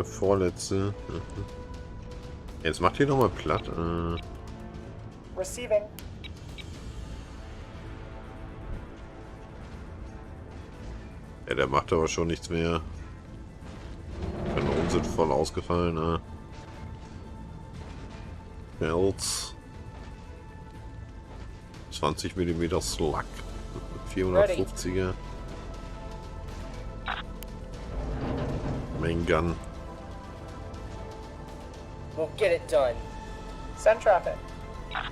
Vorletzte. Jetzt macht ihr noch mal platt. Receiving. Ja, der macht aber schon nichts mehr. Kanonen sind voll ausgefallen. Pelz. 20 mm Slug. 450er. Main Gun. We'll get it done. Send traffic.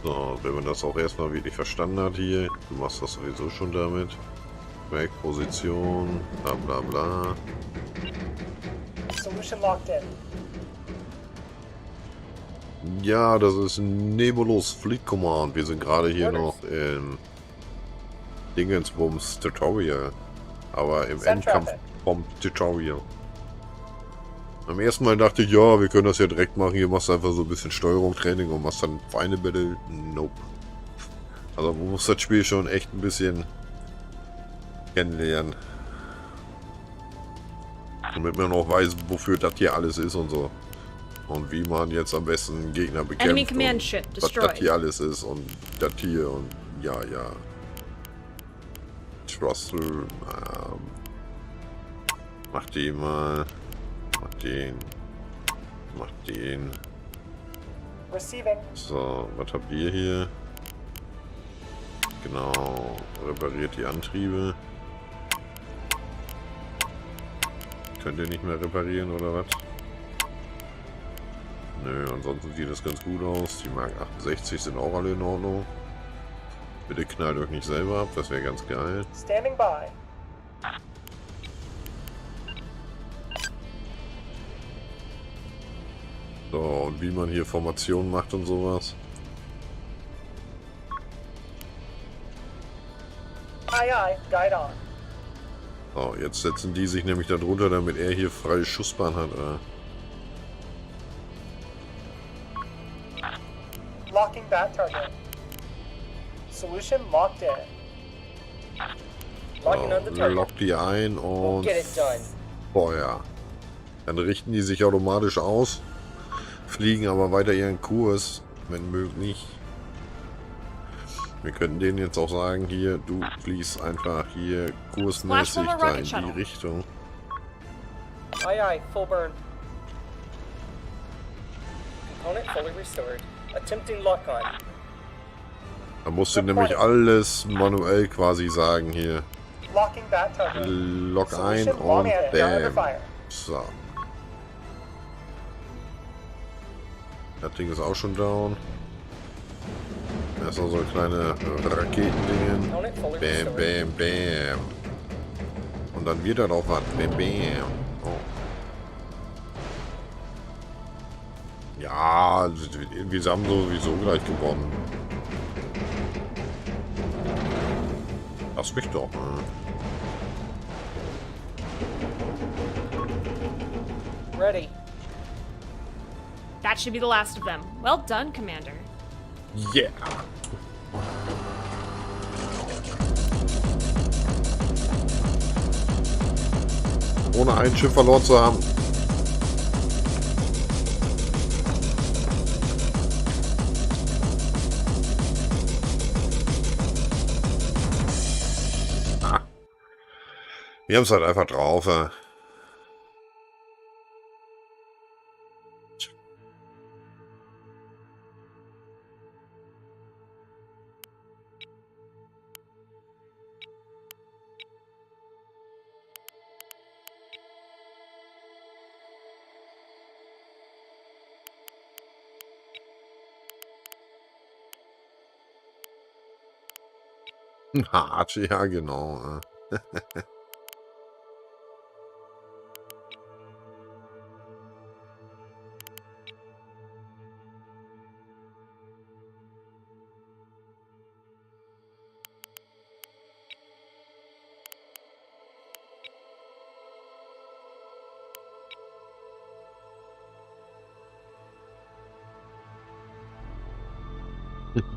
So, wenn man das auch erstmal wirklich verstanden hat hier. Du machst das sowieso schon damit. Position, bla bla bla. Solution locked in. Ja, das ist NEBULOUS Fleet Command. Wir sind gerade hier noch im Dingensbums Tutorial. Aber im Endkampf vom Tutorial. Am ersten Mal dachte ich, ja, wir können das ja direkt machen. Hier machst du einfach so ein bisschen Steuerung, Training und machst dann Feinde Battle. Nope. Also man muss das Spiel schon echt ein bisschen kennenlernen. Damit man auch weiß, wofür das hier alles ist und so. Und wie man jetzt am besten Gegner bekämpft. Enemy command ship was destroyed. das hier alles ist und das hier und ja. Trussel. Mach die mal. Mach den. Mach den. Receiving. So, was habt ihr hier? Genau. Repariert die Antriebe. Könnt ihr nicht mehr reparieren oder was? Nö, ansonsten sieht das ganz gut aus. Die Mark 68 sind auch alle in Ordnung. Bitte knallt euch nicht selber ab, das wäre ganz geil. Standing by. So, und wie man hier Formationen macht und sowas. Aye, aye. Guide on. So, jetzt setzen die sich nämlich da drunter, damit er hier freie Schussbahn hat. Locking that target. Solution locked in. Locking on the So, target. lock die ein We'll und get it done. Feuer. Dann richten die sich automatisch aus, fliegen aber weiter ihren Kurs, wenn möglich. Wir könnten denen jetzt auch sagen, hier, du fliegst einfach hier kursmäßig da in die Richtung. Aye, aye. Full burn. Component fully restored. Attempting lock on. Da musst du nämlich alles manuell quasi sagen hier. Locking that target. Lock ein Solution und locked in. Under bam. fire. So. Das Ding ist auch schon down. Das ist noch so ein kleine Raketendingen. Component fully Bam, restored. bam, bam. Und dann wird das auch was. Bam, bam. Oh. Ja, wir haben sowieso gleich gewonnen. Lass mich doch. Ready. That should be the last of them. Well done, Commander. Yeah. Ohne ein Schiff verloren zu haben. Ah. Wir haben es halt einfach drauf. Hart, ja genau.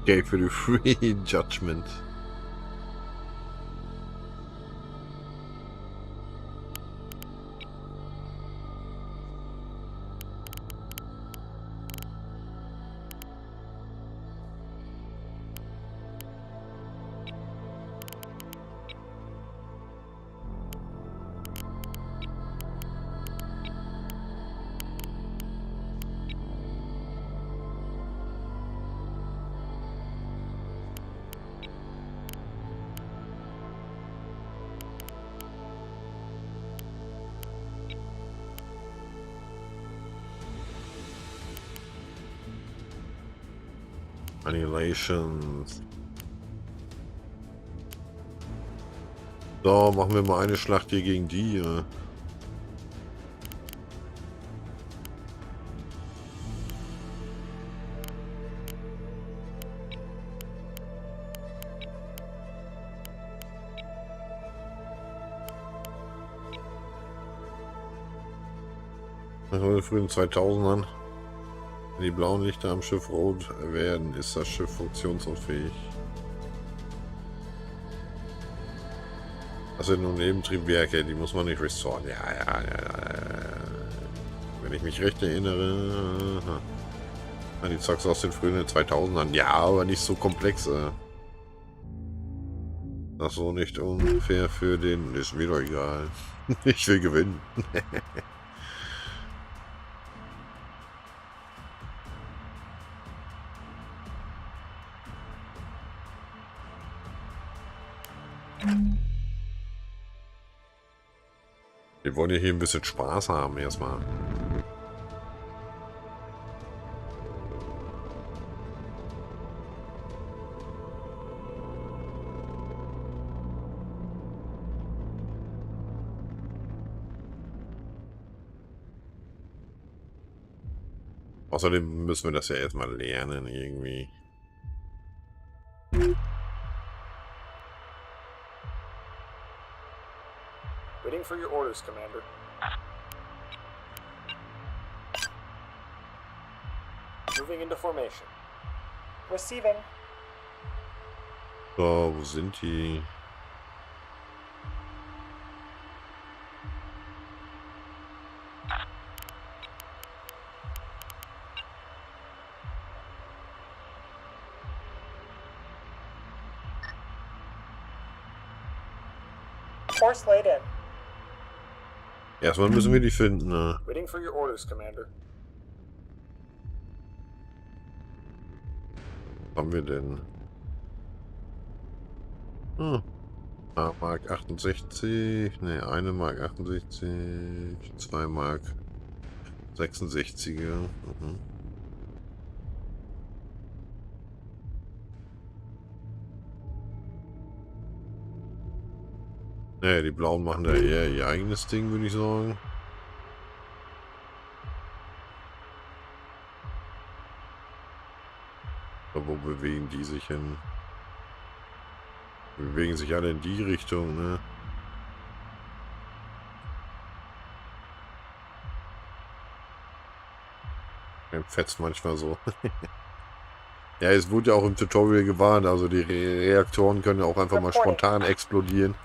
Okay, für die Free Judgment. Annihilations. So, machen wir mal eine Schlacht hier gegen die. Nach den frühen 2000ern. Wenn die blauen Lichter am Schiff rot werden, ist das Schiff funktionsunfähig. Das sind nur Nebentriebwerke, die muss man nicht restoren. Ja. Wenn ich mich recht erinnere, an die Zeugs aus den frühen 2000ern. Ja, aber nicht so komplex. Das so nicht unfair für den... Ist mir doch egal. Ich will gewinnen. Wir wollen ja hier ein bisschen Spaß haben erstmal. Außerdem müssen wir das ja erstmal lernen irgendwie. Waiting for your orders, Commander. Moving into formation. Receiving. So, wo sind die? Course laid in. Erstmal müssen wir die finden. Ne? Waiting for your orders, Commander. Was haben wir denn? Mark 68. Ne, eine Mark 68. 2 Mark 66er. Naja, die Blauen machen da eher ihr eigenes Ding, würde ich sagen. Aber wo bewegen die sich hin? Die bewegen sich alle in die Richtung, ne? Mir fetzt manchmal so. Ja, es wurde ja auch im Tutorial gewarnt, also die Reaktoren können ja auch einfach mal spontan explodieren.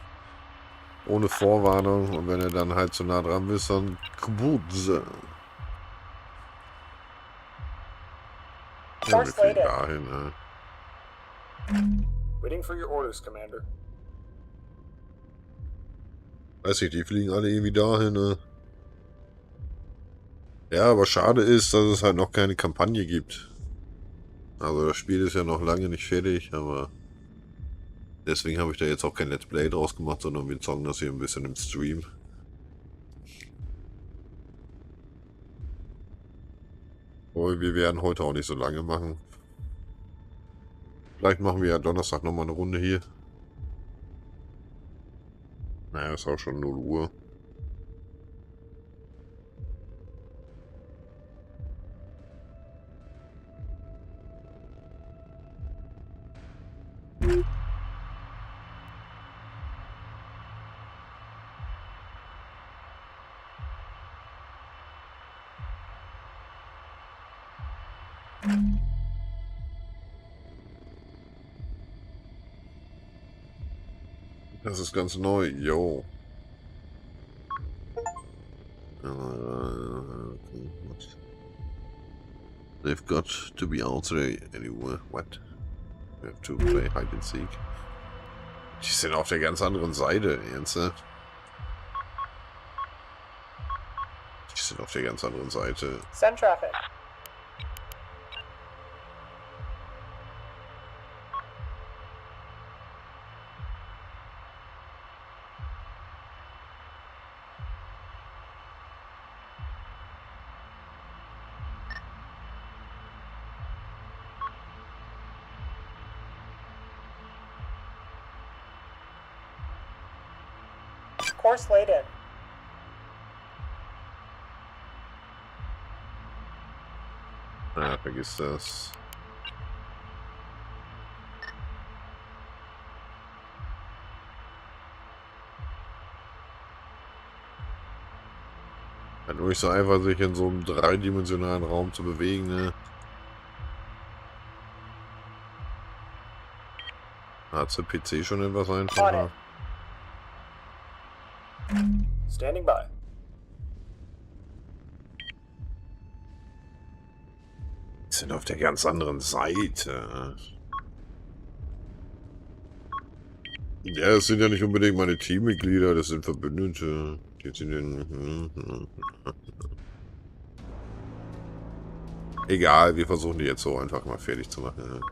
Ohne Vorwarnung. Und wenn er dann halt zu nah dran bist, dann kabutze. Ja, wir fliegen dahin, ne? Waiting for your orders, Commander. Weiß ich, die fliegen alle irgendwie dahin, ne? Ja, aber schade ist, dass es halt noch keine Kampagne gibt. Also das Spiel ist ja noch lange nicht fertig, aber deswegen habe ich da jetzt auch kein Let's Play draus gemacht, sondern wir zocken das hier ein bisschen im Stream. Aber wir werden heute auch nicht so lange machen. Vielleicht machen wir ja Donnerstag nochmal eine Runde hier. Naja, ist auch schon 0 Uhr. Das ist ganz neu, yo. They've got to be out there anywhere. What? We have to play hide and seek. Die sind auf der ganz anderen Seite, ernsthaft? Die sind auf der ganz anderen Seite. Send traffic. Course laid in. Ah, vergiss das. Halt nur nicht so einfach, sich in so einem dreidimensionalen Raum zu bewegen, ne? Hat der PC schon etwas einfacher? Standing by. Die sind auf der ganz anderen Seite. Ja, es sind ja nicht unbedingt meine Teammitglieder, das sind Verbündete. Die sind in... Egal, wir versuchen die jetzt so einfach mal fertig zu machen.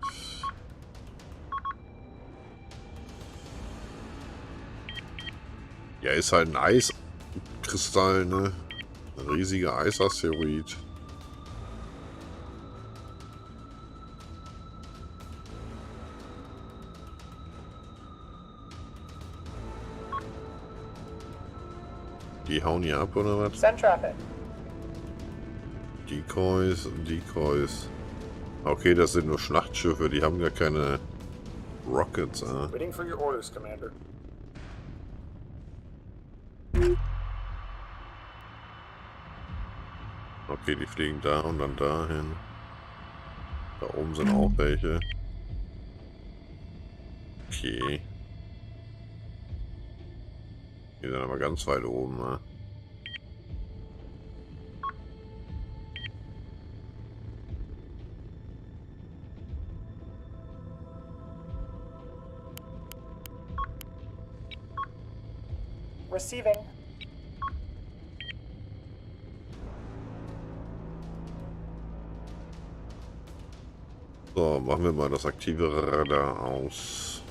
Ja, ist halt ein Eiskristall, ne? Ein riesiger Eisasteroid. Die hauen hier ab, oder was? Send traffic. Decoys, Decoys. Okay, das sind nur Schlachtschiffe, die haben gar keine Rockets, Waiting for your orders, Commander. Okay, die fliegen da und dann dahin. Da oben sind auch welche. Okay. Die sind aber ganz weit oben, ne? Receiving. So, machen wir mal das aktive Radar aus.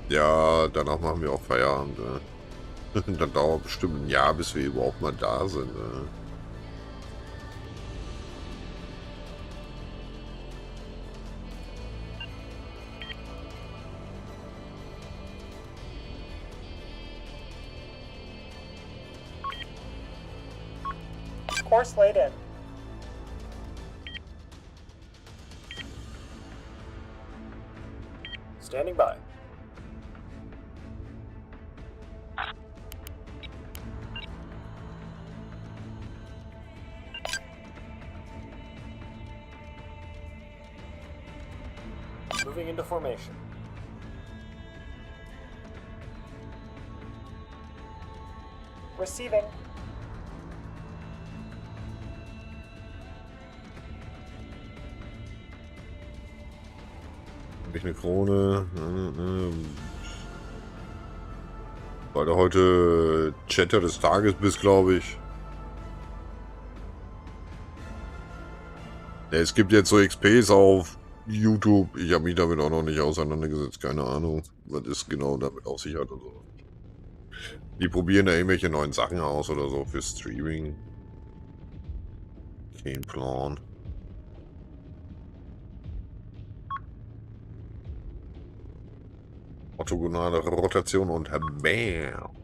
Ja, danach machen wir auch Feierabend. Dann dauert bestimmt ein Jahr, bis wir überhaupt mal da sind. Course laid in. Standing by. Moving into formation. Receiving. Habe ich eine Krone? Weil du heute Chatter des Tages bist, glaube ich. Ja, es gibt jetzt so XPs auf YouTube. Ich habe mich damit auch noch nicht auseinandergesetzt. Keine Ahnung, was es genau damit auf sich hat und so. Die probieren da irgendwelche neuen Sachen aus oder so für Streaming. Kein Plan. Orthogonale Rotation und BAM.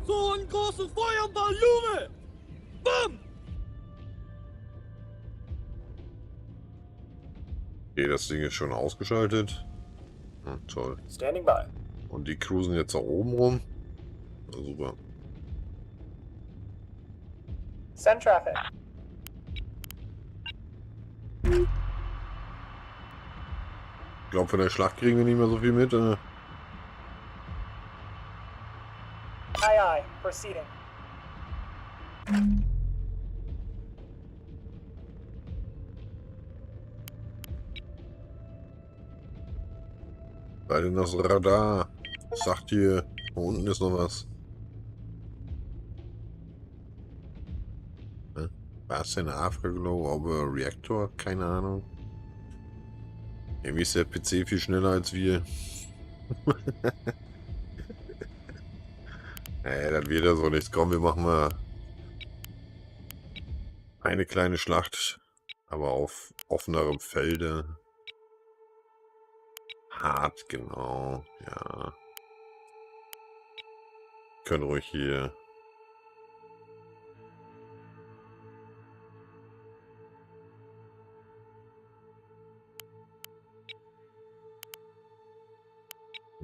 So ein großes Feuerball, Junge! Bam! Okay, das Ding ist schon ausgeschaltet. Toll. Standing by. Und die cruisen jetzt da oben rum. Ja, super. Send traffic. Ich glaube, von der Schlacht kriegen wir nicht mehr so viel mit. Aye, aye. Proceeding. Sei denn das Radar? Sagt hier, da unten ist noch was. Was denn? Afterglow, aber Reaktor? Keine Ahnung. Irgendwie ist der PC viel schneller als wir. Das wird ja so nichts. Komm, wir machen mal eine kleine Schlacht, aber auf offenerem Felde. Hart, genau. Ja. Können ruhig hier.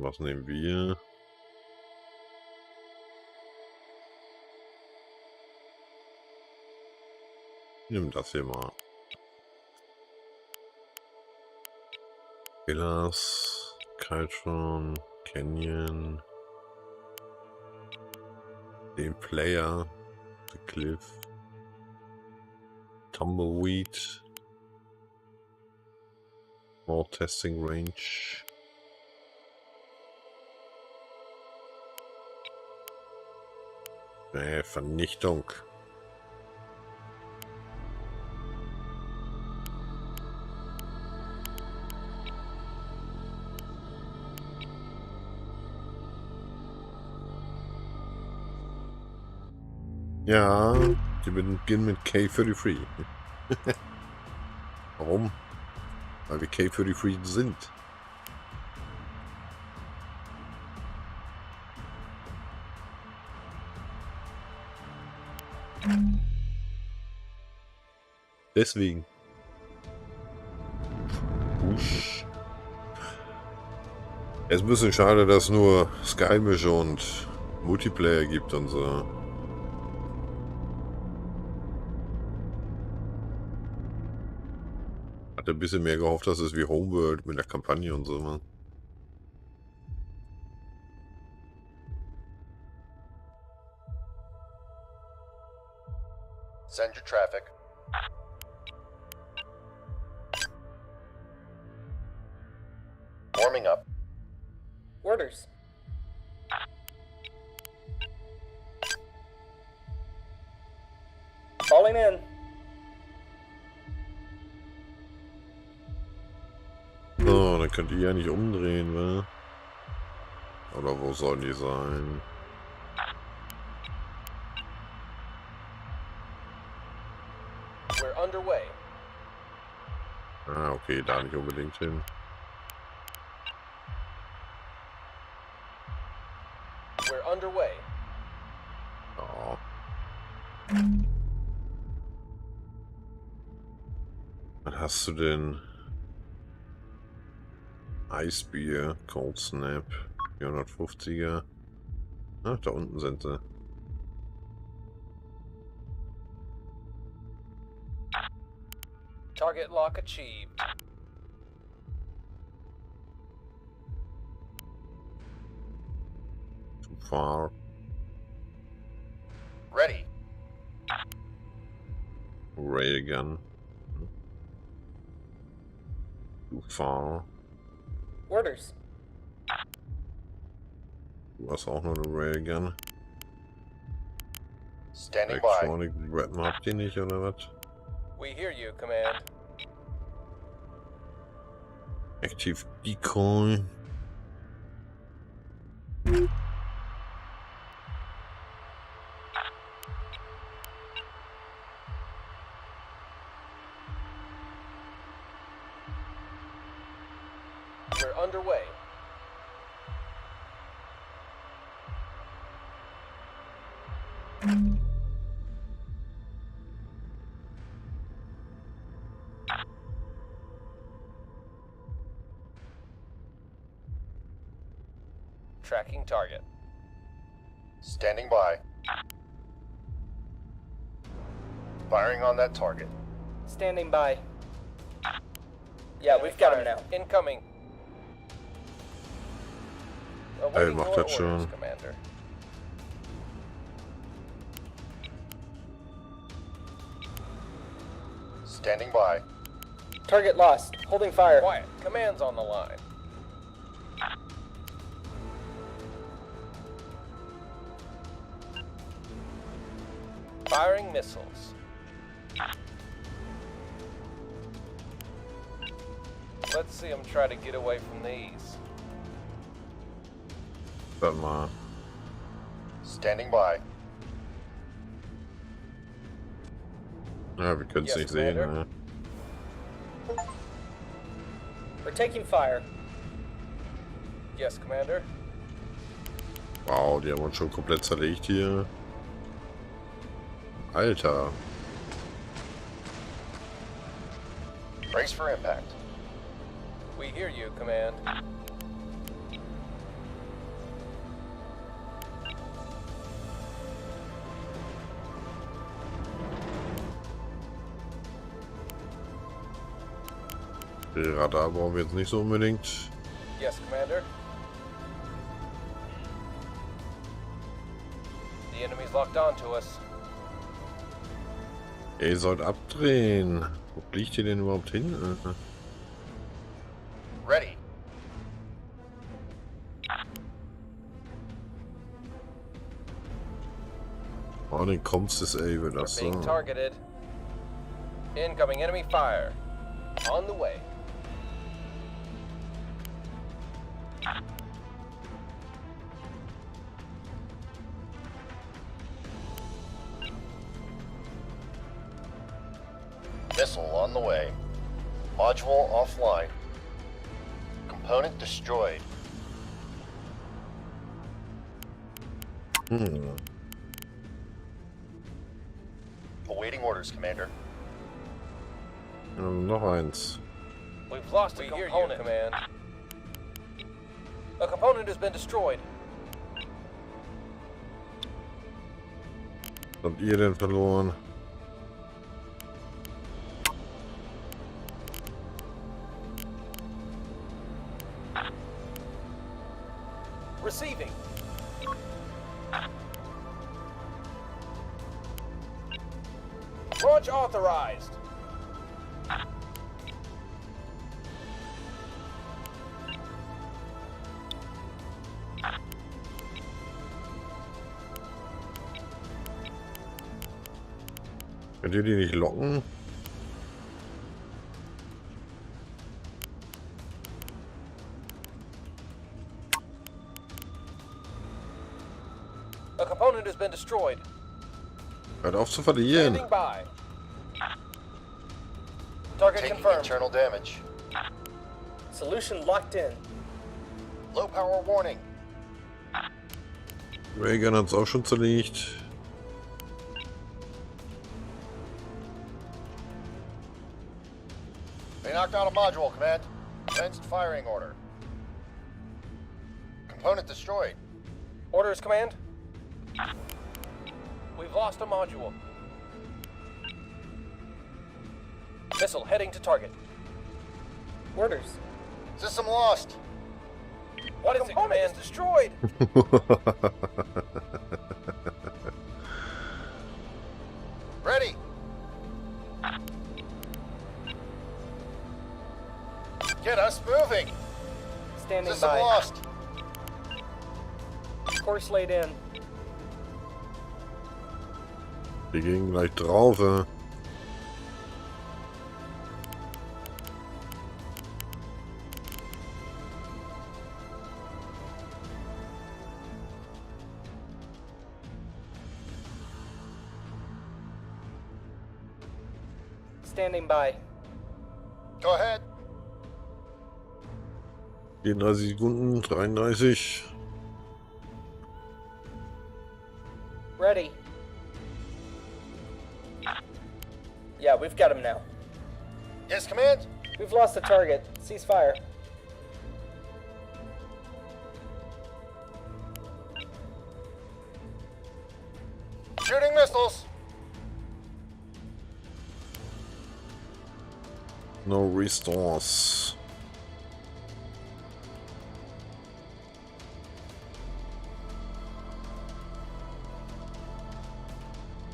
Was nehmen wir? Nimm das hier mal. Villas, Kaltron, Canyon, den Player, The Cliff, Tumbleweed, More Testing Range. Vernichtung. Ja, die beginnen mit K33. Warum? Weil wir K33 sind. Deswegen. Usch. Es ist ein bisschen schade, dass es nur Skymisch und Multiplayer gibt und so. Hatte ein bisschen mehr gehofft, dass es wie Homeworld mit der Kampagne und so war. Send your traffic. Warming up. Orders. Falling in. So, dann könnt ihr ja nicht umdrehen, wa? Oder wo sollen die sein? We're underway. Ah, okay, da nicht unbedingt hin. underway. Oh. Dann hast du den Eisbier, Cold Snap, 450er. Ach, da unten sind sie. Target lock achieved. Too far. Ready. Railgun. Too far. Orders. Du hast auch noch eine Railgun. Standing by. Electronic Weapon habt ihr nicht, oder was? We hear you, Command. Active Decoy. We're underway. Tracking target. Standing by. Firing on that target. Standing by. Yeah, we've got him now. Incoming. Awaiting macht your das orders, schon. Commander. Standing by. Target lost. Holding fire. Quiet. Command's on the line. Firing missiles. Let's see him try to get away from these. Warte mal. Standing by. Ja, wir können es Yes, nicht sehen, Commander. ne? We're taking fire. Yes, Commander. Wow, die haben uns schon komplett zerlegt hier. Alter. Brace for impact. We hear you, Command. Die Radar brauchen wir jetzt nicht so unbedingt. Yes, Commander. The enemy's locked on to us. Ihr sollt abdrehen. Wo fliegt ihr denn überhaupt hin? Ready. Oh, den kommst du ey, wird We're das being so. targeted. Incoming enemy fire. On the way. Missile on the way. Module offline. Component destroyed. Awaiting orders, Commander. Noch eins. We've lost a component. Command. A component has been destroyed. Was habt ihr denn verloren? Receiving. Launch authorized. Könnt ihr die nicht locken? A component has been destroyed. Hört auf zu verlieren. Standing by. Target Taking confirmed. internal damage. Solution locked in. Low power warning. Reagan hat es auch schon zerlegt. They knocked out a module, Command. Commenced firing order. Component destroyed. Orders, Command. We've lost a module. Missile heading to target. Orders. System lost. What is it, Command? Is destroyed. Ready. Get us moving. Standing System by. lost. Course laid in. Wir gehen gleich drauf. Standing by. Go ahead. 34 Sekunden, 33. Ready. Yeah, we've got him now. Yes, Command. We've lost the target. Cease fire. Shooting missiles. No restores.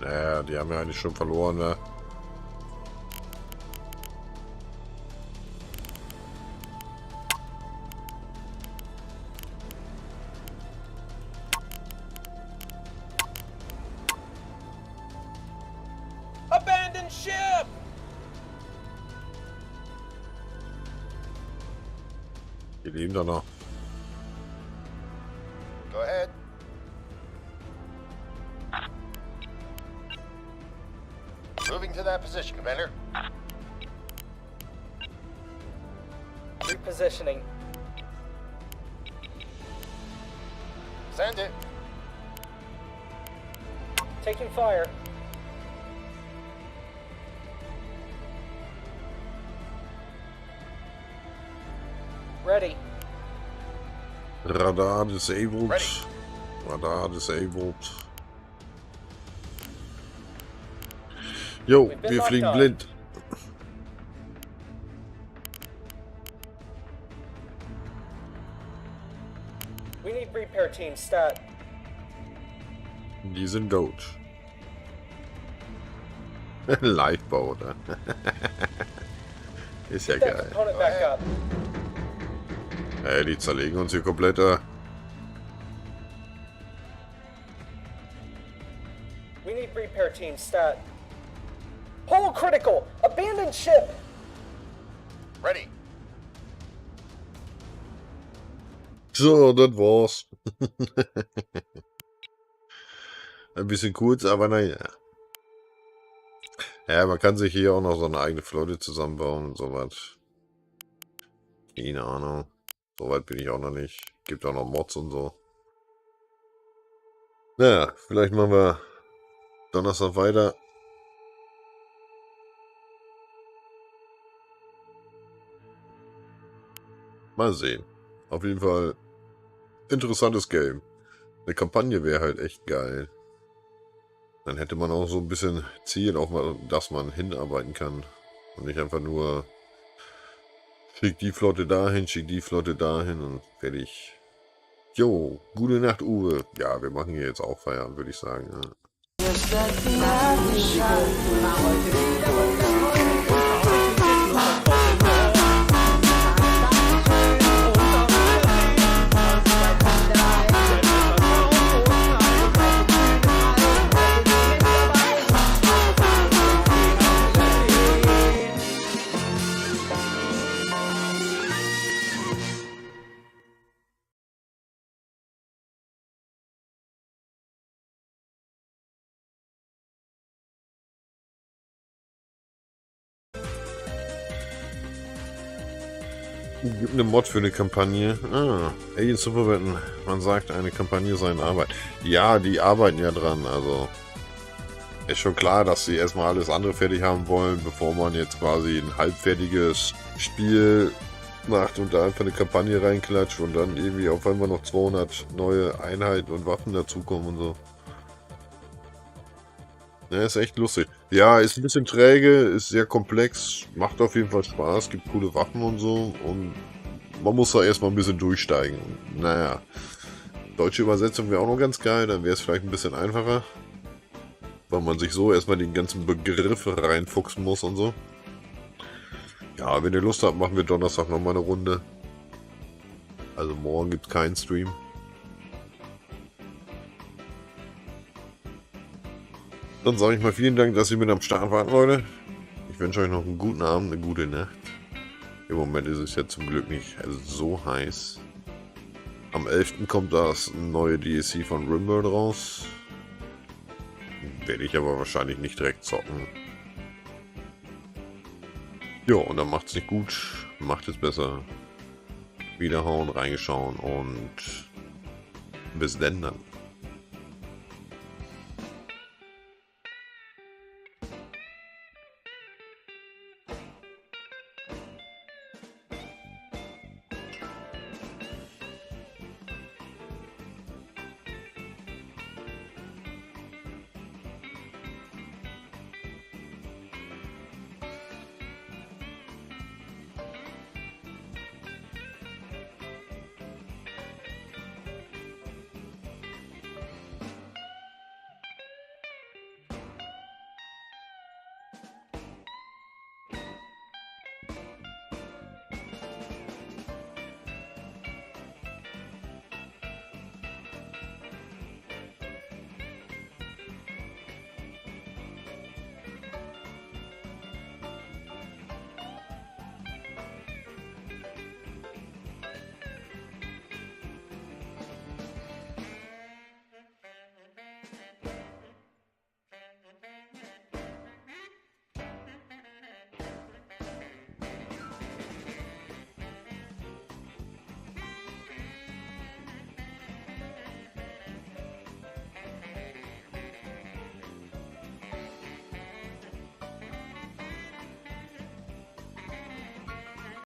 Ja, die haben ja eigentlich schon verloren, ne? Abandon ship! Die leben da noch. Go ahead. Moving to that position, Commander. Repositioning. Send it. Taking fire. Ready. Radar disabled. Ready. Radar disabled. Jo, We've been wir locked fliegen on. blind. We need repair team stat. Die sind tot. Lifeboat, ne? Ist ja Get that geil. component back up. Ey, die zerlegen uns hier komplett. Da. We need repair team stat. Hull critical! Abandoned ship! Ready. So, das war's. Ein bisschen kurz, aber naja. Ja, man kann sich hier auch noch so eine eigene Flotte zusammenbauen und sowas. Keine Ahnung. Soweit bin ich auch noch nicht. Gibt auch noch Mods und so. Naja, vielleicht machen wir Donnerstag weiter. Mal sehen. Auf jeden Fall interessantes Game. Eine Kampagne wäre halt echt geil. Dann hätte man auch so ein bisschen Ziel, auch mal, dass man hinarbeiten kann. Und nicht einfach nur schick die Flotte dahin, schick die Flotte dahin und fertig. Jo, gute Nacht, Uwe. Ja, wir machen hier jetzt auch Feierabend, würde ich sagen. Ja. Gibt eine Mod für eine Kampagne. Ah, Alien Superwetten. Man sagt, eine Kampagne sei in Arbeit. Ja, die arbeiten ja dran, also... Ist schon klar, dass sie erstmal alles andere fertig haben wollen, bevor man jetzt quasi ein halbfertiges Spiel macht und da einfach eine Kampagne reinklatscht und dann irgendwie auf einmal noch 200 neue Einheiten und Waffen dazukommen und so. Ja, ist echt lustig. Ja, ist ein bisschen träge, ist sehr komplex, macht auf jeden Fall Spaß, gibt coole Waffen und so und man muss da erstmal ein bisschen durchsteigen. Naja, deutsche Übersetzung wäre auch noch ganz geil, dann wäre es vielleicht ein bisschen einfacher. Weil man sich so erstmal die ganzen Begriffe reinfuchsen muss und so. Ja, wenn ihr Lust habt, machen wir Donnerstag nochmal eine Runde. Also morgen gibt es keinen Stream. Dann sage ich mal vielen Dank, dass ihr mit am Start wart, Leute. Ich wünsche euch noch einen guten Abend, eine gute Nacht. Im Moment ist es ja zum Glück nicht so heiß. Am 11. kommt das neue DLC von Homeworld raus. Werde ich aber wahrscheinlich nicht direkt zocken. Jo, und dann macht's nicht gut, macht es besser. Wiederhauen, reingeschauen und bis denn dann.